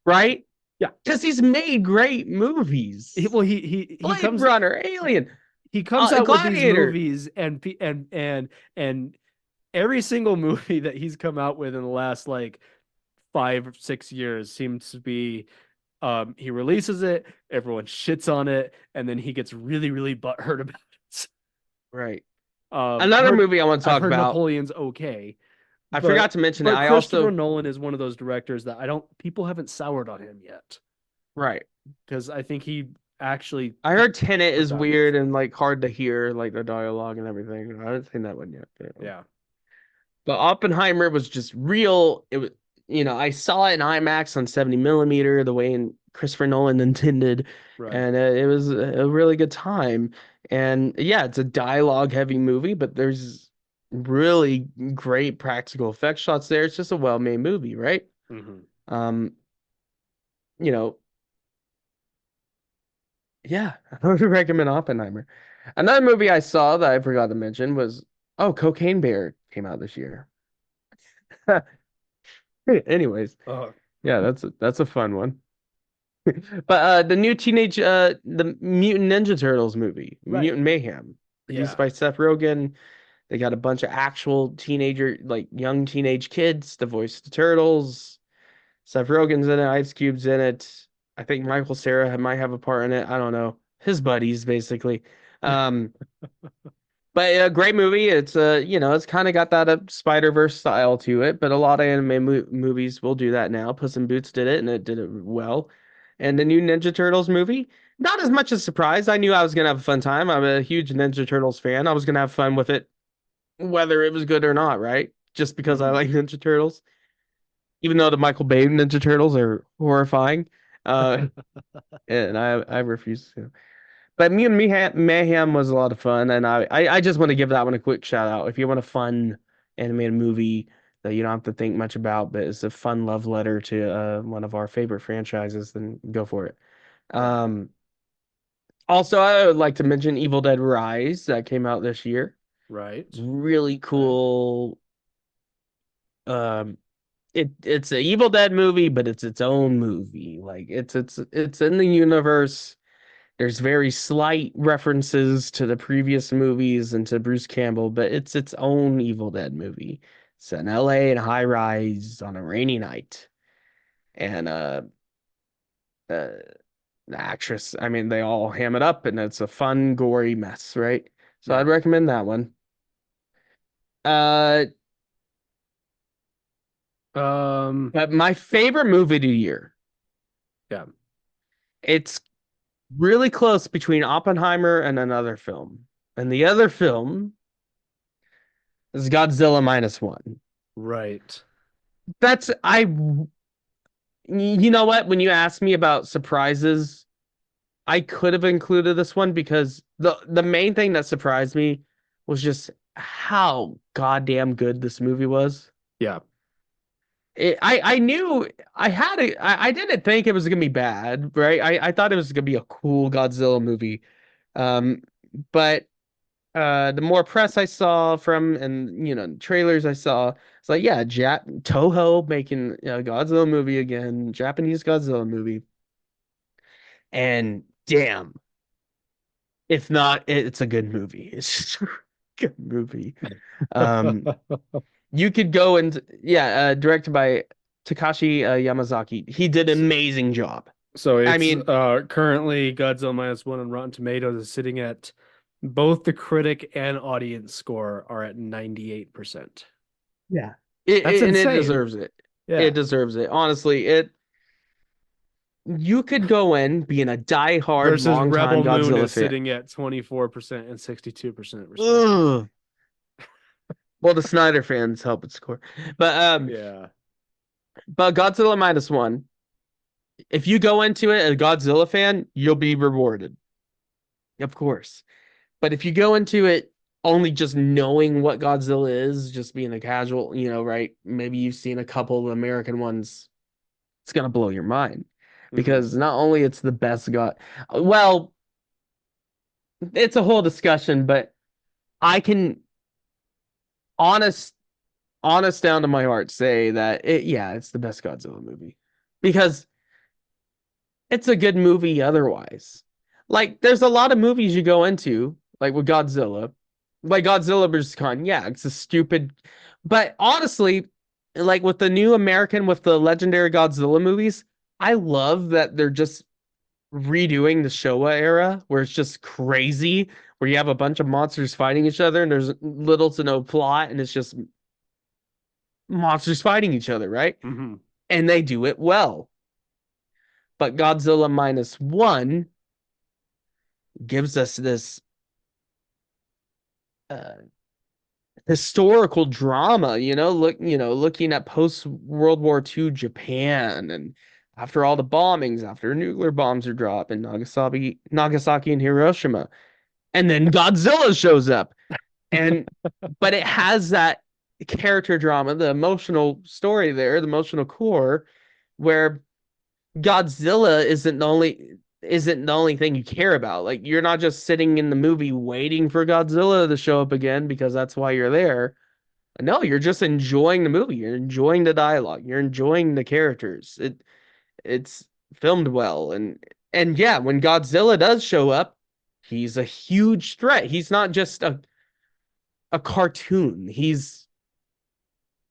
right? Yeah, because he's made great movies. He Blade Runner, Alien. He comes out Gladiator. With these movies and every single movie that he's come out with in the last like 5 or 6 years seems to be he releases it, everyone shits on it, and then he gets really, really butthurt about it. Right. Another movie I want to talk about. Napoleon's okay. I forgot to mention that. Christopher Nolan is one of those directors that people haven't soured on him yet. Right. Because I think he actually. I heard Tenet is weird and like hard to hear, like the dialogue and everything. I haven't seen that one yet. Yeah. But Oppenheimer was just real. It was, I saw it in IMAX on 70 millimeter, the way Christopher Nolan intended, and it was a really good time. And yeah, it's a dialogue-heavy movie, but there's really great practical effect shots there. It's just a well-made movie, right? Mm-hmm. Yeah, I would recommend Oppenheimer. Another movie I saw that I forgot to mention was Cocaine Bear came out this year. Anyways, yeah, that's a fun one. But the new the Mutant Ninja Turtles movie, Mutant Mayhem, produced by Seth Rogen. They got a bunch of actual young teenage kids to voice the Turtles. Seth Rogen's in it, Ice Cube's in it. I think Michael Cera might have a part in it. I don't know. His buddies, basically. But a great movie. It's it's kind of got that Spider-Verse style to it, but a lot of anime movies will do that now. Puss in Boots did it, and it did it well. and the new Ninja Turtles movie. Not as much a surprise. I knew I was gonna have a fun time. I'm a huge Ninja Turtles fan. I was gonna have fun with it, whether it was good or not, right? Just because I Mhm. like Ninja Turtles, even though the Michael Bay Ninja Turtles are horrifying, uh, and I refuse to. But me and Mayhem was a lot of fun, and I just want to give that one a quick shout out. If you want a fun animated movie that you don't have to think much about, but it's a fun love letter to one of our favorite franchises, then go for it. Yeah. Um, Also, I would like to mention Evil Dead Rise that came out this year. Right. Really Right. cool. Um, it's an Evil Dead movie, but it's its own movie. Like it's in the universe. There's very slight references to the previous movies and to Bruce Campbell, but it's its own Evil Dead movie. It's in LA and high rise on a rainy night. And uh the actress, I mean, they all ham it up and it's a fun, gory mess, right? So Yeah. I'd recommend that one. Uh Um. but my favorite movie of the year, Yeah. it's really close between Oppenheimer and another film. And the other film is Godzilla minus one. Right. That's I You know what? When you asked me about surprises, I could have included this one because the main thing that surprised me was just how goddamn good this movie was. Yeah. I knew I didn't think it was gonna be bad, right? I thought it was gonna be a cool Godzilla movie. Um, but the more press I saw from and trailers I saw, it's like yeah, Toho making a Godzilla movie again, Japanese Godzilla movie, and damn, if not, it's a good movie. It's just a good movie. Um, you could go and yeah, directed by Takashi Yamazaki. He did an So, amazing job. so I it's mean, currently Godzilla minus one on Rotten Tomatoes is sitting at both the critic and audience score are at 98%. yeah, That's and it insane. deserves it. It Yeah. deserves it. Honestly, you could go in being a die-hard, Versus long-time Rebel Moon Godzilla is fan. sitting at 24% and 62% respectively. Ugh. Well, the Snyder fans help it score, but Yeah. Godzilla minus one. If you go into it as a Godzilla fan, you'll be rewarded, of course. But if you go into it only just knowing what Godzilla is, just being a casual, right? Maybe you've seen a couple of the American ones, it's gonna blow your mind Hmm. because not only it's the best God, well, it's a whole discussion, but I can honest, honest down to my heart say that yeah, it's the best Godzilla movie because it's a good movie otherwise. Like, there's a lot of movies you go into, like with Godzilla, like Godzilla vs. Kong. Yeah, it's a stupid, but honestly, like with the new American, with the legendary Godzilla movies, I love that they're just redoing the Showa era where it's just crazy, where you have a bunch of monsters fighting each other and there's little to no plot and it's just monsters fighting each other, right? Hmm. And they do it well. But Godzilla minus one gives us this uh, historical drama, looking at post World War II Japan and after all the bombings, after nuclear bombs are dropped in Nagasaki and Hiroshima, and then Godzilla shows up. And but it has that character drama, the emotional story there, the emotional core, where Godzilla isn't the only thing you care about. Like you're not just sitting in the movie waiting for Godzilla to show up again because that's why you're there. No, you're just enjoying the movie. You're enjoying the dialogue. You're enjoying the characters. It's filmed well and yeah, when Godzilla does show up, he's a huge threat. He's not just a cartoon. He's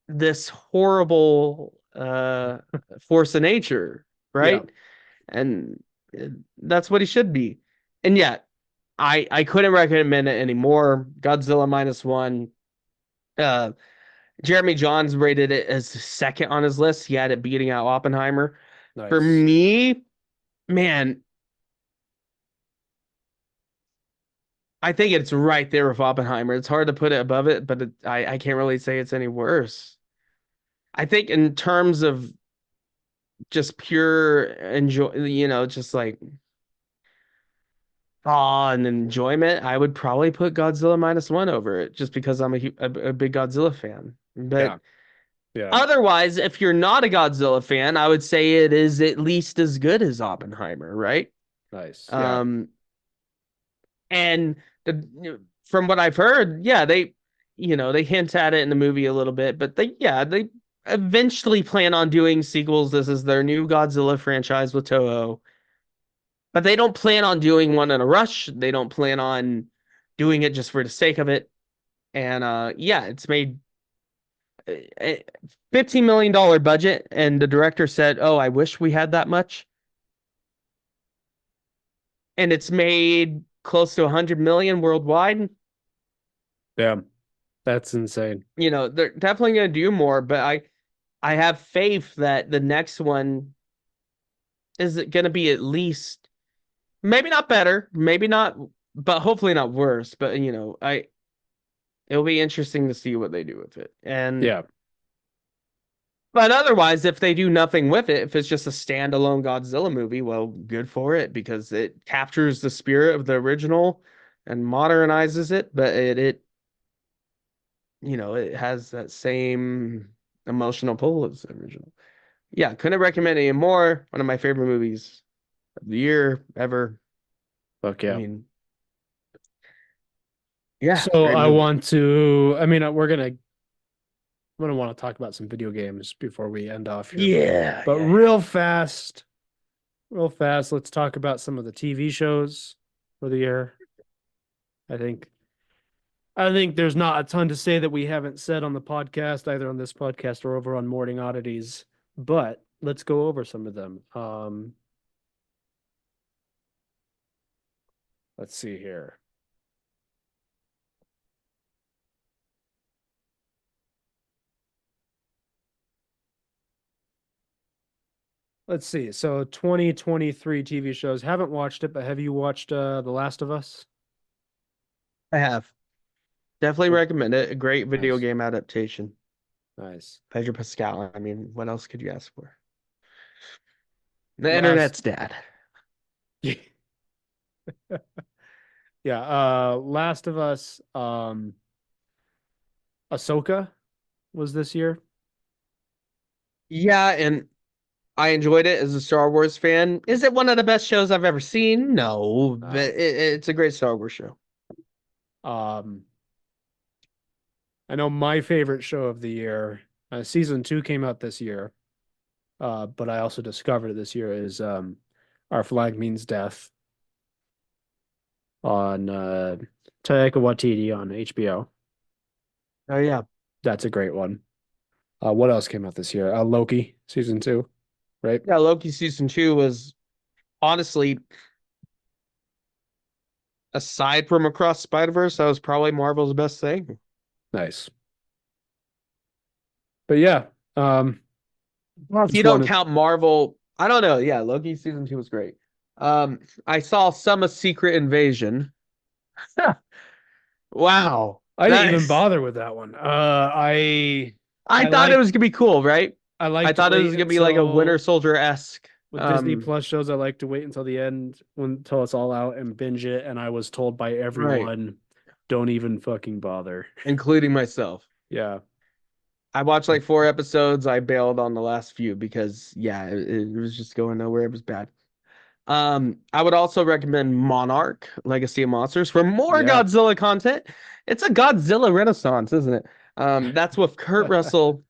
this horrible force of nature, Yeah. right? And that's what he should be. And yet, I couldn't recommend it anymore. Godzilla minus one. Uh, Jeremy Johns rated it as second on his list. He had it beating out Oppenheimer. For Nice. me, man, I think it's right there with Oppenheimer. It's hard to put it above it, but I can't really say it's any worse. I think in terms of just pure enjoy, just like awe and enjoyment, I would probably put Godzilla minus one over it just because I'm a big Godzilla fan. But Yeah. Yeah. otherwise, if you're not a Godzilla fan, I would say it is at least as good as Oppenheimer, right? Nice. Yeah. Um, and from what I've heard, yeah, they hint at it in the movie a little bit, but they eventually plan on doing sequels. This is their new Godzilla franchise with Toho, but they don't plan on doing one in a rush. They don't plan on doing it just for the sake of it. And yeah, it's made a $15 million budget, and the director said, "Oh, I wish we had that much." And it's made close to 100 million worldwide. Yeah. That's insane. They're definitely going to do more, but I have faith that the next one is going to be at least maybe not better, maybe not, but hopefully not worse. But it'll be interesting to see what they do with it. Yeah. But otherwise, if they do nothing with it, if it's just a standalone Godzilla movie, well, good for it because it captures the spirit of the original and modernizes it, but it has that same emotional pull as the original. Yeah, couldn't recommend any more. One of my favorite movies of the year ever. Fuck I yeah. mean, yeah, So great I movie. want to, I mean, I'm gonna want to talk about some video games before we end off here. Yeah, But yeah. real fast, let's talk about some of the TV shows for the year. I think I think there's not a ton to say that we haven't said on the podcast, either on this podcast or over on Morning Oddities, but let's go over some of them. Let's see here. Let's see. So 2023 TV shows. Haven't watched it, but have you watched The Last of Us? I have. Definitely Oh, recommend it. A great video nice. game adaptation. Nice. Pedro Pascal. I mean, what else could you ask for? The Last internet's dad. Yeah, Last of Us, Ahsoka was this year. Yeah, and I enjoyed it as a Star Wars fan. Is it one of the best shows I've ever seen? No, but Uh, it's a great Star Wars show. um, I know my favorite show of the year, season 2 came out this year, but I also discovered it this year is Our Flag Means Death on Taika Waititi on HBO. Oh yeah. That's a great one. What else came out this year? Loki season 2, right? Yeah, Loki season 2 was honestly, aside from Across Spider-Verse, that was probably Marvel's best thing. Nice. But yeah, Well, if you just don't wanted. count Marvel, I don't know. Yeah, Loki season 2 was great. I saw some of Secret Invasion. Wow. I didn't even Nice. bother with that one. I I thought it was liked gonna be cool, right? I I like to thought it was wait gonna be like a Winter until Soldier-esque. with Disney Plus shows. I like to wait until the end until it's all out and binge it. And I was told by Right, everyone, don't even fucking bother. including myself. Yeah, I watched like 4 episodes. I bailed on the last few because yeah, it was just going nowhere. It was bad. I would also recommend Monarch: Legacy of Monsters for more yeah. Godzilla content. It's a Godzilla renaissance, isn't it? That's with Kurt Russell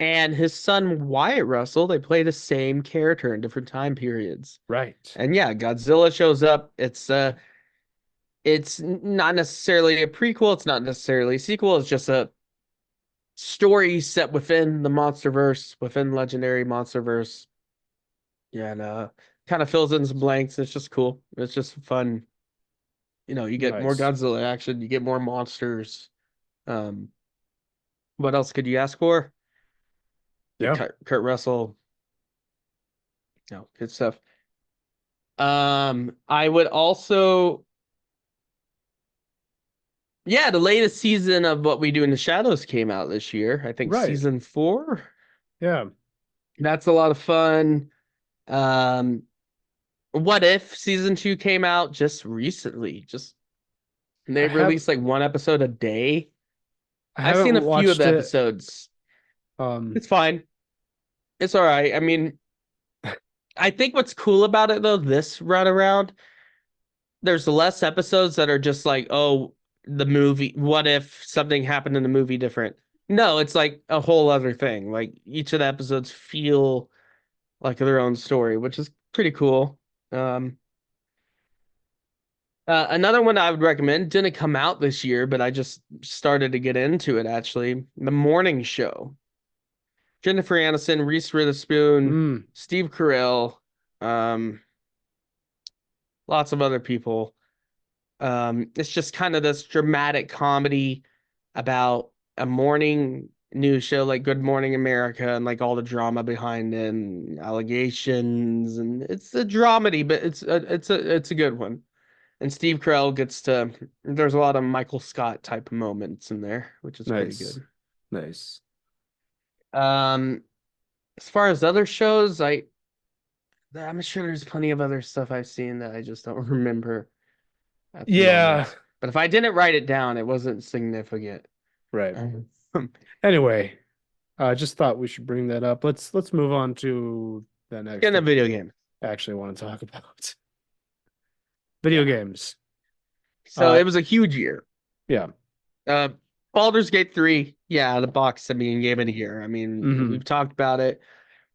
and his son Wyatt Russell. They play the same character in different time periods. Right. And yeah, Godzilla shows up. It's not necessarily a prequel, it's not necessarily a sequel, it's just a story set within the MonsterVerse, within Legendary MonsterVerse. Yeah, and kind of fills in some blanks. It's just cool. It's just fun. You get more Nice. Godzilla action, you get more monsters. Um, what else could you ask for? Yeah. Kurt Russell, good stuff. I would also, yeah, the latest season of What We Do in the Shadows came out this year. I think Right. season 4. Yeah. That's a lot of fun. Um, What If season 2 came out just recently. Just I they have released like one episode a day. I I've haven't seen a few of watched the it. episodes. Um, It's fine. It's all right. I mean, I think what's cool about it though, this run around, there's less episodes that are just like, oh, the movie, what if something happened in the movie different? No, it's like a whole other thing. Like each of the episodes feel like their own story, which is pretty cool. Um, Another one I would recommend didn't come out this year, but I just started to get into it actually. The Morning Show. Jennifer Aniston, Reese Witherspoon, mm, Steve Carell, um, lots of other people. It's just kind of this dramatic comedy about a morning news show like Good Morning America and like all the drama behind it and allegations, and it's a dramedy, but it's a good one. And Steve Carell gets to there's a lot of Michael Scott type moments in there, which is pretty nice. good. Nice. Um, as far as other shows, I'm sure there's plenty of other stuff I've seen that I just don't remember at the Yeah. moment. But if I didn't write it down, it wasn't significant. Right. Um, Anyway, I just thought we should bring that up. Let's move on to the next Getting a thing video game. I actually want to talk about. Video Yeah. games. So it was a huge year. Yeah. Uh, Baldur's Gate 3, yeah, the box, I mean, game of the year. I mean, Mhm. we've talked about it.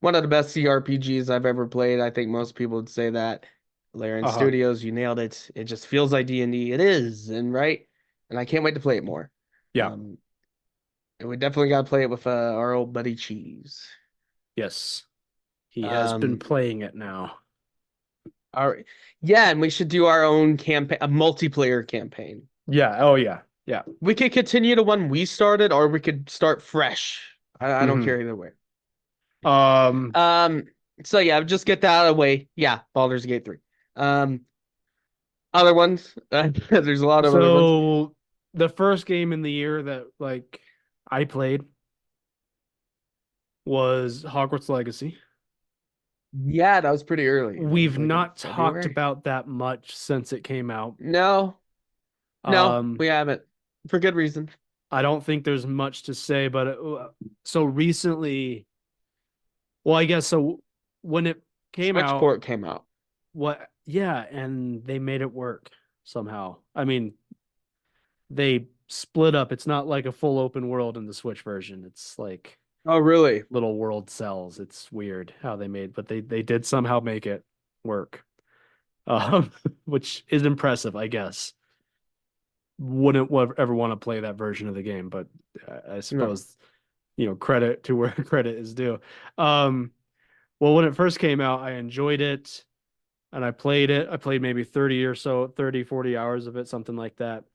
One of the best CRPGs I've ever played. I think most people would say that. Larian Uh-huh. Studios, you nailed it. It just feels like D&D. It is, and right? And I can't wait to play it more. Yeah. And we definitely got to play it with our old buddy Cheese. Yes. He has been playing it now. Our Yeah, and we should do our own campaign, a multiplayer campaign. Yeah. Oh yeah. Yeah. We could continue the one we started, or we could start fresh. I don't Mhm. care either way. Um, So yeah, just get that out of the way. Yeah, Baldur's Gate 3. Other ones. There's a lot of other ones. so the first game in the year that like I played was Hogwarts Legacy. Yeah, that was pretty early. That We've was like in not talked February. about that much since it came out. No, Um, we haven't. For good reason. I don't think there's much to say, but so recently, well, I guess so when it came Switch out, port came out. yeah, and they made it work somehow. I mean, they split up. It's not like a full open world in the Switch version. It's like Oh, really? little world cells. It's weird how they made, but they did somehow make it work. Which is impressive, I guess. Wouldn't ever want to play that version of the game, but I suppose credit to where credit is due. Well, when it first came out, I enjoyed it and I played it. I played maybe 30 or so, 30, 40 hours of it, something like that.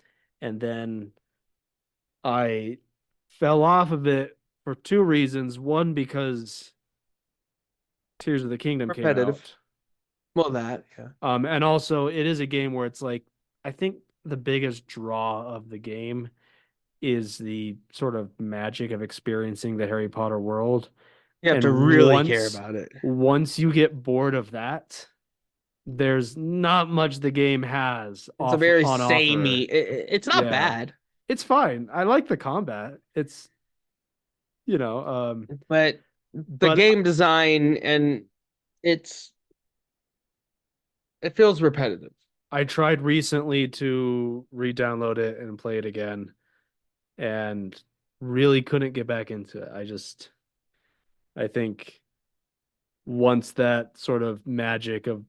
And then I fell off of it for two reasons. One, because Tears of the Kingdom came Repetitive. out. Well, that, yeah. And also it is a game where it's like, I think the biggest draw of the game is the sort of magic of experiencing the Harry Potter world. You have And to really care about it. Once you get bored of that, there's not much the game has It's a very on samey. offer. It's not Yeah. bad, It's fine. I like the combat. It's but the but game design and it feels repetitive. I tried recently to re-download it and play it again and really couldn't get back into it. I think once that sort of magic of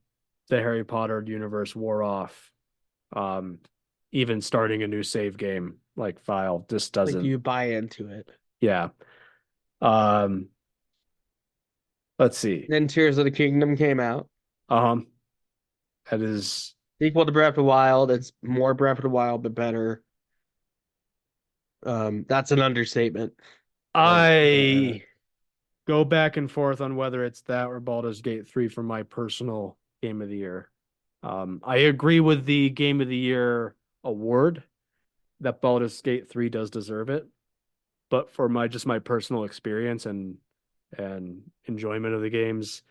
the Harry Potter universe wore off, even starting a new save game like file just Like doesn't. you buy into it. Yeah. Let's see. Then Tears of the Kingdom came out. That is Equal to Breath of the Wild. It's more Breath of the Wild, but better. That's an understatement. I go back and forth on whether it's that or Baldur's Gate 3 for my personal game of the year. I agree with the Game of the Year award that Baldur's Gate 3 does deserve it, but for my personal experience and enjoyment of the games,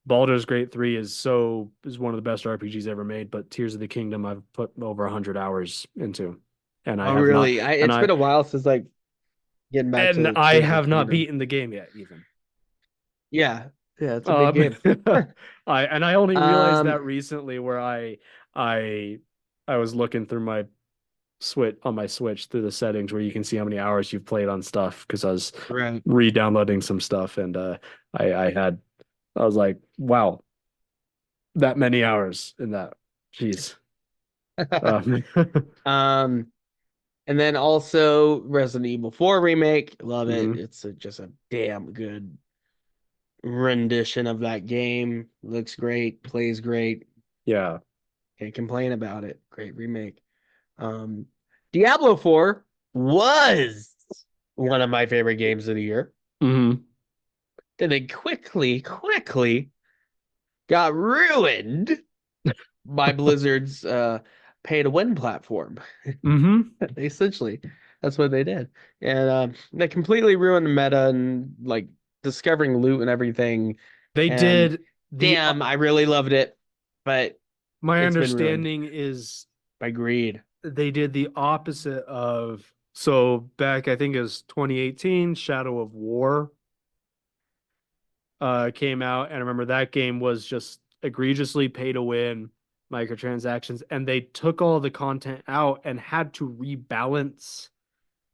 Baldur's Gate 3 is one of the best RPGs ever made, but Tears of the Kingdom I've put over 100 hours into, and I Oh, have not really? and It's I been a while since like getting back and to I Tears of have the not Kingdom. beaten the game yet even. Yeah, yeah, it's a big Um, game. I only realized Um, that recently where I I was looking through my Switch on my Switch through the settings where you can see how many hours you've played on stuff because I was right. re-downloading some stuff and I I was like, wow, that many hours in that. Jeez. Um, Um, and then also Resident Evil 4 remake, love it. mhm. It's just a damn good rendition of that game. Looks great, plays great. Yeah. Can't complain about it. Great remake. Um, Diablo 4 was one of my favorite games of the year. Hmm. Then it quickly got ruined by Blizzard's pay to win platform. Hmm. Essentially, that's what they did. And they completely ruined the meta and like discovering loot and everything. They And did the damn, I really loved it, but my it's been ruined understanding is by greed. they did the opposite of so back I think it was 2018 Shadow of War came out, and I remember that game was just egregiously pay to win microtransactions, and they took all the content out and had to rebalance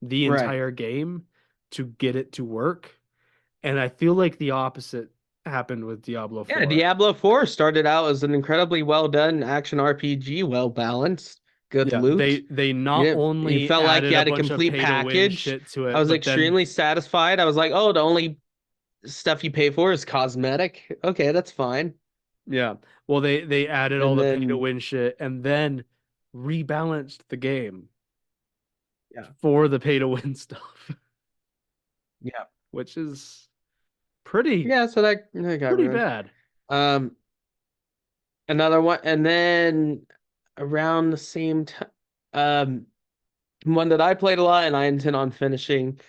the Right. entire game to get it to work. And I feel like the opposite happened with Diablo Yeah, 4. Diablo 4 started out as an incredibly well done action RPG, well balanced, good Yeah, loot. they not You only felt like added you a had a bunch of complete pay to win package. shit to I it, was but then extremely satisfied. I was like, oh, the only stuff you pay for is cosmetic. Okay, that's fine. yeah, well they added all And the pay to then, win shit and then rebalanced the game yeah, for the pay to win stuff, yeah, which is pretty yeah. So that got pretty ruined. bad. Um, Another one, and then around the same time, one that I played a lot, and I intend on finishing,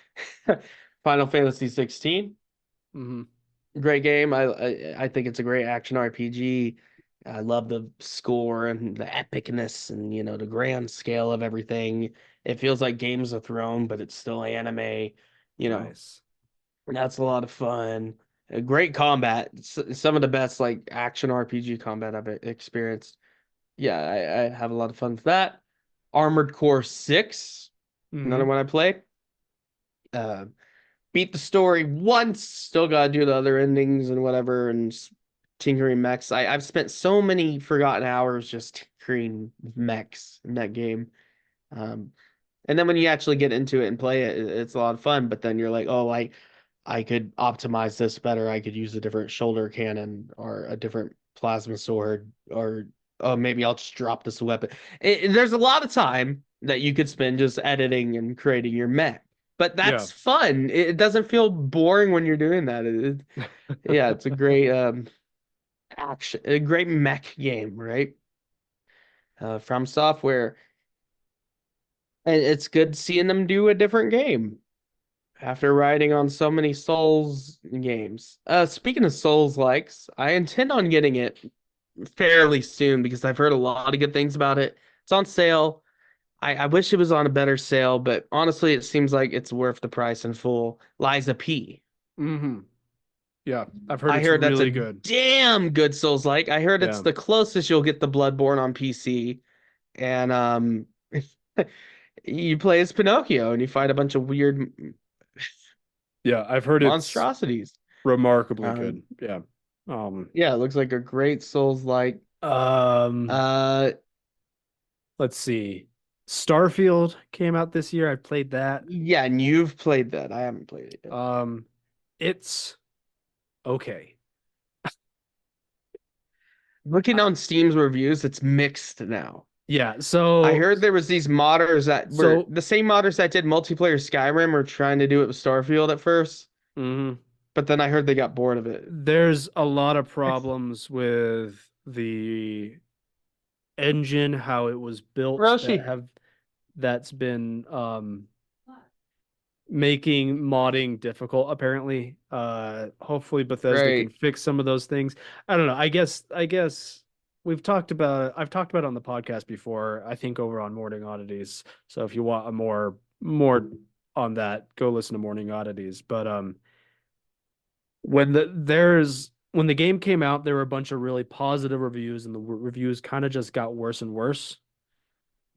Final Fantasy 16. Hmm. Great game. I think it's a great action RPG. I love the score and the epicness and the grand scale of everything. It feels like Games of Thrones, but it's still anime. You know, Nice. that's a lot of fun. Great combat. Some of the best like action RPG combat I've experienced. Yeah, I have a lot of fun with that. Armored Core 6, another Hmm. one I played. Uh, Beat the story once, still gotta do the other endings and whatever, and tinkering mechs. I've spent so many forgotten hours just tinkering mechs in that game. Um, and then when you actually get into it and play it, it's a lot of fun. But then you're like, oh, I could optimize this better. I could use a different shoulder cannon or a different plasma sword, or oh, maybe I'll just drop this weapon. There's a lot of time that you could spend just editing and creating your mech, but Yeah. that's fun. It doesn't feel boring when you're doing that. Yeah, it's a great action, a great mech game, right? From Software, and it's good seeing them do a different game after riding on so many Souls games. Speaking of Souls likes, I intend on getting it fairly soon because I've heard a lot of good things about it. It's on sale. I wish it was on a better sale, but honestly, it seems like it's worth the price in full. Liza P. Hmm. Yeah, I've heard I it's heard that's a really good. damn good Souls like. I heard it's Yeah. the closest you'll get the Bloodborne on PC. And you play as Pinocchio and you fight a bunch of weird Yeah, I've heard it's monstrosities. remarkably Um, good. Yeah. Um, yeah, it looks like a great Souls like. um, Uh, let's see. Starfield came out this year. I played that. yeah, and you've played that. I haven't played it yet. Um, it's okay. Looking on Steam's reviews, it's mixed now. Yeah, I heard there was these modders that were so the same modders that did multiplayer Skyrim were trying to do it with Starfield at first, mhm. but then I heard they got bored of it. There's a lot of problems with the engine, how it was built, Roshi. that's been making modding difficult apparently. Hopefully Bethesda can Right. fix some of those things. I don't know. I guess I've talked about it on the podcast before, I think over on Morning Oddities. So if you want a more on that, go listen to Morning Oddities. But when the game came out, there were a bunch of really positive reviews, and the reviews kind of just got worse and worse.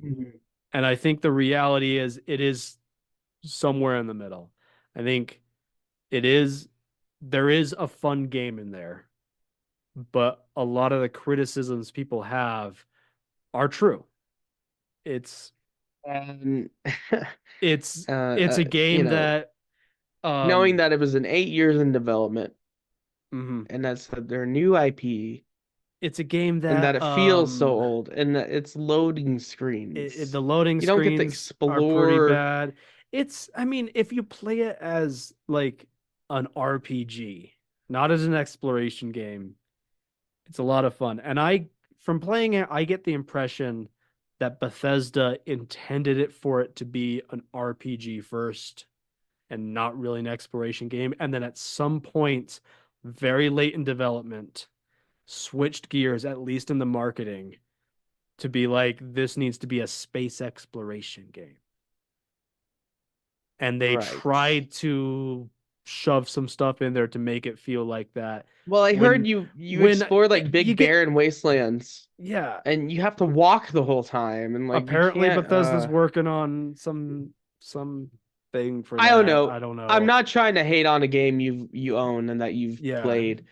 Mhm. And I think the reality is it is somewhere in the middle. I think it is there is a fun game in there, but a lot of the criticisms people have are true. It's And it's uh, it's a you game know, that knowing um that it was in 8 years in development, mhm. and that's their new IP, It's a game and that that it feels so old, and that it's loading screens. the loading You don't get to screens are pretty explore. bad. I mean, if you play it as like an RPG, not as an exploration game, it's a lot of fun. And from playing it, I get the impression that Bethesda intended it for it to be an RPG first and not really an exploration game. And then at some point, very late in development, switched gears, at least in the marketing, to be like, this needs to be a space exploration game. And they Right. tried to shove some stuff in there to make it feel like that. Well, I heard When you when explore like you big get barren wastelands, yeah, and you have to walk the whole time, and like you apparently can't. Bethesda's working on some thing for I don't that. I know. don't I'm know. not trying to hate on a game you own and that you've Yeah. played,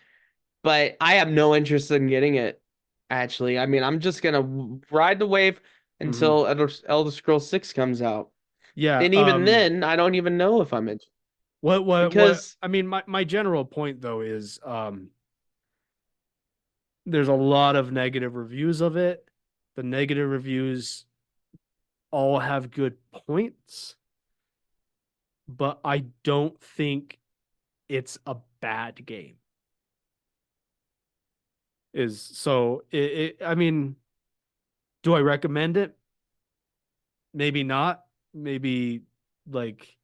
but I have no interest in getting it. Actually, I mean, I'm just gonna ride the wave Hmm. until Elder Scrolls 6 comes out, Yeah. and even then, I don't even know if I'm interested What because I mean, my general point though is there's a lot of negative reviews of it. The negative reviews all have good points, but I don't think it's a bad game. Is so I mean, do I recommend it? Maybe not. Maybe like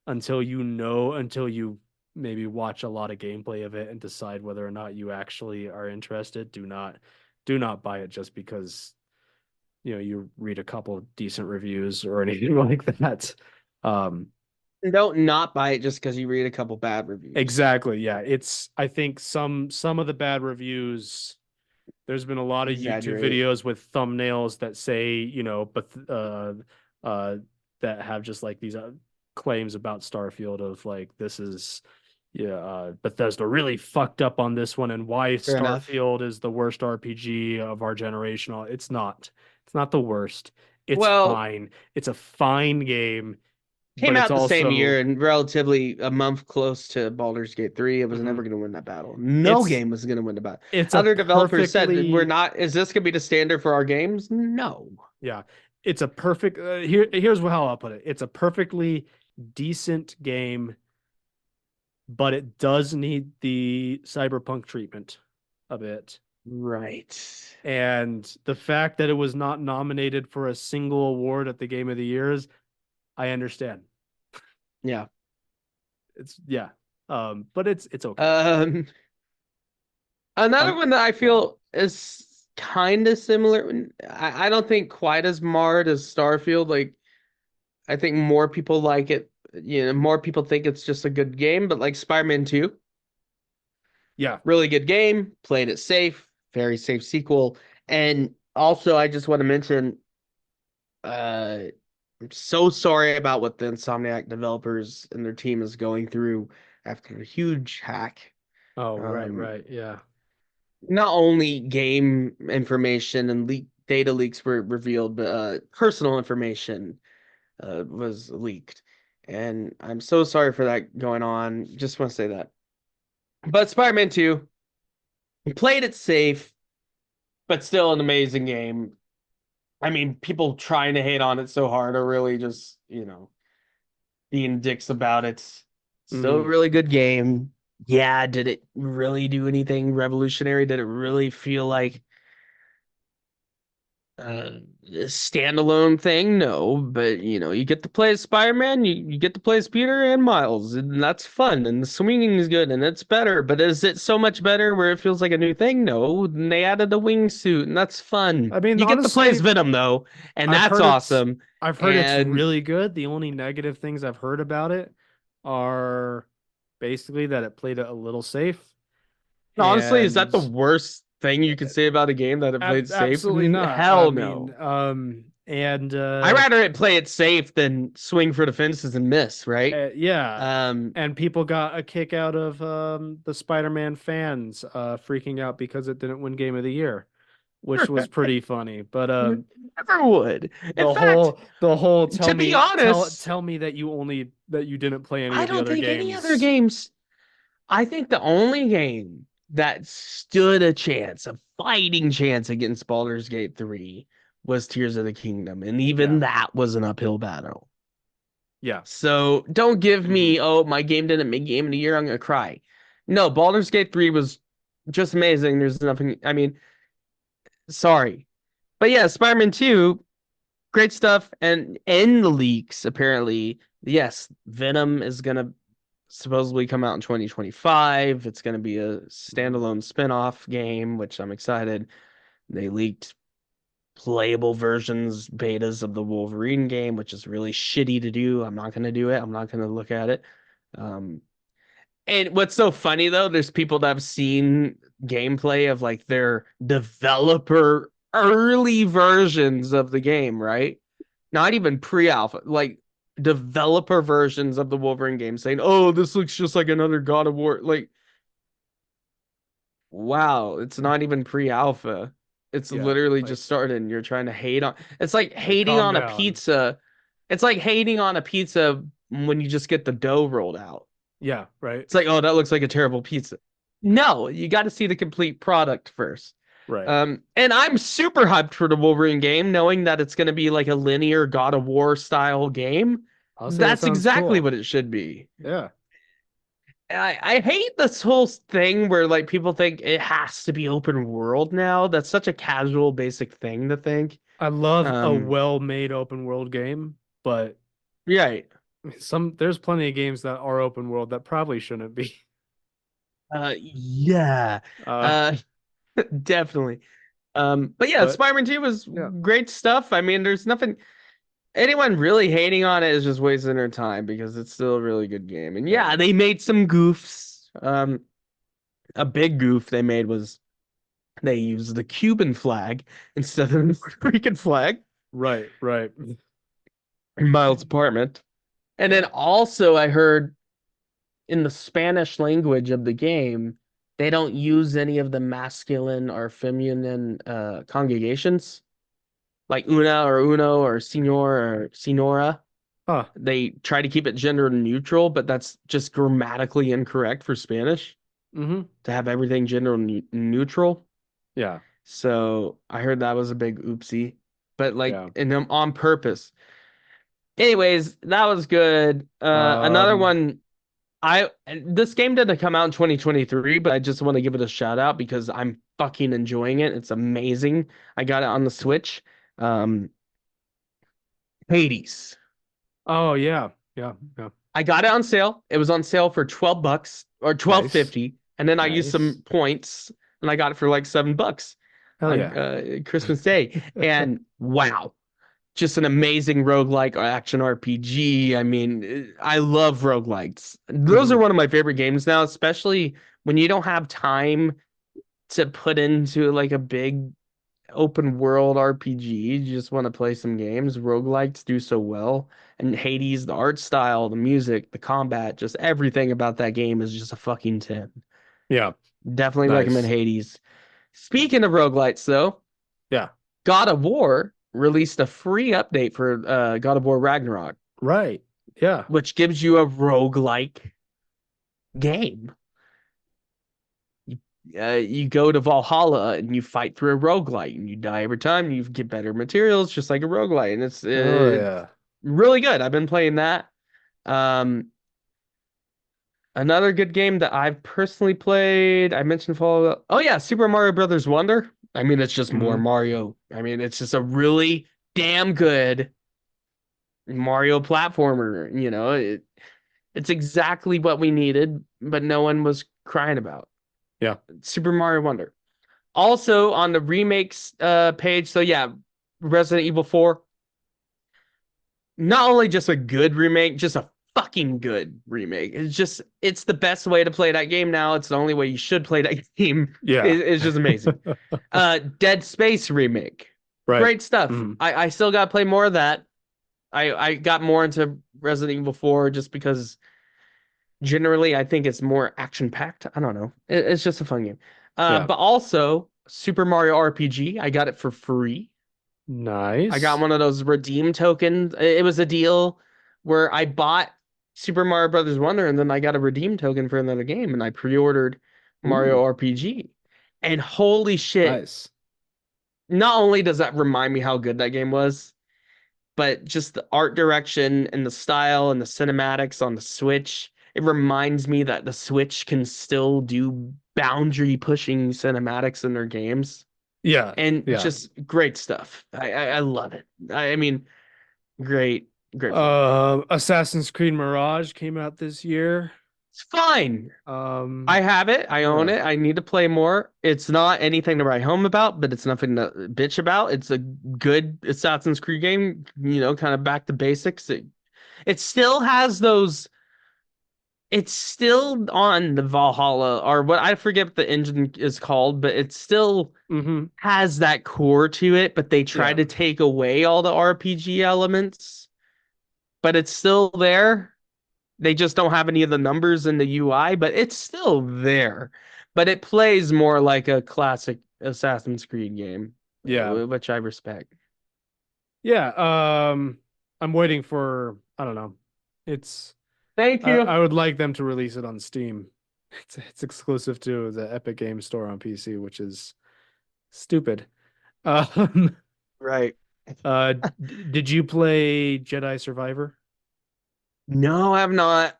until you maybe watch a lot of gameplay of it and decide whether or not you actually are interested. Do not buy it just because you read a couple of decent reviews or anything like that. Um, don't not buy it just because you read a couple bad reviews. exactly. Yeah. I think some of the bad reviews, there's been a lot of YouTube Exaggerate. videos with thumbnails that say, but uh that have just like these claims about Starfield of like, this is yeah, Bethesda really fucked up on this one, and why Fair enough. Starfield is the worst RPG of our generation. It's not. It's not the worst. It's Well, fine. It's a fine game, came but it's out the same also year and relatively a month close to Baldur's Gate 3. It was never mhm. going to win that battle. No it's game was going to win the battle. it's a Other developers said that we're perfectly not, is this going to be the standard for our games? No. yeah. It's a perfect here's how I'll put it. It's a perfectly decent game, but it does need the cyberpunk treatment a bit. Right. And the fact that it was not nominated for a single award at the Game of the Years, I understand. Yeah. It's yeah. But it's okay. Um, Another Um, one that I feel is kind of similar. I don't think quite as marred as Starfield. Like, I think more people like it. More people think it's just a good game, but like Spider-Man 2, yeah. really good game, played it safe, very safe sequel. And also, I just want to mention, uh, I'm so sorry about what the Insomniac developers and their team is going through after a huge hack. Oh, Um, right. Yeah. not only game information and data leaks were revealed, but personal information was leaked. And I'm so sorry for that going on. Just want to say that. But Spider-Man 2, played it safe, but still an amazing game. I mean, people trying to hate on it so hard are really just, being dicks about it. Still a Hmm. really good game. Yeah, did it really do anything revolutionary? Did it really feel like standalone thing, no, but you get to play as Spider-Man, you get to play as Peter and Miles, and that's fun, and the swinging is good, and it's better. But is it so much better where it feels like a new thing? No, and they added the wingsuit, and that's fun. I mean, You get to play as honestly, Venom though, and I've that's heard it's awesome. I've heard it's And really good. The only negative things I've heard about it are basically that it played it a little safe. honestly, is that And the worst thing you can say about a game that it played safe? absolutely not. I Hell mean, no. and I'd rather it play it safe than swing for the fences and miss, right? yeah, Um, and people got a kick out of the Spider-Man fans freaking out because it didn't win Game of the Year, which was pretty funny. But never would. In fact, the whole to be honest, tell me that you didn't play any I of the don't other think any other games. games. I think the only game that stood a chance, a fighting chance against Baldur's Gate 3 was Tears of the Kingdom. And even Yeah, that was an uphill battle. yeah, So don't give me, Mhm. oh, my game didn't make game of the year, I'm going to cry. No, Baldur's Gate 3 was just amazing. There's nothing, I mean, sorry. But yeah, Spider-Man 2, great stuff. And in the leaks, apparently, yes, Venom is gonna supposedly come out in 2025. It's gonna be a standalone spin-off game, which I'm excited. They leaked playable versions, betas of the Wolverine game, which is really shitty to do. I'm not gonna do it. I'm not gonna look at it. Um, and what's so funny though, there's people that have seen gameplay of like their developer early versions of the game, right? Not even pre-alpha, like developer versions of the Wolverine game saying, "Oh, this looks just like another God of War." Like, wow, it's not even pre-alpha. It's Yeah. literally Like, just started and you're trying to hate on. It's like hating calm on a down. pizza. It's like hating on a pizza when you just get the dough rolled out. Yeah, right, It's like, oh, that looks like a terrible pizza. No, you got to see the complete product first. right. And I'm super hyped for the Wolverine game, knowing that it's going to be like a linear God of War style game. I'll say that That's sounds exactly cool. what it should be. Yeah. I hate this whole thing where like people think it has to be open world now. That's such a casual, basic thing to think. I love a Um, well-made open world game, but right. there's plenty of games that are open world that probably shouldn't be. Yeah. Uh, Uh, definitely. But yeah, but Spider-Man 2 was yeah. great stuff. I mean, there's nothing anyone really hating on it is just wasting their time because it's still a really good game. And yeah, Yeah. they made some goofs. A big goof they made was they used the Cuban flag instead of the Puerto Rican flag Right, right. in Miles' apartment. And then Yeah. also I heard in the Spanish language of the game, they don't use any of the masculine or feminine congregations like una or uno or senor or senora. Huh. They try to keep it gender neutral, but that's just grammatically incorrect for Spanish Mm-hmm. to have everything gender neutral. Yeah. So I heard that was a big oopsie, but like Yeah. and on purpose. Anyways, that was good. Another Um, one. This game didn't come out in 2023, but I just want to give it a shout out because I'm fucking enjoying it. It's amazing. I got it on the Switch. Um, Hades. oh yeah. Yeah. Yeah. I got it on sale. It was on sale for $12 or Nice. 12.50, and then I used Nice. some points and I got it for like $7 Hell on yeah. Christmas Day. And wow, just an amazing roguelike action RPG. I mean, I love roguelikes. Those are Mhm. one of my favorite games now, especially when you don't have time to put into like a big open world RPG. You just want to play some games. Roguelikes do so well. And Hades, the art style, the music, the combat, just everything about that game is just a fucking 10. Yeah. Definitely recommend Nice. Hades. Speaking of roguelites, though, Yeah. God of War released a free update for God of War Ragnarok, Right. Yeah. which gives you a roguelike game. You go to Valhalla and you fight through a roguelite and you die every time. You get better materials, just like a roguelite, and it's Oh yeah. really good. I've been playing that. Um, Another good game that I've personally played. I mentioned Fallout. Oh yeah, Super Mario Brothers Wonder. I mean, it's just more Mhm. Mario. I mean, it's just a really damn good Mario platformer. It's exactly what we needed, but no one was crying about. Yeah. Super Mario Wonder. Also on the remakes page, so yeah, Resident Evil 4. Not only just a good remake, just a fucking good remake. It's the best way to play that game now. It's the only way you should play that game. Yeah. It's just amazing. Dead Space remake. Right. Great stuff. Mhm. I still gotta play more of that. I got more into Resident Evil 4 just because generally I think it's more action packed. I don't know. It's just a fun game. Yeah. But also Super Mario RPG, I got it for free. I got Nice. one of those redeem tokens. It was a deal where I bought Super Mario Brothers Wonder and then I got a redeem token for another game and I pre-ordered Mario Ooh, RPG. And holy shit, nice. not only does that remind me how good that game was, but just the art direction and the style and the cinematics on the Switch, it reminds me that the Switch can still do boundary pushing cinematics in their games Yeah. and Yeah. just great stuff. I love it. I mean, great, great fun. Assassin's Creed Mirage came out this year. It's fine. Um, I have it. I own yeah. it. I need to play more. It's not anything to write home about, but it's nothing to bitch about. It's a good Assassin's Creed game, kind of back to basics. It still has those. It's still on the Valhalla or what I forget what the engine is called, but it still Mm-hmm. has that core to it, but they try Yeah. to take away all the RPG elements, but it's still there. They just don't have any of the numbers in the UI, but it's still there. But it plays more like a classic Assassin's Creed game, Yeah. which I respect. Yeah. I'm waiting for, I don't know. It's Thank I you. would like them to release it on Steam. It's exclusive to the Epic Game Store on PC, which is stupid. Um, Right. did you play Jedi Survivor? No, I have not.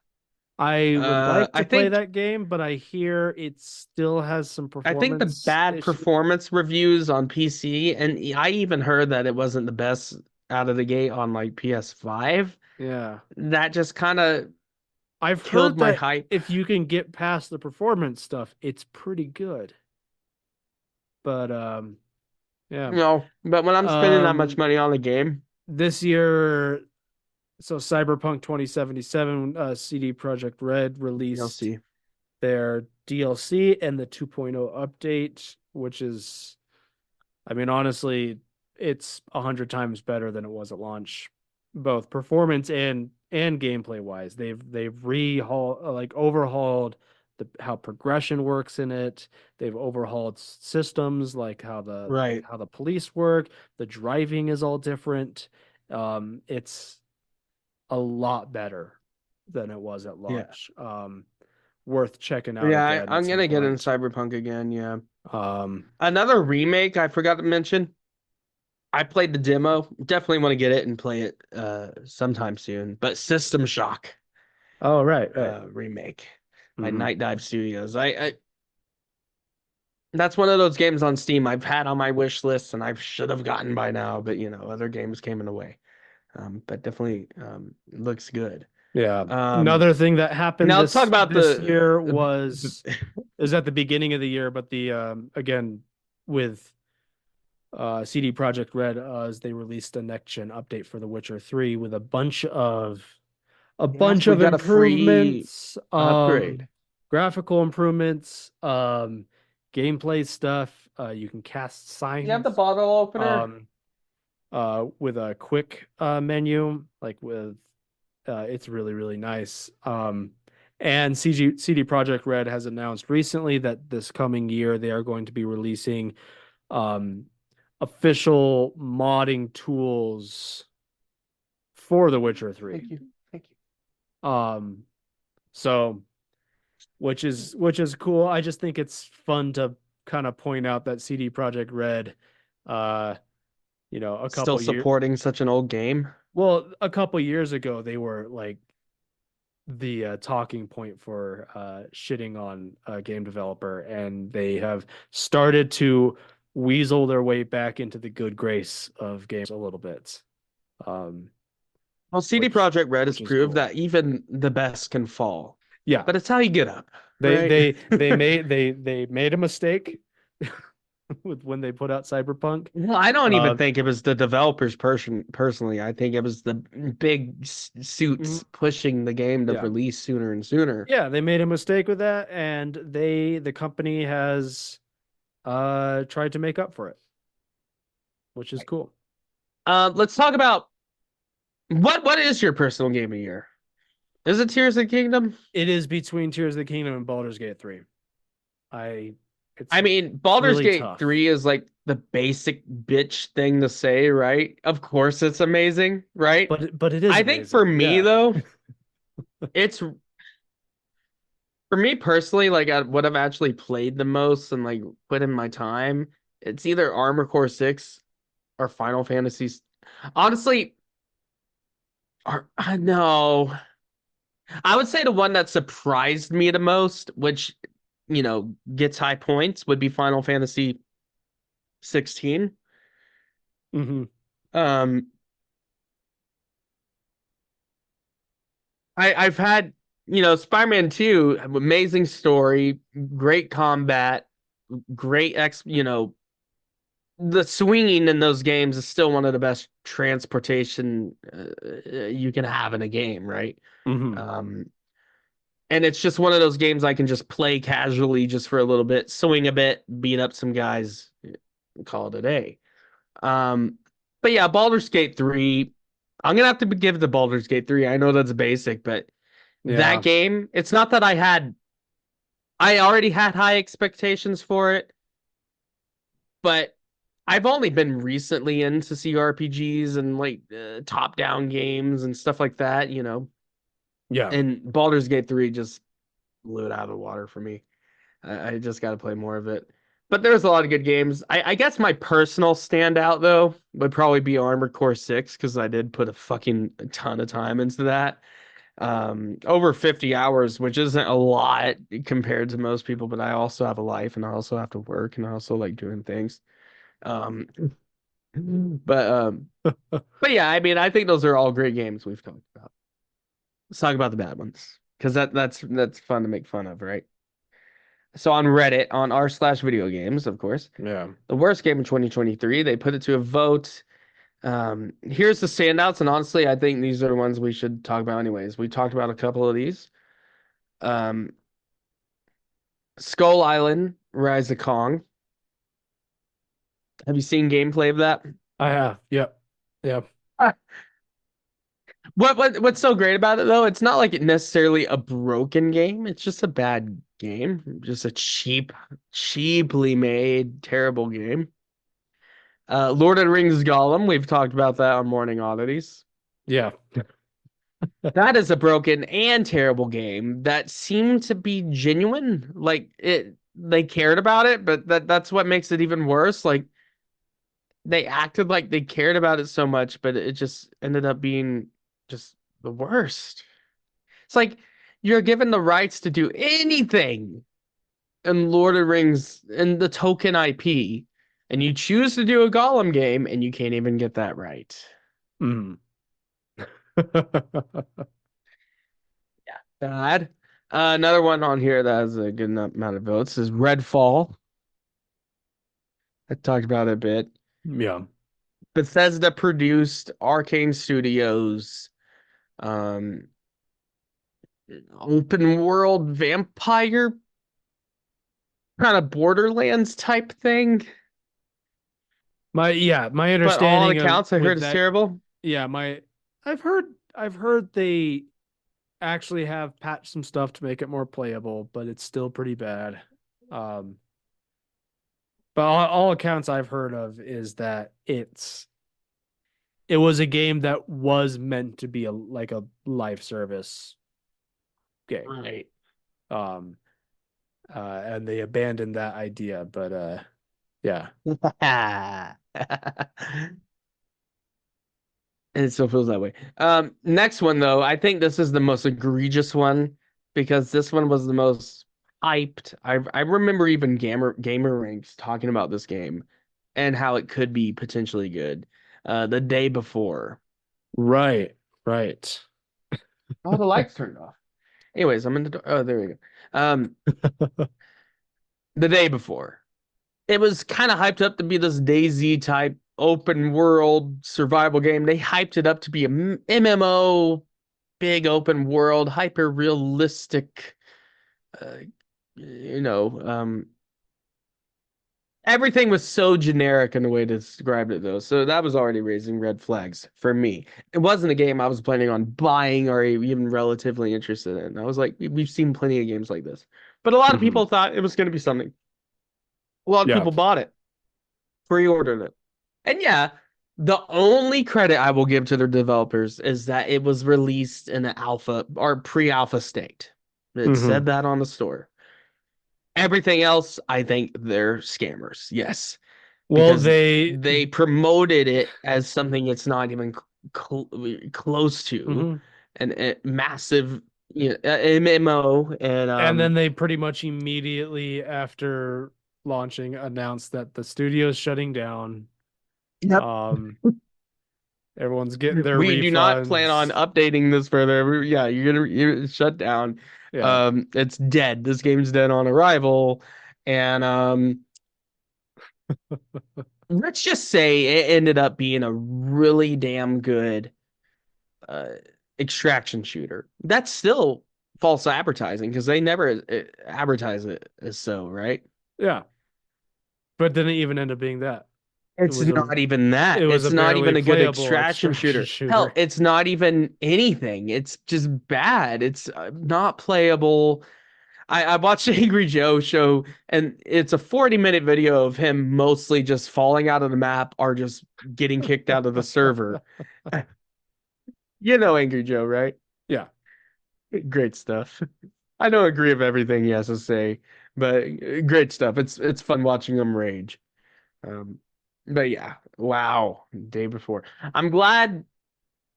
I would like I to play think that game, but I hear it still has some I think the performance bad issues. performance reviews on PC, and I even heard that it wasn't the best out of the gate on like PS5. Yeah. That just kind of I've killed heard my that hype. if you can get past the performance stuff, it's pretty good. But yeah. No, but when I'm spending that much Um money on the game, this year, so Cyberpunk 2077, CD Projekt Red you'll released see. their DLC and the 2.0 update, which is, I mean, honestly, it's 100 times better than it was at launch, both performance and gameplay wise. They've overhauled how progression works in it. They've overhauled systems like Right. how the police work. The driving is all different. It's a lot better than it was at Yeah. launch. Worth checking out Yeah, again at I'm some gonna get in point. Cyberpunk again. Yeah. Um, Another remake I forgot to mention. I played the demo. Definitely want to get it and play it sometime soon. But System Shock oh, right. remake by Hmm. Night Dive Studios. I That's one of those games on Steam I've had on my wish list and I should have gotten by now, but other games came in the way. But definitely looks good. Yeah. Um, Another thing that happened Now let's talk about this year the was is at the beginning of the year, but the again with CD Projekt Red as they released a next gen update for The Witcher 3 with a yes, bunch we of got a free improvements, upgrade. graphical improvements, gameplay stuff. You can cast You have the signs bottle opener? um with a quick menu, like with it's really, really nice. And CD Projekt Red has announced recently that this coming year they are going to be releasing um, official modding tools for The Witcher Thank 3. you. Thank you. Um, so which is cool. I just think it's fun to kind of point out that CD Projekt Red, uh, a Still couple years, supporting such an old game. well, a couple years ago they were like the talking point for shitting on a game developer, and they have started to weasel their way back into the good grace of games a little bit. Um, Well, CD which Projekt Red has which is proved cool. that even the best can fall, Yeah, but it's how you get up, they right? they made a mistake with when they put out Cyberpunk. Well, I don't even Uh, think it was the developers personally. I think it was the big mhm, suits pushing the game to yeah, release sooner and sooner. yeah, they made a mistake with that, and the company has tried to make up for it, which is cool. Let's talk about what is your personal game of the year? Is it Tears of the Kingdom? It is between Tears of the Kingdom and Baldur's Gate 3. I it's I mean, Baldur's really Gate tough. 3 is like the basic bitch thing to say, right? Of course it's amazing, right? But it is I think for amazing. me Yeah. though, it's for me personally, like what I've actually played the most and like put in my time, it's either Armor Core 6 or Final Fantasies. Honestly, no. I would say the one that surprised me the most, which gets high points, would be Final Fantasy 16. Hmm. Um, I've had, Spider-Man 2, amazing story, great combat, great the swinging in those games is still one of the best transportation you can have in a game, right? Hmm. Um, and it's just one of those games I can just play casually just for a little bit, swing a bit, beat up some guys, call it a day. Um, but yeah, Baldur's Gate 3, I'm gonna have to give the Baldur's Gate 3. I know that's basic, but that Yeah. game, it's not that I already had high expectations for it, but I've only been recently into CRPGs and like top-down games and stuff like that, Yeah. and Baldur's Gate 3 just blew it out of the water for me. I just got to play more of it. But there's a lot of good games. I guess my personal standout though would probably be Armored Core 6 because I did put a fucking ton of time into that. Over 50 hours, which isn't a lot compared to most people, but I also have a life and I also have to work and I also like doing things. Um, but but yeah, I mean, I think those are all great games we've talked about. Let's talk about the bad ones because that's fun to make fun of, right? So on Reddit, on r/video games, of course, Yeah. the worst game in 2023, they put it to a vote. Here's the standouts, and honestly, I think these are the ones we should talk about anyways. We talked about a couple of these. Um, Skull Island, Rise of Kong. Have you seen gameplay of that? I have. Yep. Yep. Ah. What's so great about it though? It's not like it necessarily a broken game. It's just a bad game. Just a cheaply made, terrible game. Lord of the Rings Gollum. We've talked about that on Morning Oddities. Yeah. That is a broken and terrible game that seemed to be genuine. Like they cared about it, but that's what makes it even worse. Like they acted like they cared about it so much, but it just ended up being just the worst. It's like you're given the rights to do anything in Lord of the Rings and the Tolkien IP, and you choose to do a Gollum game, and you can't even get that right. Mm. Bad. Another one on here that has a good amount of votes is Redfall. I talked about it a bit. Yeah. Bethesda produced Arcane Studios, um, open world vampire kind of Borderlands type thing. My But all understanding of accounts, I heard with it's that, terrible. yeah, I've heard they actually have patched some stuff to make it more playable, but it's still pretty bad. Um, but all accounts I've heard of is that it was a game that was meant to be like a live service game. Right. Um, and they abandoned that idea, but yeah. And it still feels that way. Next one though, I think this is the most egregious one because this one was the most hyped. I remember even gamer ranks talking about this game. and how it could be potentially good. The Day Before. Right. Oh, the lights turned off. Anyways, I'm in the door. Oh, there we go. The Day Before. It was kind of hyped up to be this DayZ type open world survival game. They hyped it up to be a MMO, big open world, hyper realistic. Everything was so generic in the way to describe it, though. So that was already raising red flags for me. It wasn't a game I was planning on buying or even relatively interested in. I was like, we've seen plenty of games like this. But a lot of people thought it was going to be something. A lot of people bought it, pre-ordered it. And yeah, the only credit I will give to their developers is that it was released in an alpha or pre-alpha state. It said that on the store. Everything else, I think they're scammers. Yes. Well, Because they promoted it as something it's not even close to, and a massive MMO, and then they pretty much immediately after launching announced that the studio's shutting down. Yep. Everyone's getting their we refunds. do not plan on updating this further. Yeah, you're shut down. Yeah. It's dead. This game's dead on arrival. And let's just say it ended up being a really damn good extraction shooter. That's still false advertising because they never advertise it as so, right? Yeah. But didn't even end up being that. It's not even that. It's not even a good extraction shooter. Hell, it's not even anything. It's just bad. It's not playable. I watched Angry Joe show, and it's a 40-minute video of him mostly just falling out of the map or just getting kicked out of the server. You know Angry Joe, right? Yeah. Great stuff. I don't agree with everything he has to say, but great stuff. It's fun watching him rage. But yeah, wow, Day Before. I'm glad.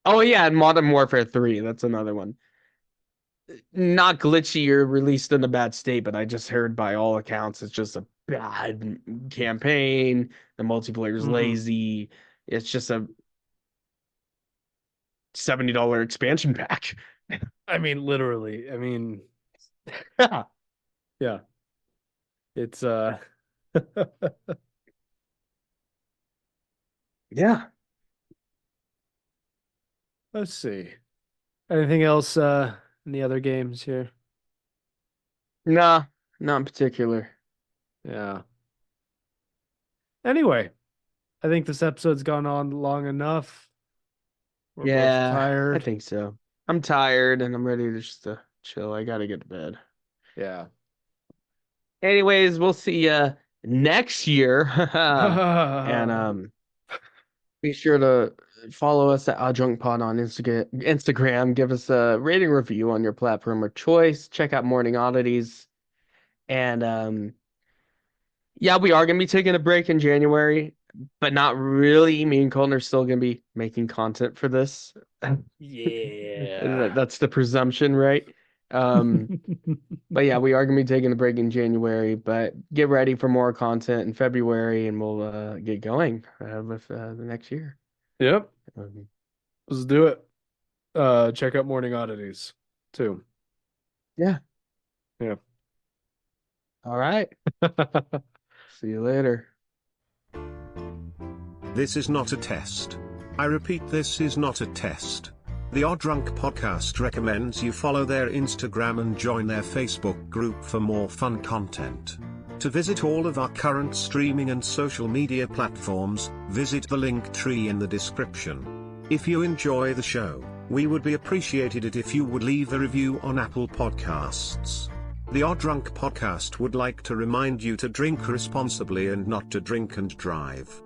Oh yeah, and Modern Warfare 3, that's another one. Not glitchy or released in a bad state, but I just heard by all accounts it's just a bad campaign. The multiplayer's lazy. It's just a $70 expansion pack. I mean, literally. I mean, yeah. It's yeah. Let's see. Anything else in the other games here? Nah, not in particular. Yeah. Anyway, I think this episode's gone on long enough. We're both tired. I think so. I'm tired and I'm ready just to chill. I gotta get to bed. Yeah. Anyways, we'll see you next year. And be sure to follow us at OddDrunkPod on Instagram. Give us a rating review on your platform of choice. Check out Morning Oddities. And yeah, we are gonna be taking a break in January, but not really. Me and Colton are still gonna be making content for this. Yeah. That's the presumption, right? But yeah, we are gonna be taking a break in January, but get ready for more content in February and we'll get going with the next year. Yep. Let's do it. Check out Morning Oddities too. Yeah. All right. See you later. This is not a test. I repeat, this is not a test. The Odd Drunk Podcast recommends you follow their Instagram and join their Facebook group for more fun content. To visit all of our current streaming and social media platforms, visit the link tree in the description. If you enjoy the show, we would be appreciated it if you would leave a review on Apple Podcasts. The Odd Drunk Podcast would like to remind you to drink responsibly and not to drink and drive.